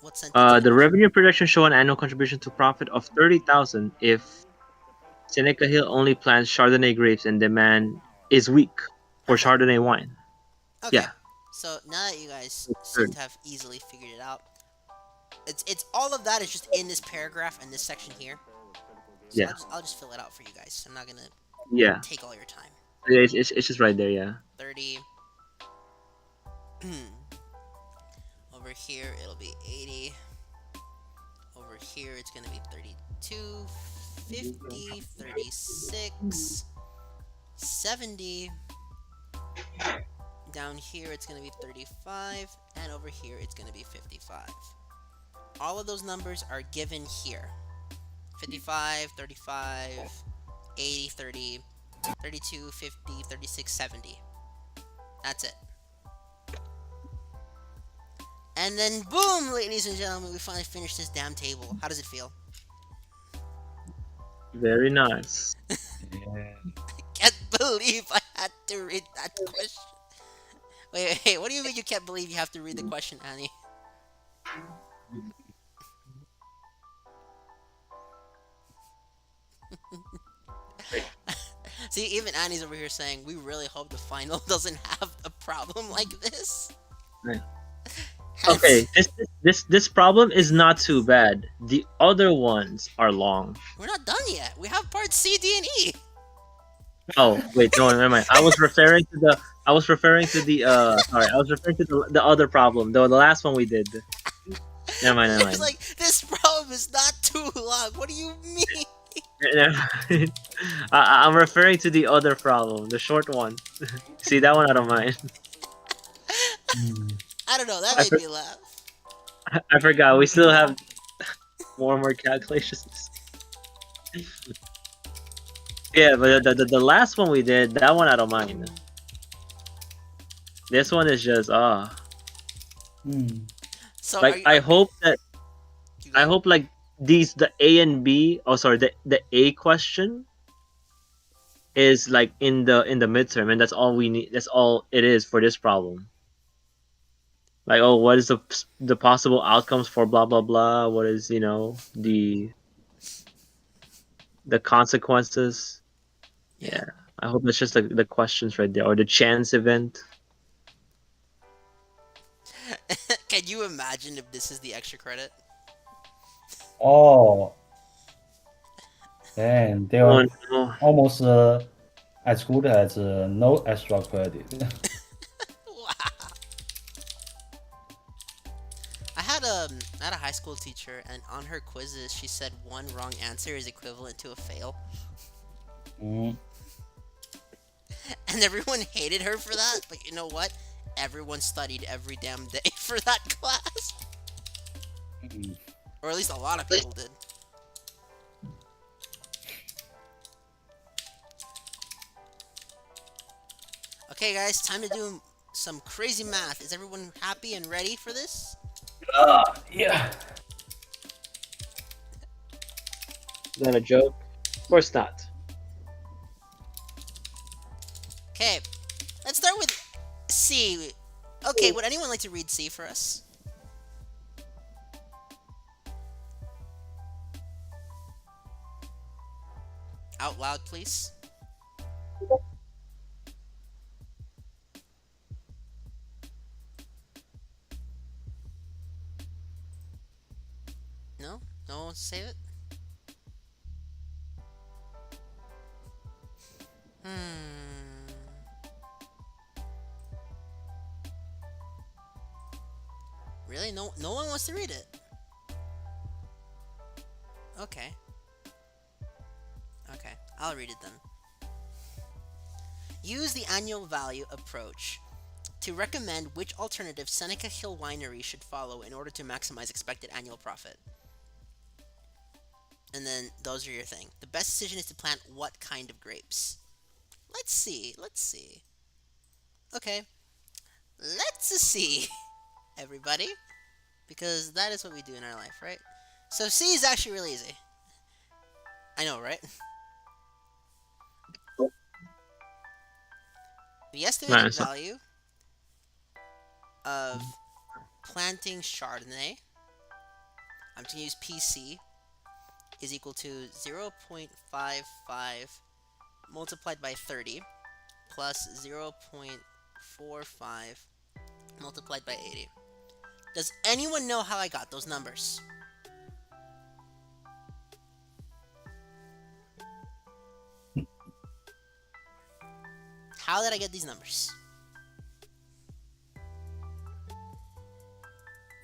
What sentence? is The it? revenue projections show an annual contribution to profit of 30,000 if Seneca Hill only plants Chardonnay grapes and demand is weak for Okay. Chardonnay wine. Okay. Yeah. So now that you guys seem to have easily figured it out, it's all of that is just in this paragraph and this section here. So Yeah. I'll just fill it out for you guys. I'm not gonna Yeah. take all your time. It's just right there, yeah. 30. Over here it'll be 80. Over here it's gonna be 32, 50, 36, 70. Down here it's gonna be 35, and over here it's gonna be 55. All of those numbers are given here. 55, 35, 80, 30, 32, 50, 36, 70. That's it. And then boom, ladies and gentlemen, we finally finished this damn table. How does it feel? Very nice. Yeah. Can't believe I had to read that question. Wait, what do you mean you can't believe you have to read the question, Annie? See, even Annie's over here saying, we really hope the final doesn't have a problem like this. Right. Hence- Okay, this problem is not too bad. The other ones are long. We're not done yet. We have parts C, D, and E. Oh wait, no, never mind. I was referring to the other problem. The last one we did. Never mind. It's like, this problem is not too long. What do you mean? Never mind. I'm referring to the other problem, the short one. See, that one I don't mind. I don't know. That I made for- me laugh. I forgot. We still have more calculations. Yeah, but the last one we did, that one I don't mind. This one is just So like I hope like these the A and B. Oh, sorry, the A question is like in the midterm, and that's all we need. That's all it is for this problem. Like, oh, what is the possible outcomes for blah blah blah? What is the consequences? Yeah, I hope it's just the questions right there or the chance event. Can you imagine if this is the extra credit? Oh, and they Oh are no. almost as good as no extra credit. Wow. I had a high school teacher, and on her quizzes, she said one wrong answer is equivalent to a fail, Mm. and everyone hated her for that. But you know what? Everyone studied every damn day for that class, Mm. or at least a lot of people did. Okay, guys, time to do some crazy math. Is everyone happy and ready for this? Yeah. Is that a joke? Of course not. Okay, let's start with C. Okay, would anyone like to read C for us? Out loud, please. No? No one wants to save it? Really? No one wants to read it? Okay. Okay, I'll read it then. Use the annual value approach to recommend which alternative Seneca Hill Winery should follow in order to maximize expected annual profit. And then those are your thing. The best decision is to plant what kind of grapes? Let's see. Okay. Let's see, everybody. Because that is what we do in our life, right? So C is actually really easy. I know, right? The estimated Nice. value of planting Chardonnay, I'm going to use PC, is equal to 0.55 multiplied by 30 plus 0.45 multiplied by 80. Does anyone know how I got those numbers? How did I get these numbers?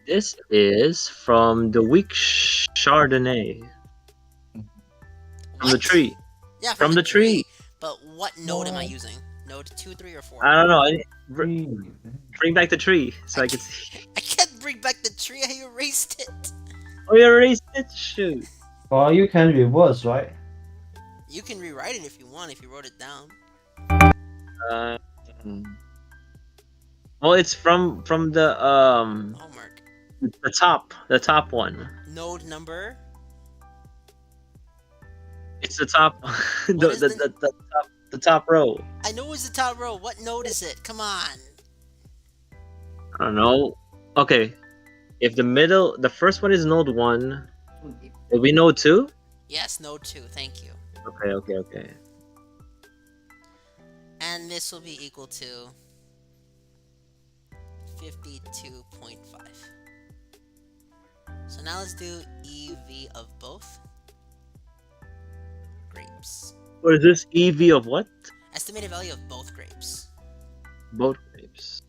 This is from the weak Chardonnay. From the What? tree. Yeah, From the tree. But what node am I Oh. using? Node 2, 3, or 4? I don't know. Mm. Bring back the tree so I can see. I can't bring back the tree. I erased it. Oh, you erased it? Shoot. Well, you can reverse, right? You can rewrite it if you want, if you wrote it down. Uh, hmm. Well, it's from Homework. the top one. Node number. It's the top What is the top row. I know it's the top row. What node is it? Come on. I don't know. Okay, if the first one is node 1, will be node 2? Yes, node 2. Thank you. Okay. And this will be equal to 52.5. So now let's do EV of both grapes. What is this? EV of what? Estimated value of both grapes. Both grapes.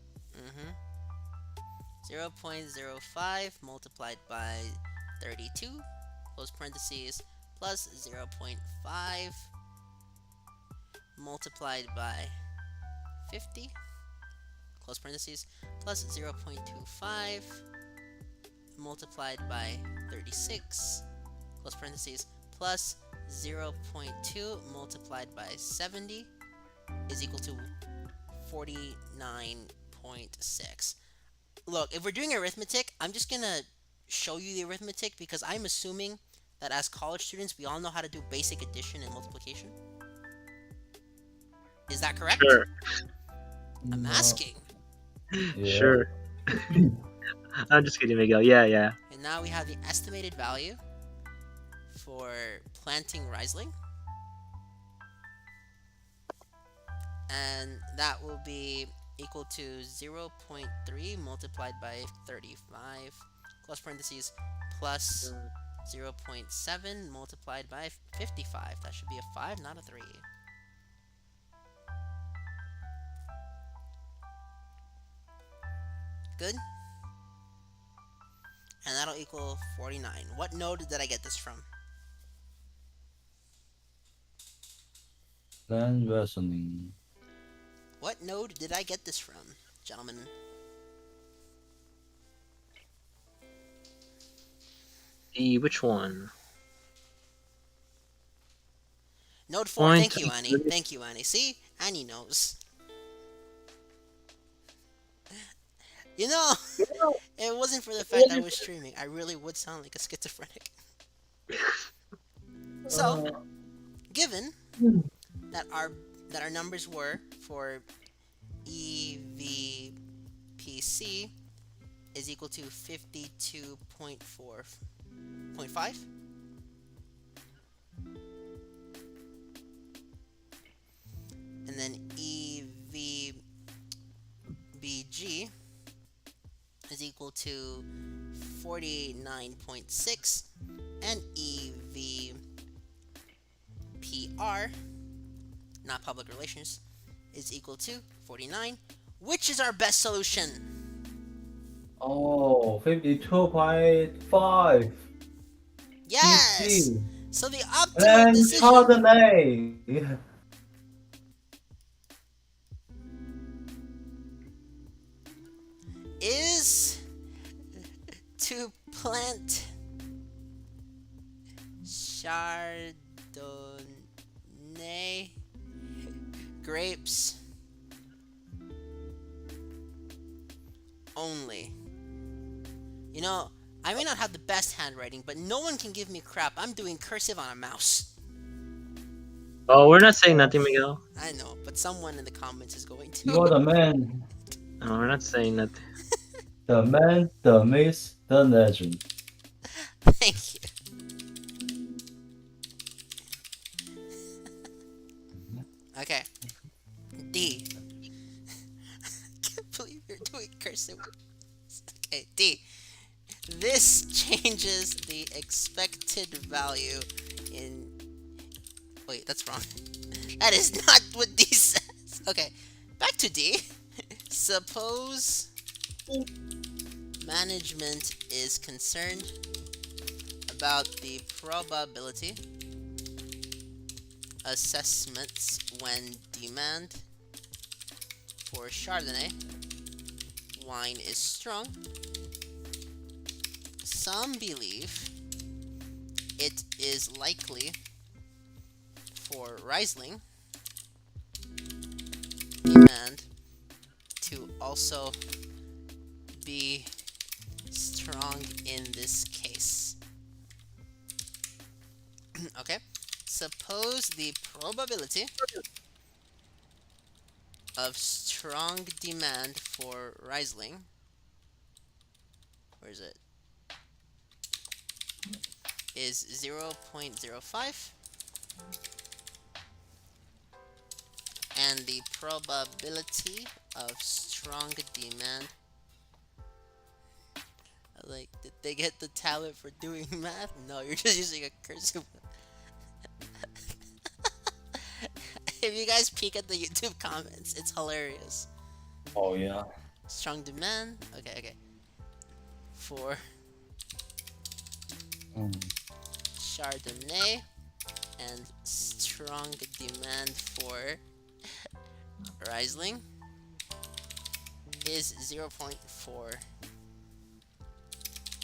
0.05 multiplied by 32, close parentheses, plus 0.5 multiplied by 50, close parentheses, plus 0.25 multiplied by 36, close parentheses, plus 0.2 multiplied by 70 is equal to 49.6. Look, if we're doing arithmetic, I'm just gonna show you the arithmetic because I'm assuming that as college students, we all know how to do basic addition and multiplication. Is that correct? Sure. I'm asking. Yeah. Sure. I'm just kidding, Miguel. Yeah. And now we have the estimated value for planting Riesling. And that will be equal to 0.3 multiplied by 35, close parentheses, plus 0.7 multiplied by 55. That should be a 5, not a 3. Good? And that'll equal 49. What node did I get this from? Then reasoning. What node did I get this from, gentlemen? Which one? Node 4. Point Thank you, Annie. Thank you, Annie. See? Annie knows. You know, it wasn't for the fact that I was streaming. I really would sound like a schizophrenic. So, given that our numbers were for EVPC is equal to 52.4.5, and then EVBG is equal to 49.6, and EVPR, not public relations, is equal to 49. Which is our best solution? Oh, 52.5. Yes! Easy. So the optimal And decision Chardonnay. is to plant Chardonnay grapes only. You know, I may not have the best handwriting, but no one can give me crap. I'm doing cursive on a mouse. Oh, we're not saying nothing, Miguel. I know, but someone in the comments is going to. You're the man. No, we're not saying nothing. The man, the myth, the legend. Thank you. Okay. D. I can't believe you're doing cursive. Okay, D. This changes the expected value in... Wait, that's wrong. That is not what D says. Okay, back to D. Suppose management is concerned about the probability assessments when demand for Chardonnay wine is strong. Some believe it is likely for Riesling demand to also be strong in this case. Okay, suppose the probability of strong demand for Riesling, where is it, is 0.05, and the probability of strong demand, like, did they get the talent for doing math? No, you're just using a cursive. If you guys peek at the YouTube comments, it's hilarious. Oh yeah. Strong demand. Okay, okay. For Chardonnay and strong demand for Riesling is 0.4.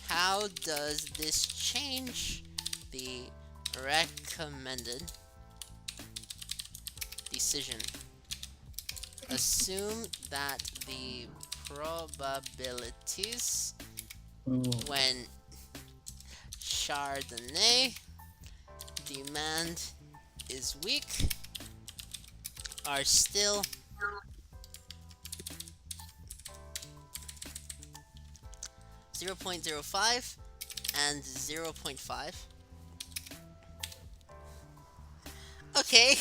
How does this change the recommended decision? Assume that the probabilities when Chardonnay demand is weak are still 0.05 and 0.5. Okay,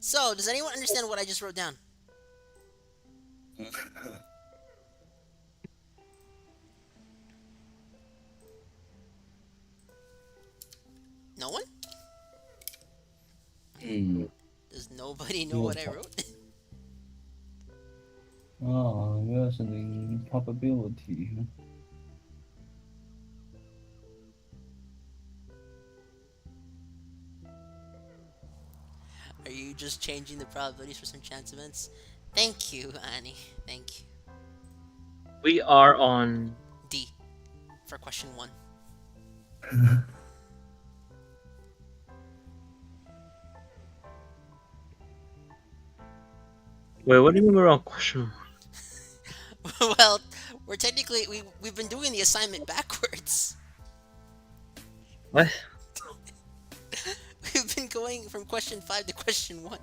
so does anyone understand what I just wrote down? No one? Does nobody know what I wrote? Reasoning probability. Are you just changing the probabilities for some chance events? Thank you, Annie. Thank you. We are on. D for question 1. Wait, what do you mean we're on question? Well, we've been doing the assignment backwards. What? We've been going from question 5 to question 1.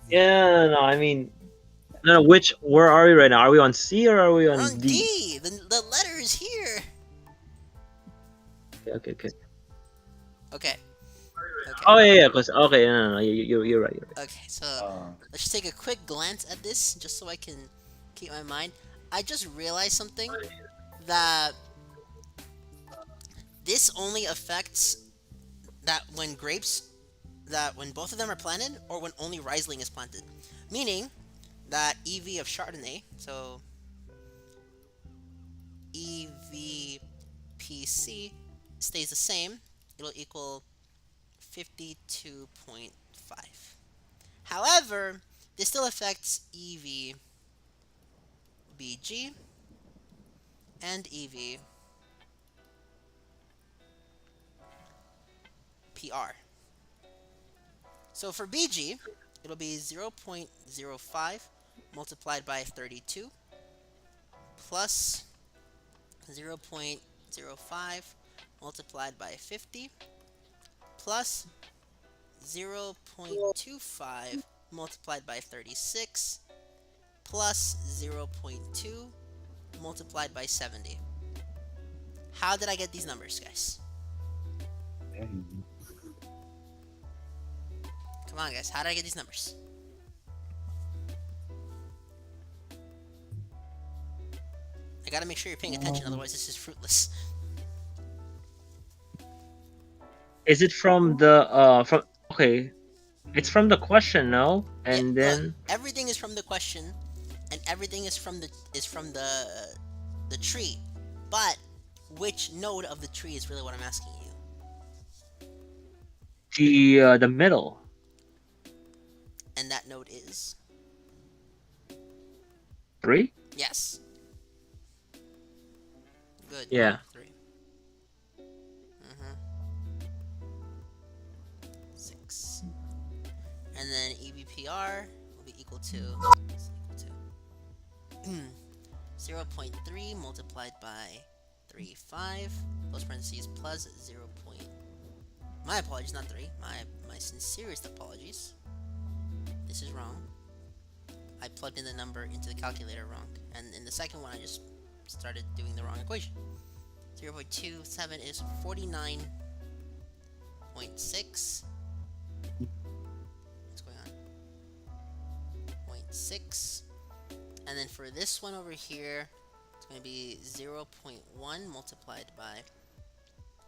Yeah, no, I mean, no, where are we right now? Are we on C or are we We're on on D? D. The letter is here. Okay. Okay. Okay. Oh yeah, cause okay, no, you're right. Okay, so let's just take a quick glance at this just so I can keep my mind. I just realized something, that this only affects that when both of them are planted, or when only Riesling is planted. Meaning that EV of Chardonnay, so EVPC stays the same. It'll equal 52.5. However, this still affects EVBG and EVPR. So for BG, it'll be 0.05 multiplied by 32 plus 0.05 multiplied by 50 plus 0.25 multiplied by 36 plus 0.2 multiplied by 70. How did I get these numbers, guys? Come on, guys. How did I get these numbers? I gotta make sure you're paying attention, otherwise this is fruitless. Is it from the from? Okay, it's from the question, no? And Yeah, then look, everything is from the question, and everything is from the tree. But which node of the tree is really what I'm asking you. the middle. And that node is 3? yes. Good. Yeah. 3. And then EBPR will be equal to 0.3 multiplied by 35 close parentheses plus 0. My apologies, not 3. My sincerest apologies. This is wrong. I plugged in the number into the calculator wrong. And in the second one, I just started doing the wrong equation. 0.27 is 49.6. What's going on? 0.6. And then for this one over here, it's going to be 0.1 multiplied by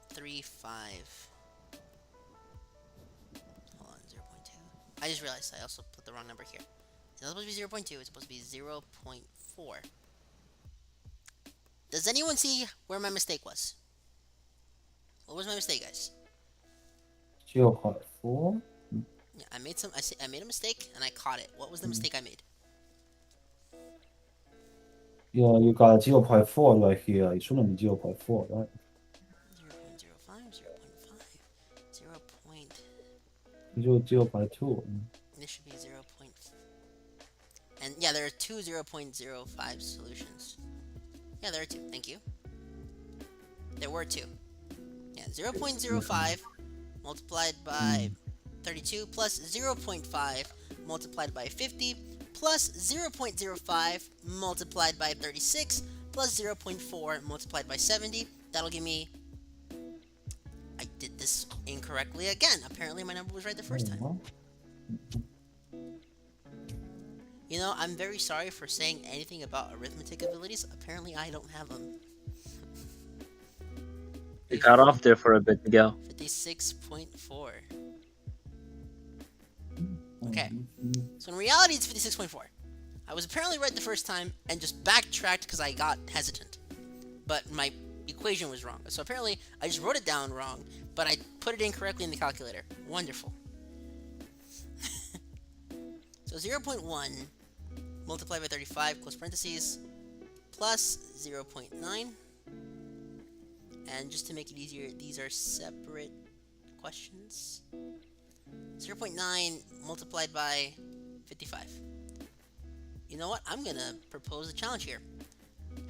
35. Hold on, 0.2. I just realized I also put the wrong number here. It's not supposed to be 0.2, it's supposed to be 0.4. Does anyone see where my mistake was? What was my mistake, guys? 0.4. Yeah, I made a mistake and I caught it. What was the mistake I made? Yeah, you got 0.4 right here. It shouldn't be 0.4, right? 0.05, 0.5, 0.2. This should be 0. And yeah, there are two 0.05 solutions. Yeah, there are two. Thank you. There were two. Yeah, 0.05 multiplied by 32 plus 0.5 multiplied by 50 plus 0.05 multiplied by 36 plus 0.4 multiplied by 70. That'll give me... I did this incorrectly again. Apparently my number was right the first time. You know, I'm very sorry for saying anything about arithmetic abilities. Apparently I don't have them. You got off there for a bit, Miguel. 56.4. Okay. So in reality, it's 56.4. I was apparently right the first time and just backtracked because I got hesitant. But my equation was wrong. So apparently, I just wrote it down wrong, but I put it in correctly in the calculator. Wonderful. So 0.1 multiplied by 35, close parentheses, plus 0.9. And just to make it easier, these are separate questions. 0.9 multiplied by 55. You know what? I'm gonna propose a challenge here.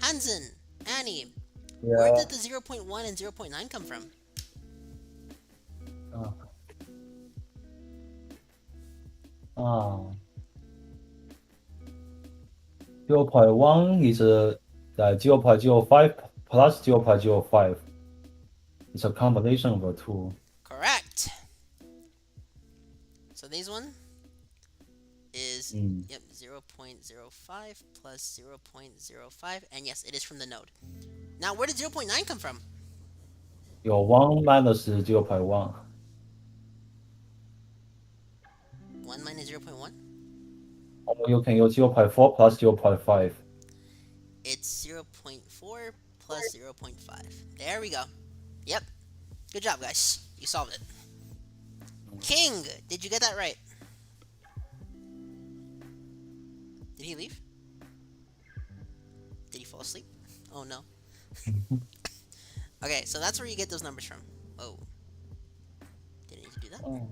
Hansen, Annie, where did the 0.1 and 0.9 come from? Ah. 0.1 is 0.05 plus 0.05. It's a combination of the two. Correct. So this one is yep 0.05 plus 0.05, and yes, it is from the node. Now, where did 0.9 come from? Your 1 minus 0.1. 1 minus 0.1? Or you can use 0.4 plus 0.5. It's 0.4 plus 0.5. There we go. Yep. Good job, guys. You solved it. King, did you get that right? Did he leave? Did he fall asleep? Oh no. Okay, so that's where you get those numbers from. Oh. Didn't need to do that. Oh.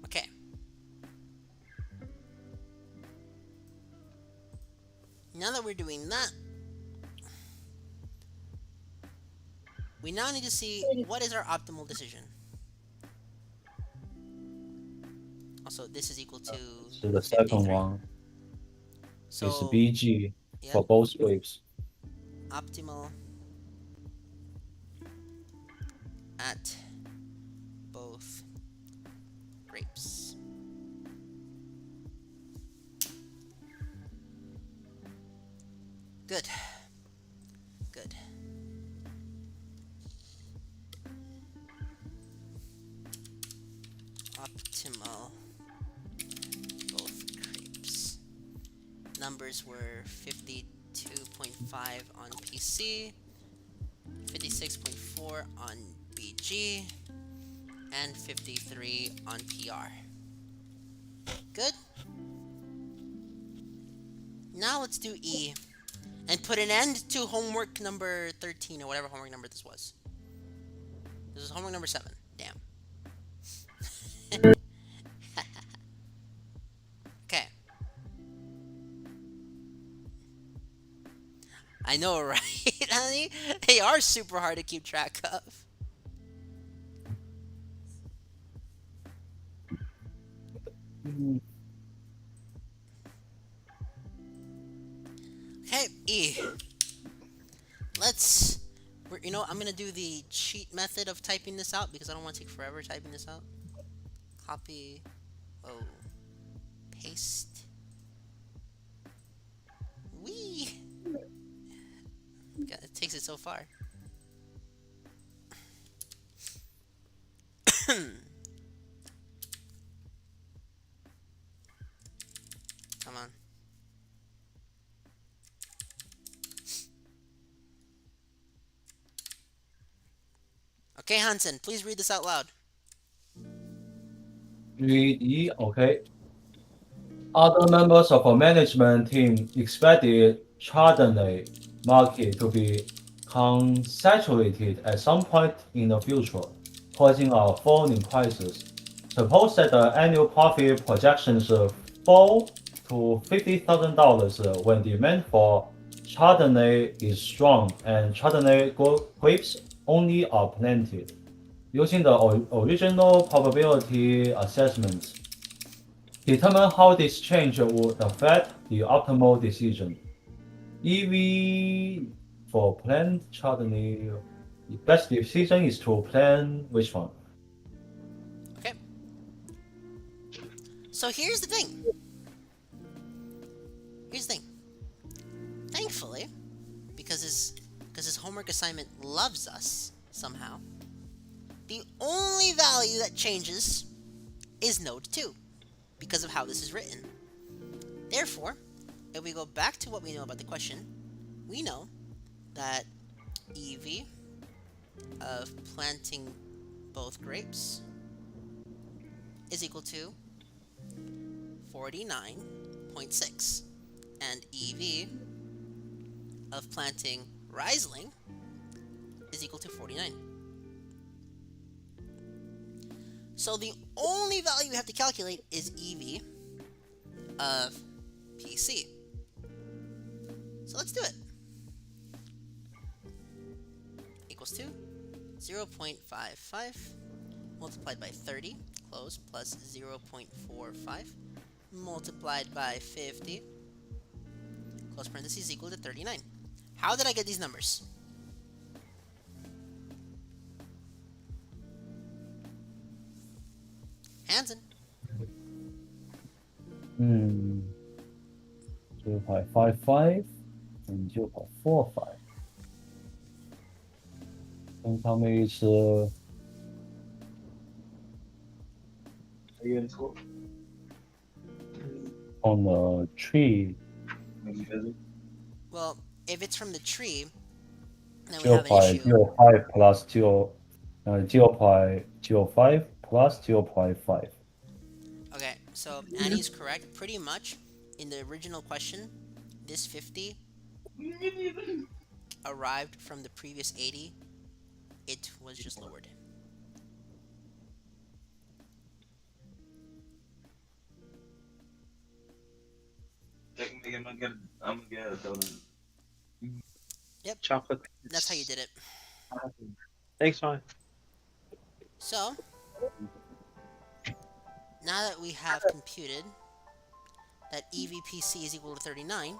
Okay. Now that we're doing that, we now need to see what is our optimal decision. Also, this is equal to So the second 53. one So, is BG yeah, for both waves. optimal at both grapes. Good. Good. Optimal both grapes. Numbers were 52.5 on PC, 56.4 on BG, and 53 on PR. Good? Now let's do E and put an end to homework number 13 or whatever homework number this was. This is homework number 7. Damn. Okay. I know, right, honey? They are super hard to keep track of. Okay, E. Let's. I'm gonna do the cheat method of typing this out because I don't want to take forever typing this out. Copy. Oh. Paste. Wee. God, it takes it so far. Come on. Okay, Hansen, please read this out loud. Read E, okay. Other members of a management team expected Chardonnay market to be consaturated at some point in the future, causing a fall in prices. Suppose that the annual profit projections fall to $50,000 when demand for Chardonnay is strong and Chardonnay grapes only are planted. Using the original probability assessment, determine how this change would affect the optimal decision. EV for plant Chardonnay, the best decision is to plant which one? Okay. So here's the thing. Thankfully, because his homework assignment loves us somehow, the only value that changes is node 2 because of how this is written. Therefore, if we go back to what we know about the question, we know that EV of planting both grapes is equal to 49.6, and EV of planting Riesling is equal to 49. So the only value we have to calculate is EV of PC. So let's do it. Equals to 0.55 multiplied by 30, close, plus 0.45 multiplied by 50, close parentheses, equal to 39. How did I get these numbers? Hansen. 0.55 and 0.45. And how many is on the tree? Well, if it's from the tree, then we have an issue. 0.05 plus 0.05 plus 0.5. Okay, so Annie's correct. Pretty much, in the original question, this 50 arrived from the previous 80. It was just lowered. I'm gonna get a donut. Yep. Chocolate. That's how you did it. Thanks, man. So, now that we have computed that EVPC is equal to 39,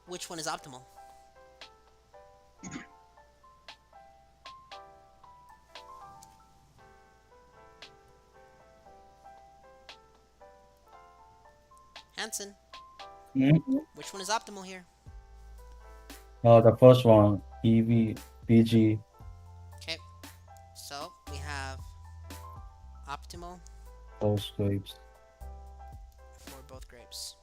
which one is optimal? Hansen, which one is optimal here? The first one, EV, BG. Okay, so we have optimal Both grapes. for both grapes.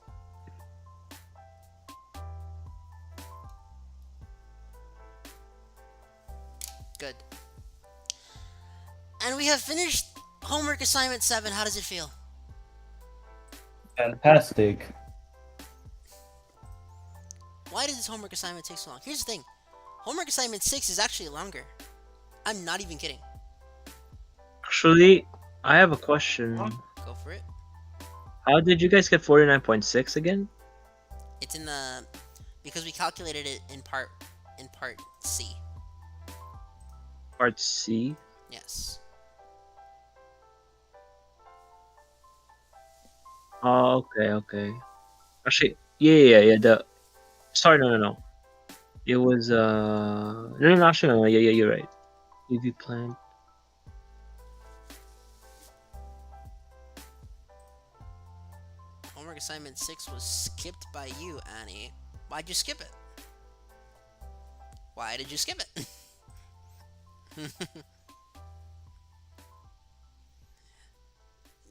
Good. And we have finished homework assignment 7. How does it feel? Fantastic. Why did this homework assignment take so long? Here's the thing. Homework assignment 6 is actually longer. I'm not even kidding. Actually, I have a question. Go for it. How did you guys get 49.6 again? It's in the because we calculated it in part C. Part C. Yes. Oh, okay. Actually, yeah. Sorry, no. It was no. Actually, no. Yeah. You're right. UV plant. Homework assignment 6 was skipped by you, Annie. Why'd you skip it? Why did you skip it?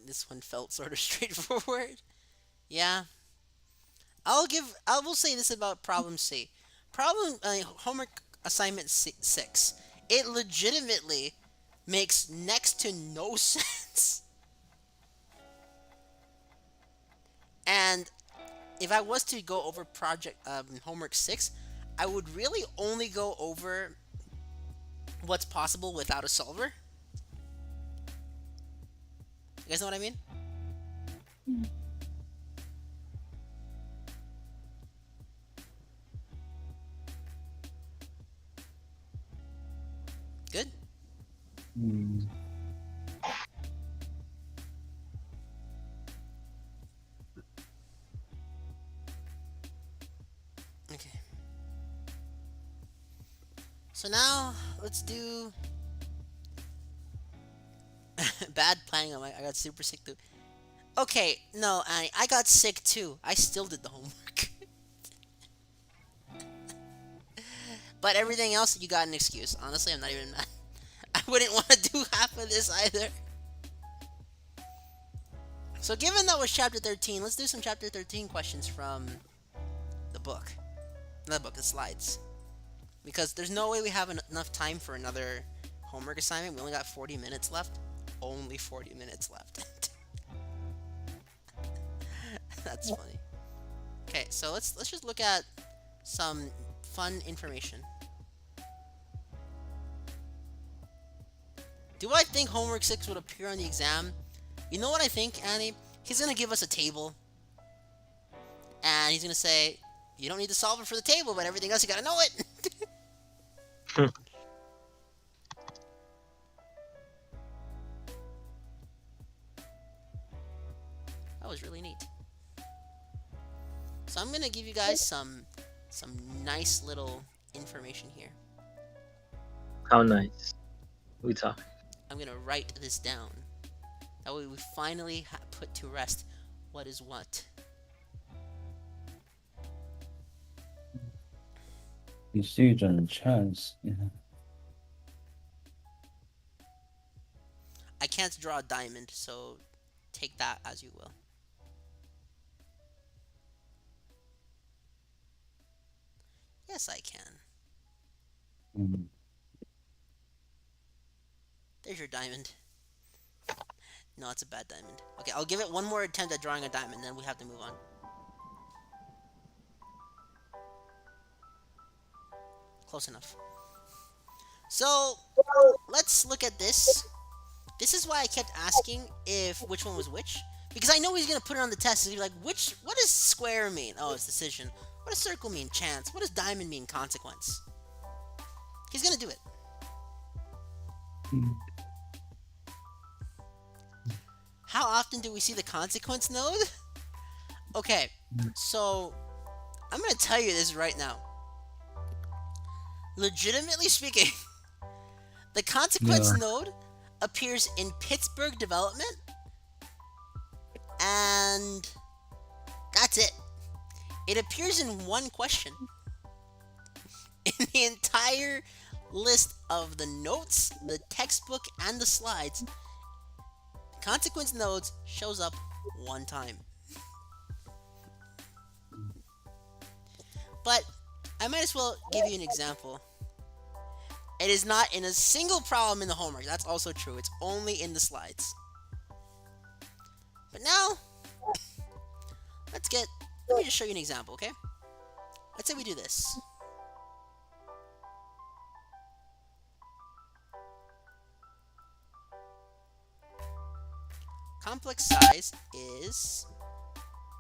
This one felt sort of straightforward. Yeah. I will say this about problem C. Homework assignment 6. It legitimately makes next to no sense. And if I was to go over project homework 6, I would really only go over what's possible without a solver. You guys know what I mean? Good? Mm. Okay. So now, let's do... Bad planning. I got super sick too. Okay, no, I got sick too. I still did the homework. But everything else, you got an excuse. Honestly, I'm not even mad. I wouldn't want to do half of this either. So given that was chapter 13, let's do some chapter 13 questions from the book. Not the book, the slides. Because there's no way we have enough time for another homework assignment. We only got 40 minutes left. Only 40 minutes left. That's funny. Okay, so let's just look at some fun information. Do I think homework 6 would appear on the exam? You know what I think, Annie? He's gonna give us a table. And he's gonna say, you don't need to solve it for the table, but everything else you gotta know it. That was really neat. So I'm gonna give you guys some nice little information here. How nice. We talk. I'm gonna write this down. That way we finally put to rest what is what. Decision chance. Yeah. I can't draw a diamond, so take that as you will. Yes, I can. Mm. There's your diamond. No, it's a bad diamond. Okay, I'll give it one more attempt at drawing a diamond, then we have to move on. Close enough. So, let's look at this. This is why I kept asking which one was which. Because I know he's going to put it on the test. He's like, what does square mean? Oh, it's decision. What does circle mean? Chance. What does diamond mean? Consequence. He's going to do it. Mm. How often do we see the consequence node? Okay, so I'm going to tell you this right now. Legitimately speaking, the consequence Yeah. node appears in Pittsburgh Development, and that's it. It appears in one question. In the entire list of the notes, the textbook, and the slides, consequence nodes shows up one time. But I might as well give you an example. It is not in a single problem in the homework. That's also true. It's only in the slides. But now, let me just show you an example, okay? Let's say we do this. complex size is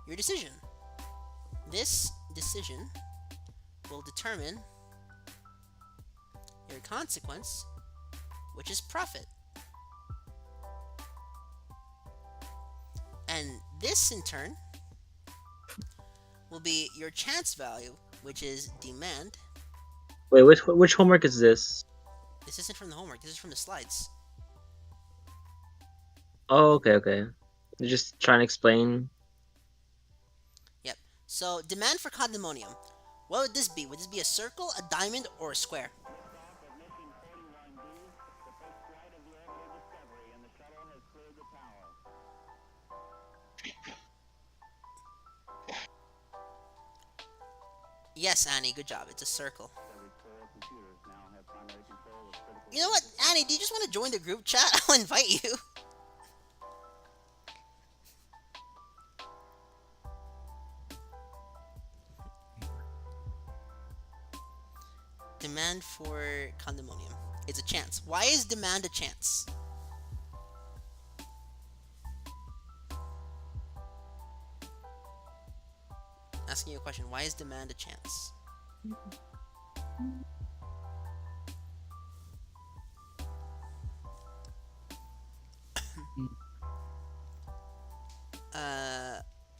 your decision. This decision will determine your consequence, which is profit. And this, in turn, will be your chance value, which is demand. Wait, which homework is this? This isn't from the homework, this is from the slides. Oh, okay. You're just trying to explain. Yep. So, demand for condominium. What would this be? Would this be a circle, a diamond, or a square? Yes, Annie, good job. It's a circle. You know what, Annie, do you just want to join the group chat? I'll invite you. Demand for condominium. It's a chance. Why is demand a chance? Asking you a question. Why is demand a chance?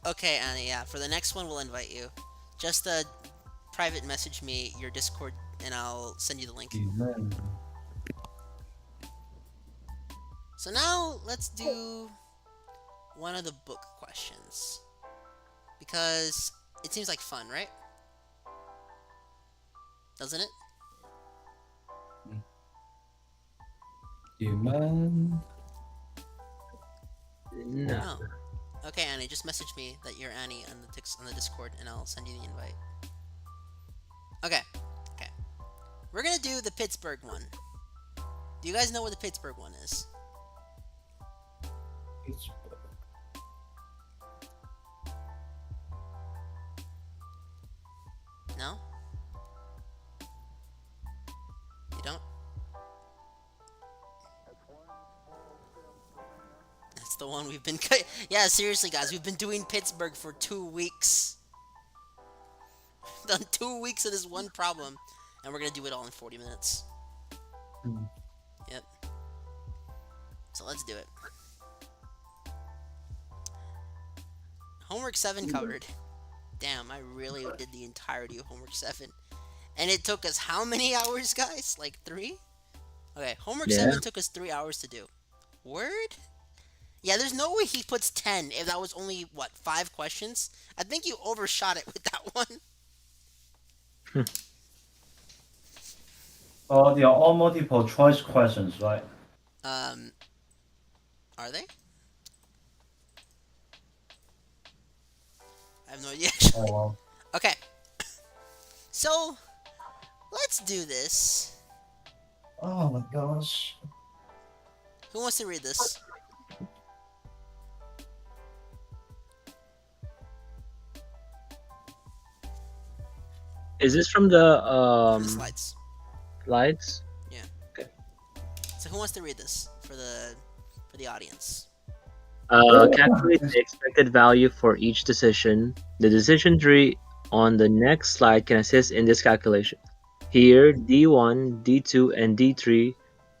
Okay, Annie, yeah. For the next one, we'll invite you. Just private message me your Discord, and I'll send you the link. Amen. So now, let's do one of the book questions. Because it seems like fun, right? Doesn't it? Amen. No. Oh. Okay, Annie, just message me that you're Annie on the Discord, and I'll send you the invite. Okay. We're gonna do the Pittsburgh one. Do you guys know what the Pittsburgh one is? It's No? You don't? That's the one we've been... Yeah, seriously, guys, we've been doing Pittsburgh for 2 weeks. Done 2 weeks of this one problem, and we're gonna do it all in 40 minutes. Mm. Yep. So let's do it. Homework 7 covered. Damn, I really did the entirety of Homework 7. And it took us how many hours, guys? Like 3? Okay, Homework Yeah. 7 took us 3 hours to do. Word? Yeah, there's no way he puts 10 if that was only, what, 5 questions? I think you overshot it with that one. Oh, they are all multiple choice questions, right? Are they? I have no idea. Oh, wow. Okay. So, let's do this. Oh my gosh. Who wants to read this? Is this from the From the slides. slides? So who wants to read this for the audience? Calculate the expected value for each decision. The decision tree on the next slide can assist in this calculation. Here, D1, D2, and D3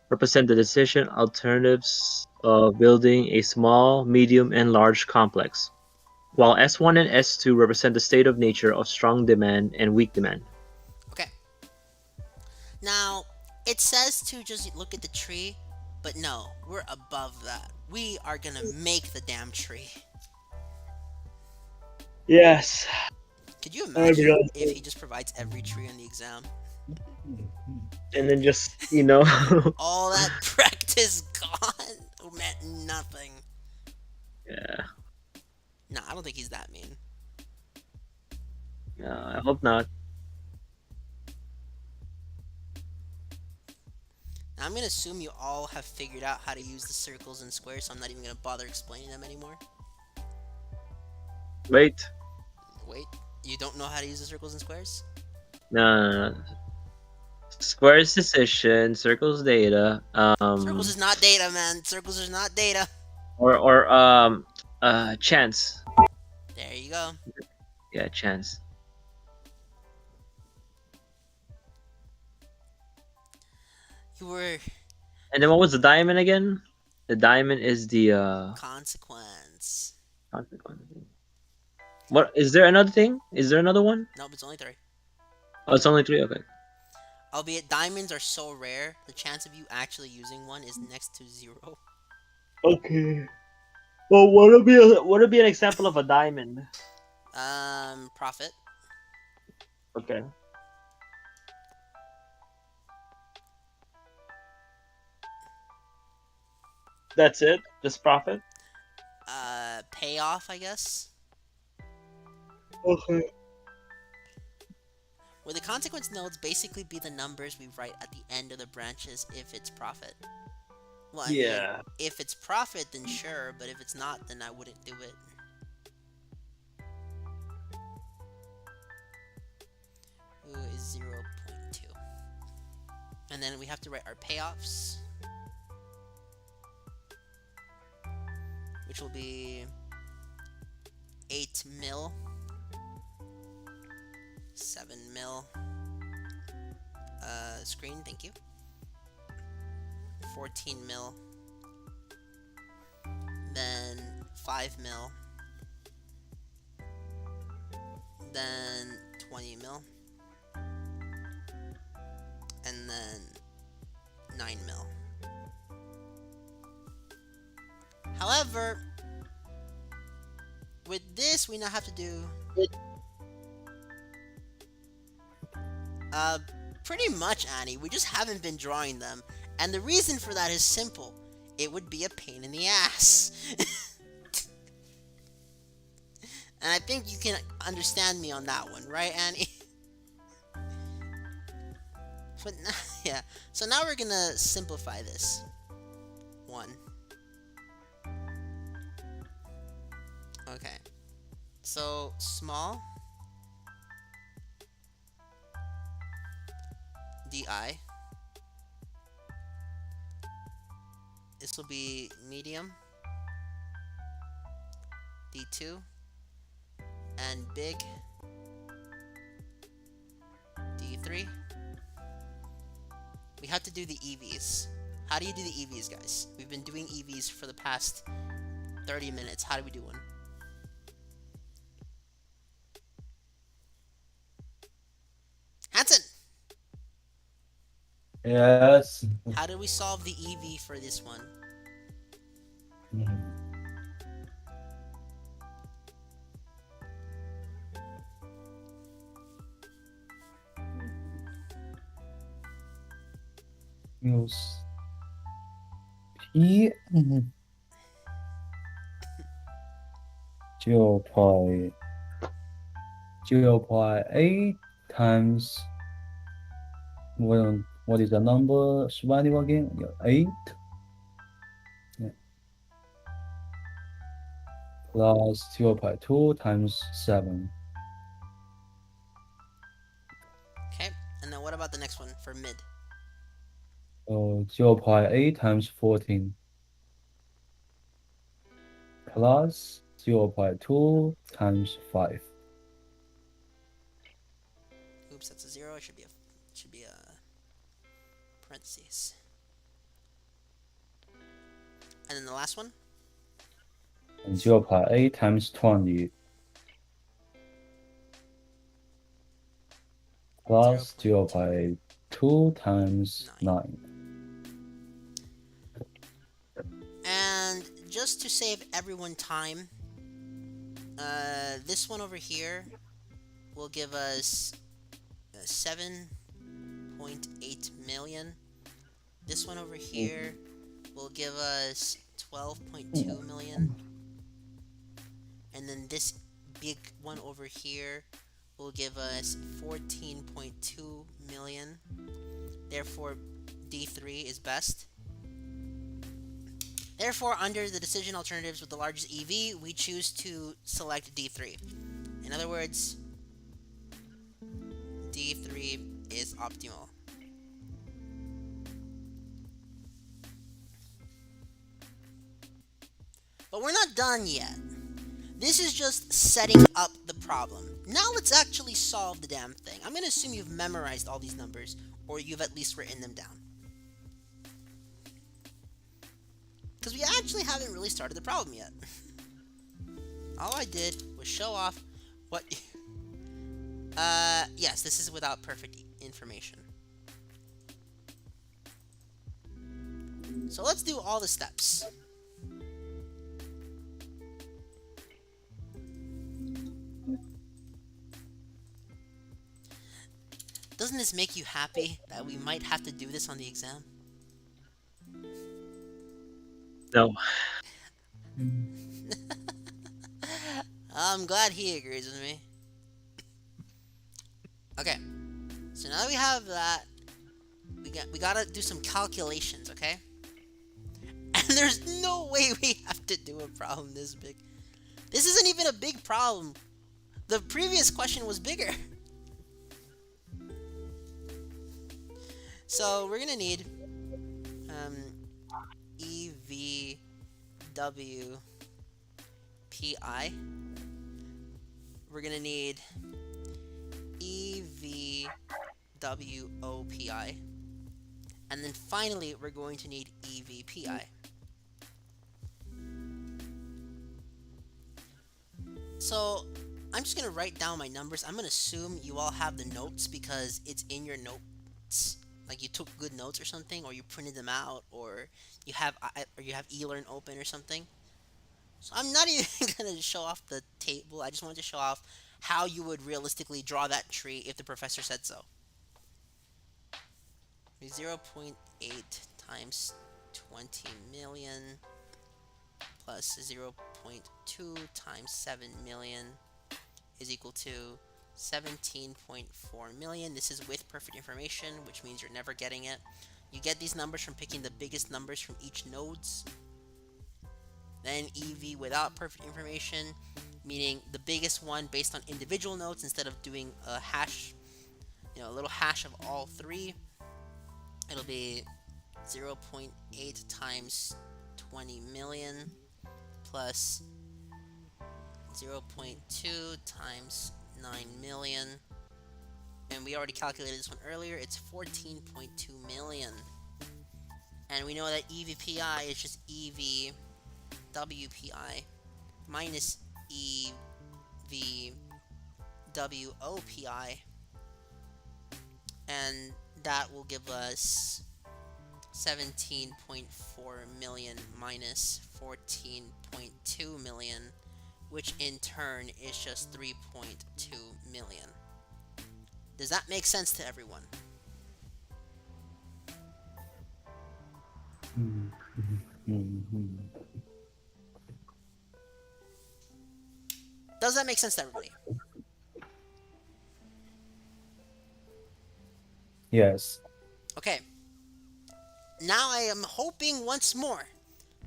represent the decision alternatives of building a small, medium, and large complex, while S1 and S2 represent the state of nature of strong demand and weak demand. Okay. Now, it says to just look at the tree, but no, we're above that. We are gonna make the damn tree. Yes. Could you Oh, imagine God. if he just provides every tree on the exam? And then just, All that practice gone meant nothing. Yeah. Nah, I don't think he's that mean. No, I hope not. Now, I'm gonna assume you all have figured out how to use the circles and squares, so I'm not even gonna bother explaining them anymore. Wait. Wait, you don't know how to use the circles and squares? No. Squares decision, circles data. Circles is not data, man. Circles is not data. or chance. There you go. Yeah, chance. You were And then what was the diamond again? The diamond is the consequence. consequence. What is there another thing? Is there another one? Nope, it's only 3. Oh, it's only 3. Okay. Albeit diamonds are so rare, the chance of you actually using one is next to 0. Okay. Well, what would be an example of a diamond? Profit. Okay. That's it. Just profit. Payoff, I guess. Okay. Where the consequence nodes basically be the numbers we write at the end of the branches if it's profit. Well, I mean, Yeah. if it's profit, then sure, but if it's not, then I wouldn't do it. Ooh, is 0.2. And then we have to write our payoffs, which will be 8 mil, 7 mil, screen, thank you, 14 mil, then 5 mil, then 20 mil, and then 9 mil. However, with this, we now have to do pretty much, Annie. We just haven't been drawing them, and the reason for that is simple. It would be a pain in the ass. And I think you can understand me on that one, right, Annie? But yeah, so now we're gonna simplify this. 1. Okay. So, small DI. This will be medium D2. And big D3. We have to do the EVs. How do you do the EVs, guys? We've been doing EVs for the past 30 minutes. How do we do one? Hanson! Yes. How do we solve the EV for this one? Mhm. Use P 0.8 times what is the number value again? Yeah, 8. Yeah. Plus 0.2 times 7. Okay, and then what about the next one for mid? So 0.8 times 14 plus 0.2 times 5. Oops, that's a 0. It should be a parentheses. And then the last one? And 0.8 times 20 plus 0.2 times 9. And just to save everyone time, this one over here will give us 7.8 million. This one over here will give us 12.2 million. And then this big one over here will give us 14.2 million. Therefore, D3 is best. Therefore, under the decision alternatives with the largest EV, we choose to select D3. In other words, D3 is optimal. But we're not done yet. This is just setting up the problem. Now let's actually solve the damn thing. I'm gonna assume you've memorized all these numbers, or you've at least written them down. Because we actually haven't really started the problem yet. All I did was show off what... yes, this is without perfect information. So let's do all the steps. Doesn't this make you happy that we might have to do this on the exam? No. I'm glad he agrees with me. Okay, so now that we have that, we gotta do some calculations, okay? And there's no way we have to do a problem this big. This isn't even a big problem. The previous question was bigger. So we're gonna need EVWPI. We're gonna need EVWOPI. And then finally, we're going to need EVPI. So I'm just gonna write down my numbers. I'm gonna assume you all have the notes because it's in your notes. Like you took good notes or something, or you printed them out, or you have eLearn open or something. So I'm not even gonna show off the table. I just wanted to show off how you would realistically draw that tree if the professor said so. 0.8 times 20 million plus 0.2 times 7 million is equal to 17.4 million. This is with perfect information, which means you're never getting it. You get these numbers from picking the biggest numbers from each nodes. Then EV without perfect information, meaning the biggest one based on individual nodes instead of doing a hash, a little hash of all three. It'll be 0.8 times 20 million plus 0.2 times 9 million. And we already calculated this one earlier. It's 14.2 million. And we know that EVPI is just EVWPI minus EVWOPI. And that will give us 17.4 million minus 14.2 million, which in turn is just 3.2 million. Does that make sense to everyone? Does that make sense to everybody? Yes. Okay. Now I am hoping once more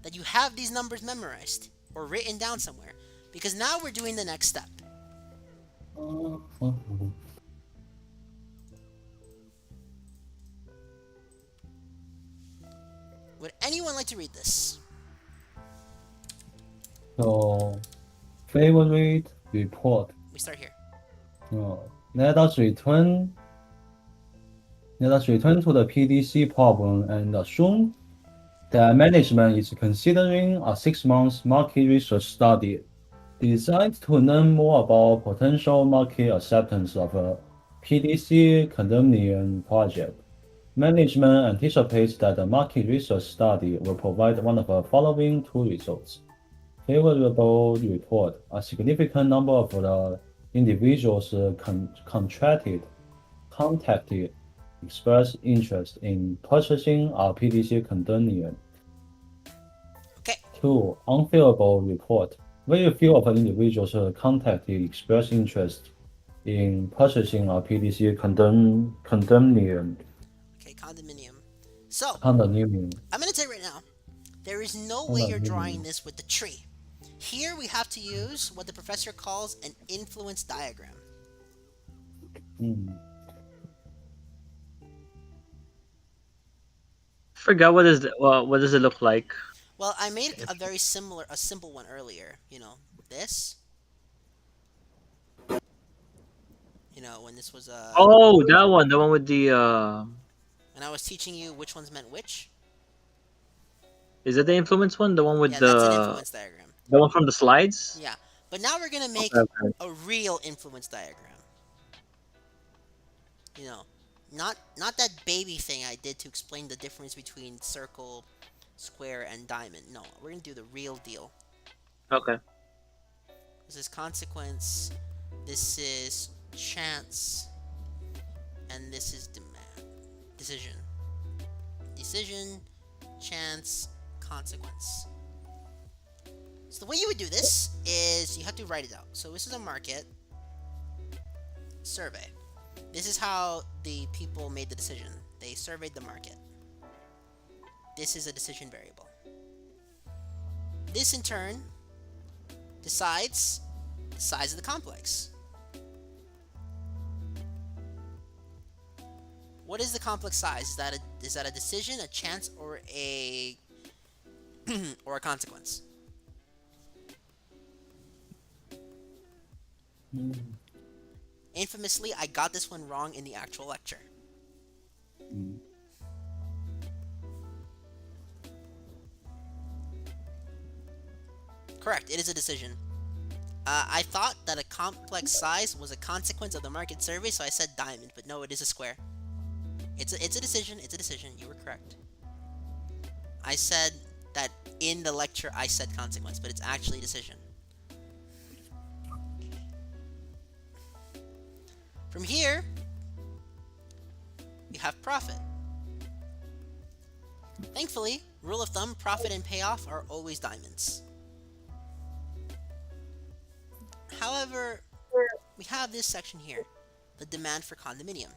that you have these numbers memorized or written down somewhere, because now we're doing the next step. Would anyone like to read this? So, favorite report. We start here. Let us return to the PDC problem and assume that management is considering a 6-month market research study designed to learn more about potential market acceptance of a PDC condominium project. Management anticipates that the market research study will provide one of the following two results. Favorable report: a significant number of the individuals contacted expressed interest in purchasing a PDC condominium. Okay. 2. Unfavorable report: very few of the individuals contacted expressed interest in purchasing a PDC condominium. Okay, condominium. So, Condominium. I'm going to tell you right now, there is no way you're drawing this with the tree. Here we have to use what the professor calls an influence diagram. Forgot what does it look like? Well, I made a very a simple one earlier. This. When this was Oh, that one, the one with the when I was teaching you which ones meant which. is it the influence one? The one with Yeah, that's an influence diagram. the one from the slides? Yeah, but now we're gonna make Okay, okay. a real influence diagram. You know, not that baby thing I did to explain the difference between circle, square, and diamond. No, we're gonna do the real deal. Okay. This is consequence. This is chance, and this is demand. Decision. Decision, chance, consequence. So the way you would do this is you have to write it out. So this is a market survey. This is how the people made the decision. They surveyed the market. This is a decision variable. This in turn decides the size of the complex. What is the complex size? Is that a decision, a chance, or a or a consequence? Infamously, I got this one wrong in the actual lecture. Correct, it is a decision. I thought that a complex size was a consequence of the market survey, so I said diamond, but no, it is a square. It's a decision, it's a decision, you were correct. I said that in the lecture I said consequence, but it's actually a decision. From here, we have profit. Thankfully, rule of thumb, profit and payoff are always diamonds. However, we have this section here, the demand for condominium.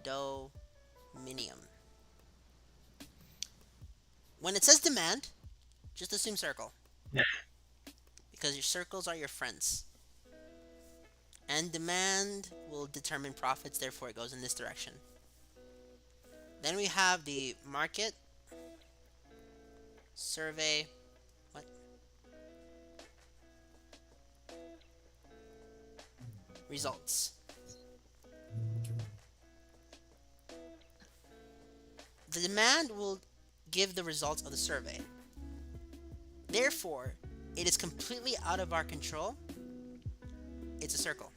Condominium. When it says demand, just assume circle. Because your circles are your friends. And demand will determine profits, therefore it goes in this direction. Then we have the market, survey, results. The demand will give the results of the survey. Therefore, it is completely out of our control. It's a circle.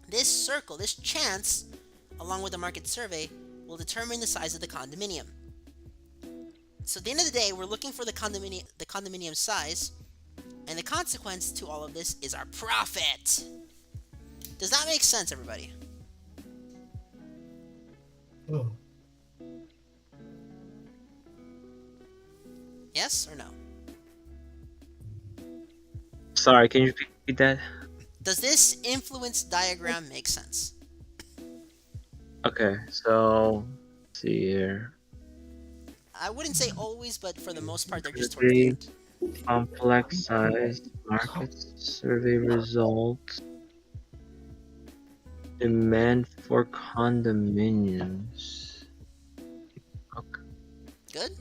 This circle, this chance, along with the market survey, will determine the size of the condominium. So at the end of the day, we're looking for the condominium size, and the consequence to all of this is our profit. Does that make sense, everybody? Oh. Yes or no? Sorry, can you repeat that? Does this influence diagram make sense? Okay, so let's see here. I wouldn't say always, but for the most part, they're just towards the end. Complex size, market survey results, demand for condominiums. Okay. Good?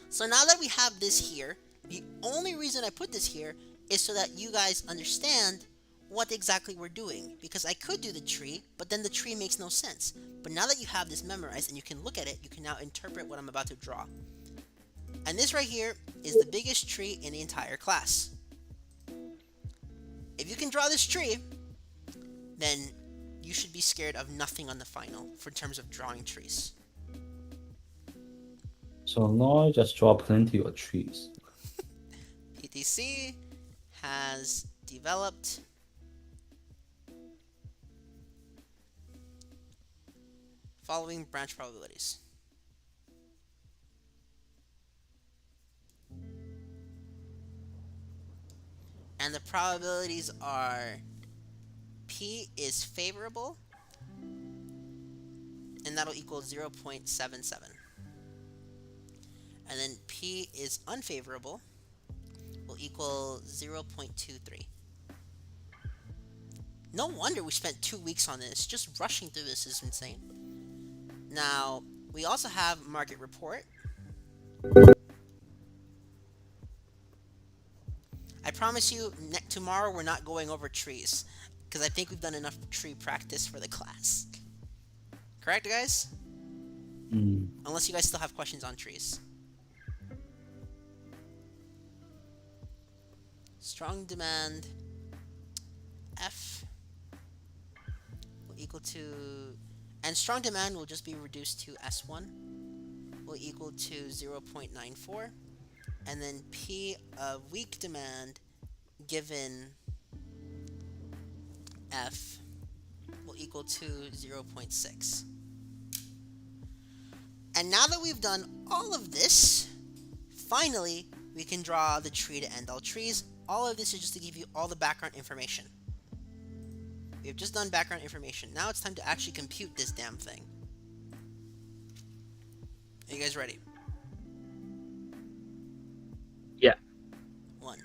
So now that we have this here, the only reason I put this here is so that you guys understand what exactly we're doing. Because I could do the tree, but then the tree makes no sense. But now that you have this memorized and you can look at it, you can now interpret what I'm about to draw. And this right here is the biggest tree in the entire class. If you can draw this tree, then you should be scared of nothing on the final for terms of drawing trees. So now I just draw plenty of trees. PTC has developed following branch probabilities. And the probabilities are P is favorable, and that'll equal 0.77. And then P is unfavorable, will equal 0.23. No wonder we spent 2 weeks on this. Just rushing through this is insane. Now, we also have market report. I promise you, tomorrow we're not going over trees, because I think we've done enough tree practice for the class. Correct, guys? Unless you guys still have questions on trees. Strong demand F will equal to, and strong demand will just be reduced to S1 will equal to 0.94, and then P of weak demand given F will equal to 0.6. And now that we've done all of this, finally we can draw the tree to end all trees. All of this is just to give you all the background information. We've just done background information. Now it's time to actually compute this damn thing. Are you guys ready? Yeah. 1.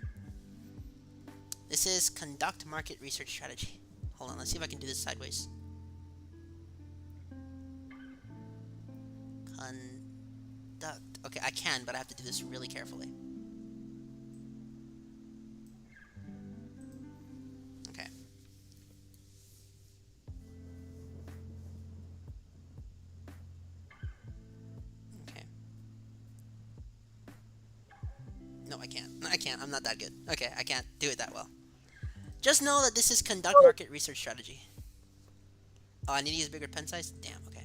This is conduct market research strategy. Hold on, let's see if I can do this sideways. Conduct. Okay, I can, but I have to do this really carefully. Okay. Okay. No, I can't. I can't. I'm not that good. Okay, I can't do it that well. Just know that this is conduct market research strategy. Oh, I need to use bigger pen size? Damn, okay.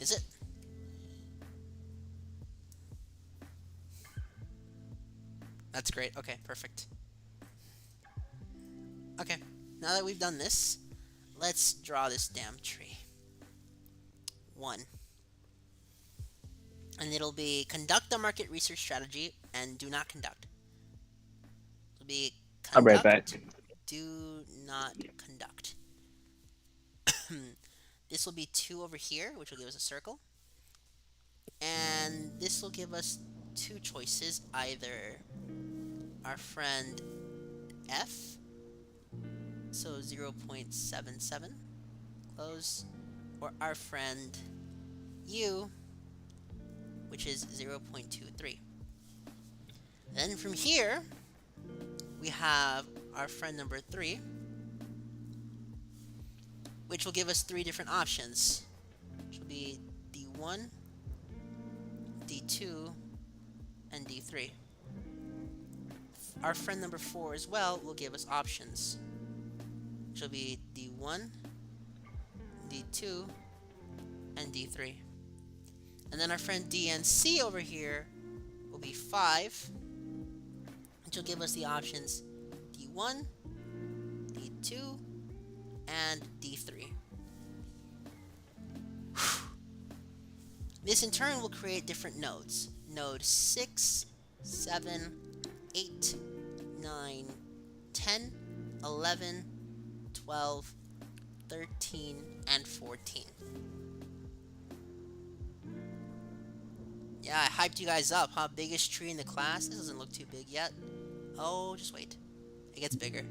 Is it? That's great. Okay, perfect. Okay, now that we've done this, let's draw this damn tree. 1. And it'll be conduct the market research strategy and do not conduct. It'll be I'll be right conduct, back. do not conduct. This will be 2 over here, which will give us a circle. And this will give us 2 choices, either our friend F, so 0.77, close, or our friend U, which is 0.23. Then from here, we have our friend number 3, which will give us 3 different options, which will be D1, D2, and D3. Our friend number 4 as well will give us options, which will be D1, D2, and D3. And then our friend D and C over here will be 5, which will give us the options D1, D2, and D3. This in turn will create different nodes. Node 6, 7, 8, 9, 10, 11, 12, 13, and 14. Yeah, I hyped you guys up, huh? Biggest tree in the class? This doesn't look too big yet. Oh, just wait. It gets bigger.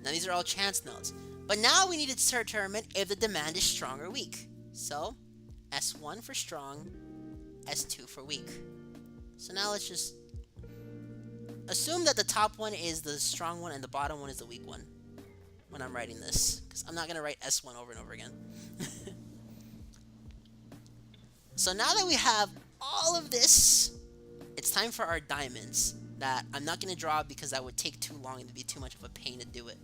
Now these are all chance nodes. But now we need to determine if the demand is strong or weak. So, S1 for strong, S2 for weak. So now let's just assume that the top one is the strong one and the bottom one is the weak one when I'm writing this, because I'm not going to write S1 over and over again. So now that we have all of this, it's time for our diamonds that I'm not going to draw because that would take too long and it'd be too much of a pain to do it.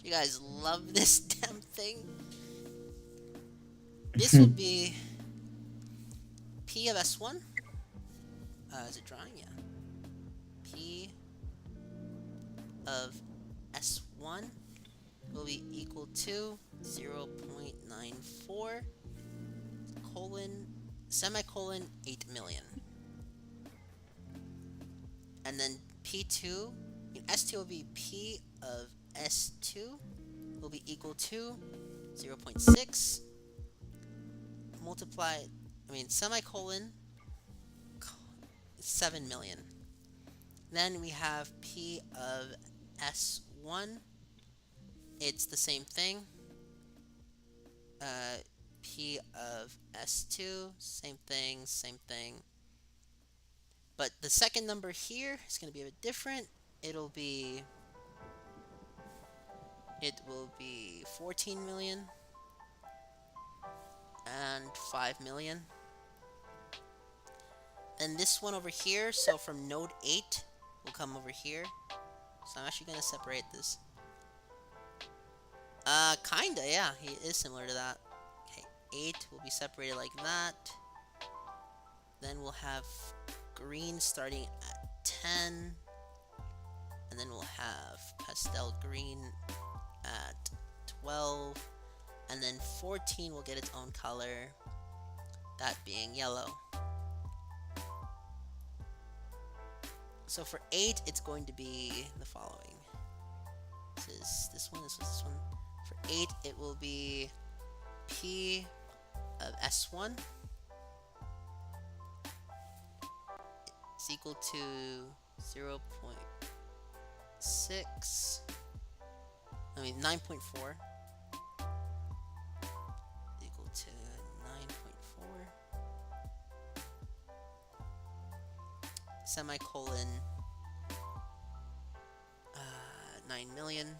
You guys love this damn thing? This will be P of S1. Is it drawing? Yeah. P of S1 will be equal to 0.94 colon semicolon 8 million. and then P2, S2 will be P of S2 will be equal to 0.6 multiplied, semicolon, 7 million. Then we have P of S1. It's the same thing. P of S2, same thing, same thing. But the second number here is going to be a bit different. It will be 14 million and 5 million. And this one over here, so from node 8 will come over here. So I'm actually going to separate this. Kinda, yeah, he is similar to that. Okay, 8 will be separated like that. Then we'll have green starting at 10. And then we'll have pastel green at 12. And then 14 will get its own color, that being yellow. So for 8, it's going to be the following. This one. For 8, it will be P of S1 is equal to 0.6. 9.4 equal to 9.4 semicolon 9 million.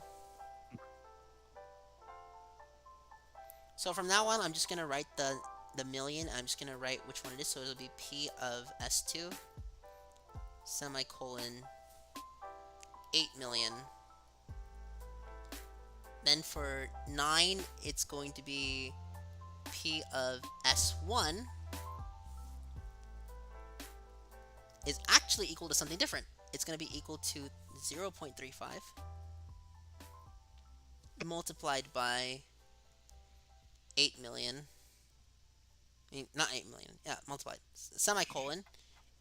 So from now on, I'm just gonna write the million. I'm just gonna write which one it is. So it'll be P of S2 semicolon 8 million. Then for 9, it's going to be P of S1 is actually equal to something different. It's going to be equal to 0.35 multiplied by 8 million. Not 8 million. Yeah, multiplied. Semicolon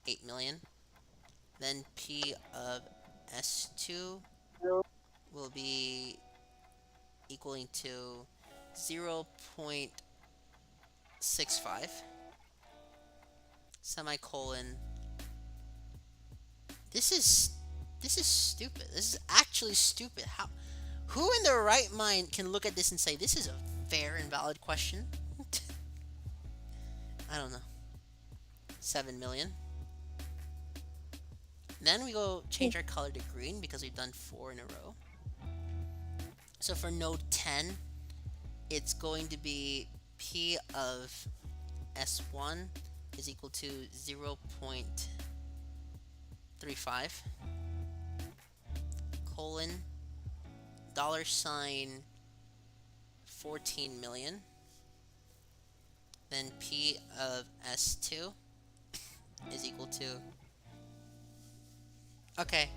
8 million. Then P of S2 will be equaling to 0.65 semicolon. This is stupid. This is actually stupid. Who in their right mind can look at this and say this is a fair and valid question? I don't know. 7 million. Then we go change our color to green because we've done 4 in a row. So for node 10, it's going to be P of S1 is equal to 0.35 colon $sign 14 million. Then P of S2 is equal to... Okay,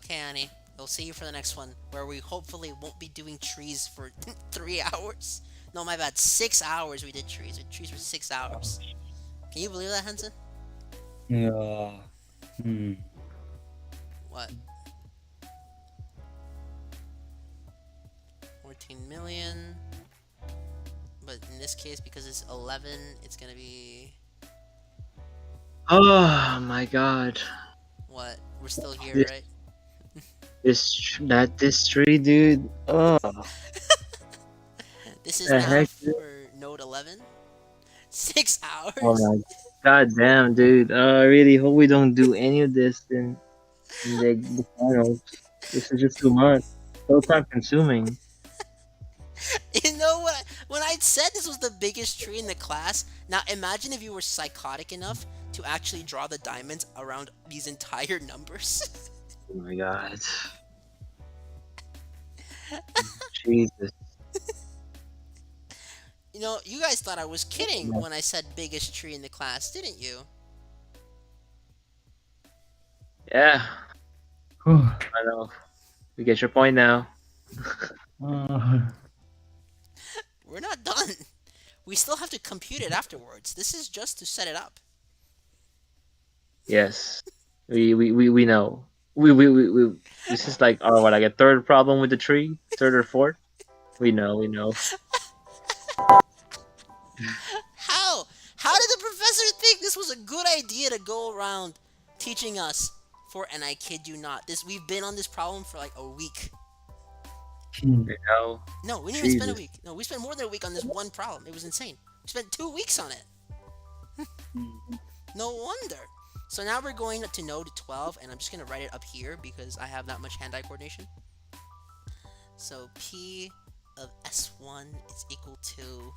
Annie. We'll see you for the next one, where we hopefully won't be doing trees for 3 hours. No, my bad. 6 hours we did trees. We did trees for 6 hours. Can you believe that, Henson? Yeah. What? 14 million. But in this case, because it's 11, it's gonna be... Oh my god. What? We're still here, right? This tree, dude. Oh. This is The now heck, for node 11. 6 hours? Oh my god damn, dude. I really hope we don't do any of this in the finals. This is just too much. So time consuming. You know what? When I said this was the biggest tree in the class, now imagine if you were psychotic enough to actually draw the diamonds around these entire numbers. Oh my god. Jesus. You know, you guys thought I was kidding when I said biggest tree in the class, didn't you? Yeah, I know. We get your point now. We're not done. We still have to compute it afterwards. This is just to set it up. Yes. We know. We this is like our what, like a third problem with the tree, third or fourth. We know, we know. How? How did the professor think this was a good idea to go around teaching us for? And I kid you not, this we've been on this problem for like a week. We know. No, we didn't even spend a Jesus. week. No, we spent more than a week on this one problem. It was insane. We spent 2 weeks on it. No wonder. So now we're going to node 12, and I'm just going to write it up here because I have that much hand-eye coordination. So P of S1 is equal to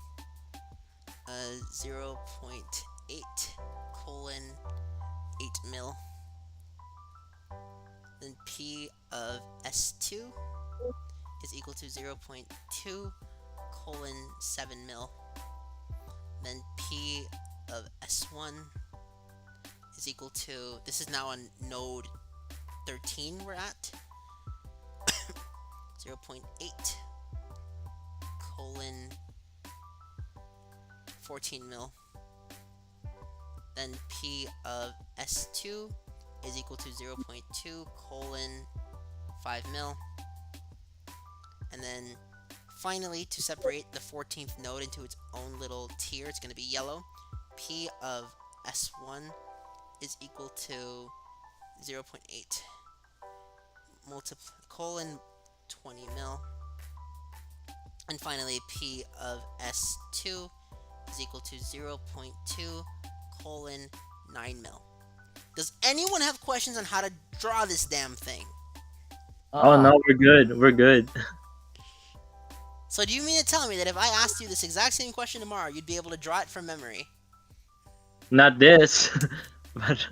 0.8 colon 8 mil. Then P of S2 is equal to 0.2 colon 7 mil. Then P of S1 is equal to, this is now on node 13 we're at, 0.8 colon 14 mil. Then P of S2 is equal to 0.2 colon 5 mil. And then finally, to separate the 14th node into its own little tier, it's going to be yellow. P of S1 is equal to 0.8 colon 20 mil. And finally, P of S2 is equal to 0.2 colon 9 mil. Does anyone have questions on how to draw this damn thing? Oh no, we're good. We're good. So do you mean to tell me that if I asked you this exact same question tomorrow, you'd be able to draw it from memory? Not this, but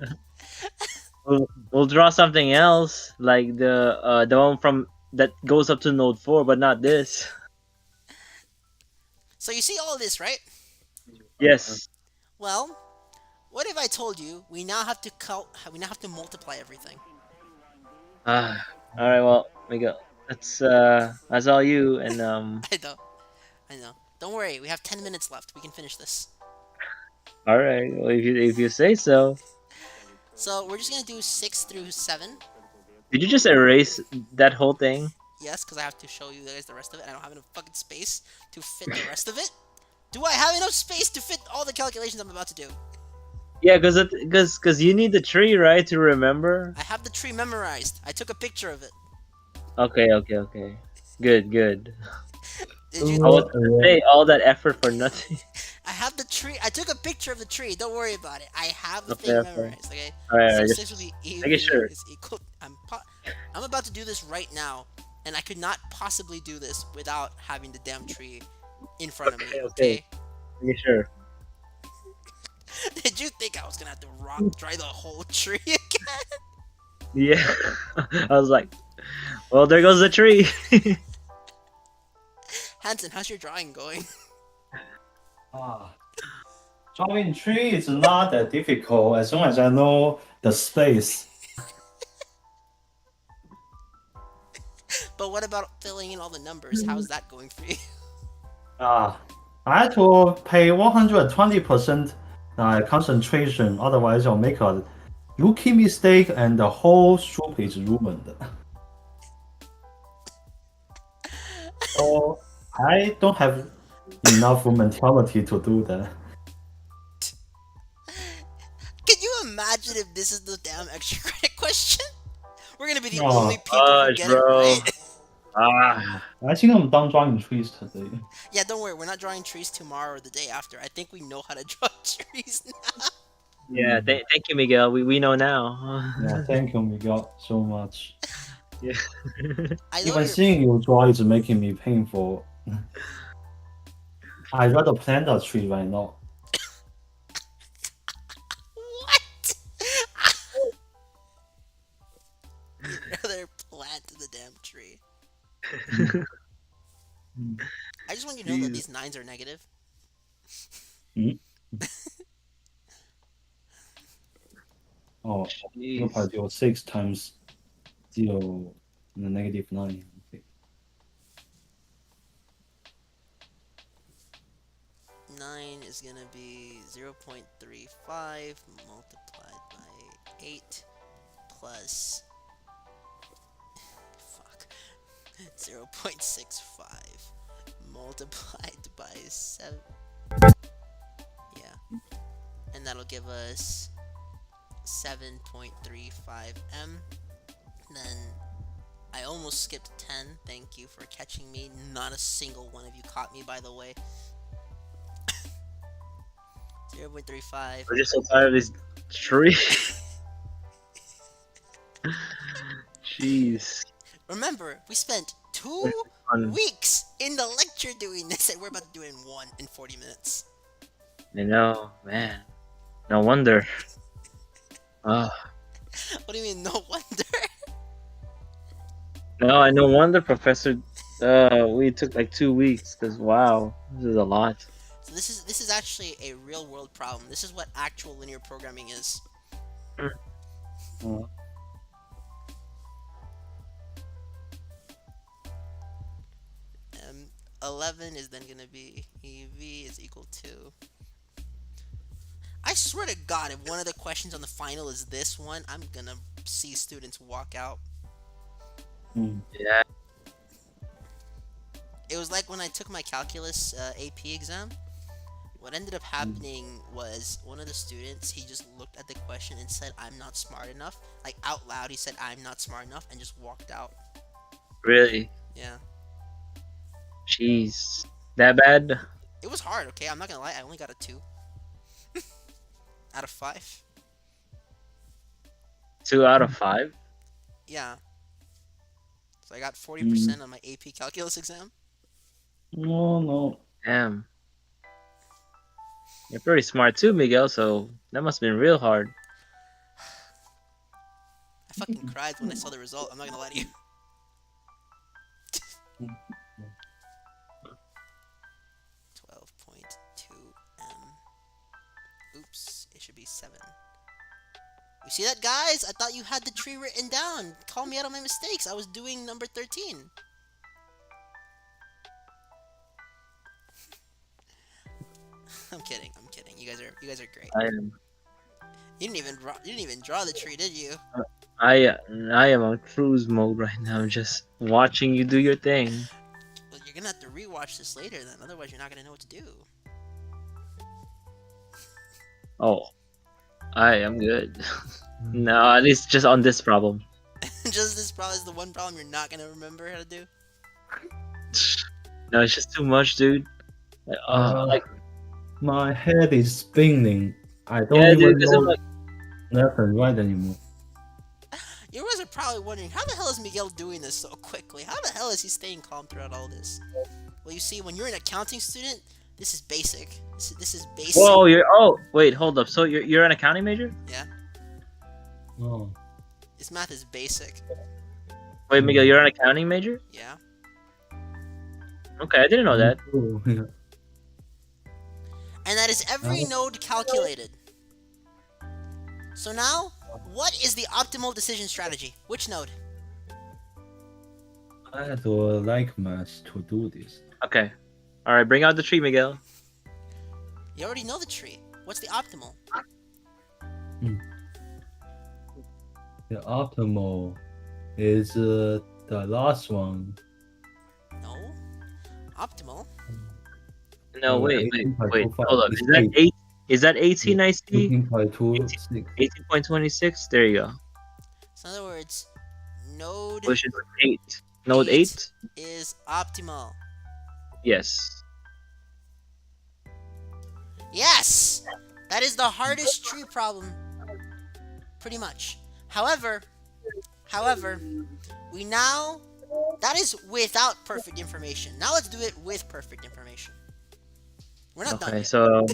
we'll draw something else, like the one from that goes up to node 4, but not this. So you see all this, right? Yes. Well, what if I told you we now have to multiply everything? All right. Well, Miguel, that's all you. And I know. Don't worry, we have 10 minutes left. We can finish this. all right. Well, if you say so. So we're just gonna do 6 through 7. Did you just erase that whole thing? Yes, because I have to show you guys the rest of it. I don't have enough fucking space to fit the rest of it. Do I have enough space to fit all the calculations I'm about to do? Yeah, cause you need the tree, right, to remember. I have the tree memorized. I took a picture of it. Okay. Good. Did you? I was gonna say all that effort for nothing. I have the tree. I took a picture of the tree. Don't worry about it. I have the Okay, thing okay. memorized. Okay. Alright, Six just will be E making sure. is equal. I'm about to do this right now, and I could not possibly do this without having the damn tree in front of me. Okay. Okay. Making sure. Did you think I was gonna have to dry the whole tree again? Yeah. I was like, well, there goes the tree. Hanson, how's your drawing going? Drawing tree is not that difficult as long as I know the space. But what about filling in all the numbers? How's that going for you? I had to pay 120% concentration, otherwise I'll make a rookie mistake and the whole soup is ruined. So I don't have enough mentality to do that. Can you imagine if this is the damn extra credit question? We're gonna be the Oh, only people who gosh, get bro. it right. I think I'm done drawing trees today. Yeah, don't worry. We're not drawing trees tomorrow or the day after. I think we know how to draw trees now. Yeah, thank you, Miguel. We know now. Yeah, thank you, Miguel, so much. I know Even you're... seeing you draw is making me painful. I'd rather plant a tree right now. What? You'd rather plant the damn tree. I just want you to know that these 9s are negative. Oh, Jeez. 0.06 times 0 and the negative 9. Okay. 9 is gonna be 0.35 multiplied by 8 plus fuck 0.65 multiplied by 7. Yeah. And that'll give us 7.35 m. Then I almost skipped 10. Thank you for catching me. Not a single one of you caught me, by the way. 0.35. I'm just so tired of this tree. Jeez. Remember, we spent 2 Fun. weeks in the lecture doing this, and we're about to do it in 40 minutes. I know, man. No wonder. Oh. What do you mean, no wonder? No, I no wonder, Professor. We took like 2 weeks. Cause wow, this is a lot. So this is actually a real world problem. This is what actual linear programming is. Oh. 11 is then gonna be EV is equal to. I swear to God, if one of the questions on the final is this one, I'm gonna see students walk out. Yeah. It was like when I took my calculus AP exam. What ended up happening was one of the students, he just looked at the question and said, "I'm not smart enough." Like out loud, he said, "I'm not smart enough," and just walked out. Really? Yeah. Jeez. That bad? It was hard, okay? I'm not gonna lie, I only got a 2. out of 5. 2 out of 5? Yeah. So I got 40% on my AP calculus exam. No, no. Damn. You're pretty smart too, Miguel, so that must have been real hard. I fucking cried when I saw the result, I'm not gonna lie to you. 12.2 m. Oops, it should be 7. You see that, guys? I thought you had the tree written down. Call me out on my mistakes. I was doing number 13. I'm kidding. I'm kidding. You guys are great. I am. You didn't even draw the tree, did you? I am on cruise mode right now, just watching you do your thing. Well, you're gonna have to rewatch this later then. Otherwise, you're not gonna know what to do. Oh, I am good. No, at least just on this problem. Just this probably is the one problem you're not gonna remember how to do. No, it's just too much, dude. Like, My head is spinning. I don't yeah, even dude, 'cause know I'm like, left and right anymore. You guys are probably wondering, how the hell is Miguel doing this so quickly? How the hell is he staying calm throughout all this? Well, you see, when you're an accounting student, this is basic. This is basic. whoa, wait, hold up. So you're an accounting major? Yeah, Oh. this math is basic. Wait, Miguel, you're an accounting major? Yeah. Okay, I didn't know that. Oh, yeah. And that is every Oh. node calculated. So now, what is the optimal decision strategy? Which node? I do like math to do this. Okay. All right, bring out the tree, Miguel. You already know the tree. What's the optimal? The optimal is the last one. No. Optimal? No, Oh, wait, 18.25 hold up. is Is that eight. eight? Is that 18 I see? 18.26. 18.26. There you go. So in other words, node Which is 8. Node 8? is optimal. Yes. Yes! That is the hardest tree problem. Pretty much. However, we now... That is without perfect information. Now let's do it with perfect information. We're not done Okay, yet. so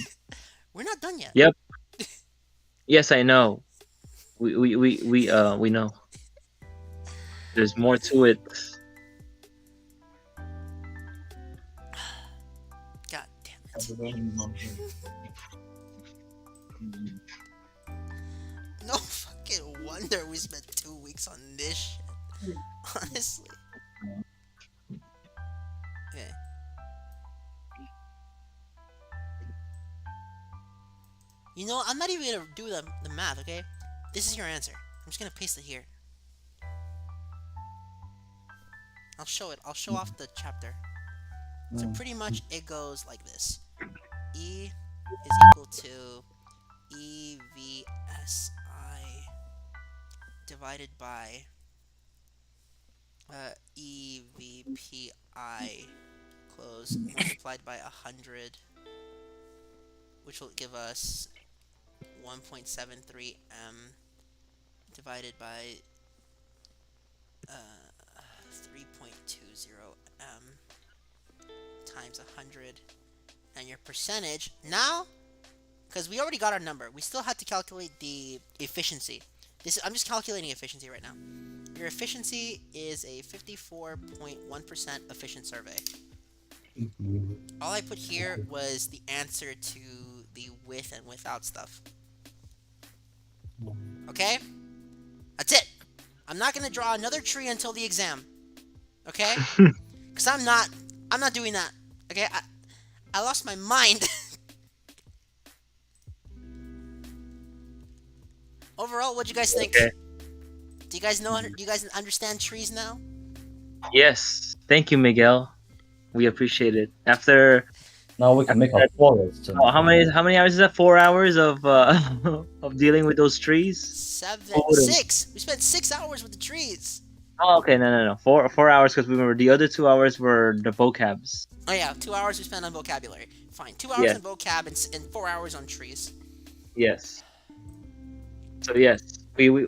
We're not done yet. Yep. yes, I know. We know. There's more to it. God damn it. No fucking wonder we spent 2 weeks on this shit. Honestly. Okay. You know, I'm not even gonna do the math, okay? This is your answer. I'm just gonna paste it here. I'll show it. I'll show off the chapter. So pretty much it goes like this. E is equal to EVSI divided by EVPI close multiplied by 100, which will give us 1.73 M divided by 3.20 M times 100, and your percentage now, because we already got our number, we still have to calculate the efficiency. I'm just calculating efficiency right now. Your efficiency is a 54.1% efficient survey. All I put here was the answer to the with and without stuff. Okay? That's it. I'm not gonna draw another tree until the exam. Okay? Because I'm not doing that. Okay? I lost my mind. Overall, what'd you guys think? Okay. Do you guys understand trees now? Yes. Thank you, Miguel. We appreciate it. After Now we can make a forest. how many hours is that? 4 hours of of dealing with those trees? 6. We spent 6 hours with the trees. Oh, okay, no. 4 hours because we remember the other 2 hours were the vocabs. Oh yeah, 2 hours we spent on vocabulary. Fine, 2 hours Yeah. on vocab and 4 hours on trees. Yes. So yes, we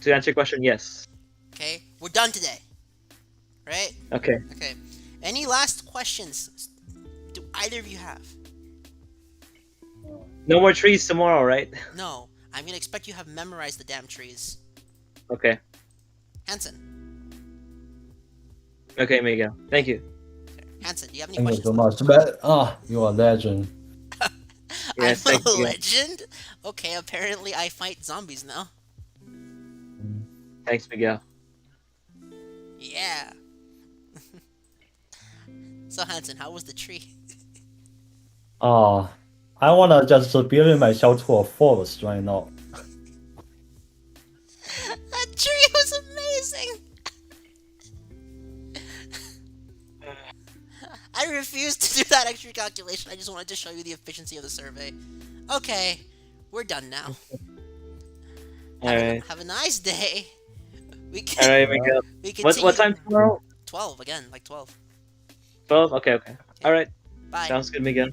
to answer your question, yes. Okay, we're done today. Right? Okay. Okay. Any last questions? Do either of you have? No more trees tomorrow, right? No. I'm gonna expect you have memorized the damn trees. Okay. Hanson. Okay, Miguel. Thank you. Hanson, do you have any Thank you questions? so much. You're a legend. Yes, I'm thank a you. legend? Okay, apparently I fight zombies now. Thanks, Miguel. Yeah. So Hanson, how was the tree? I wanna just build myself to a forest right now. That tree was amazing! I refused to do that extra calculation. I just wanted to show you the efficiency of the survey. Okay, we're done now. Alright. Have a nice day. We can. Alright, Miguel. We What continue. time tomorrow? 12 again, like 12. 12? Okay. Alright. Bye. Sounds good, Miguel.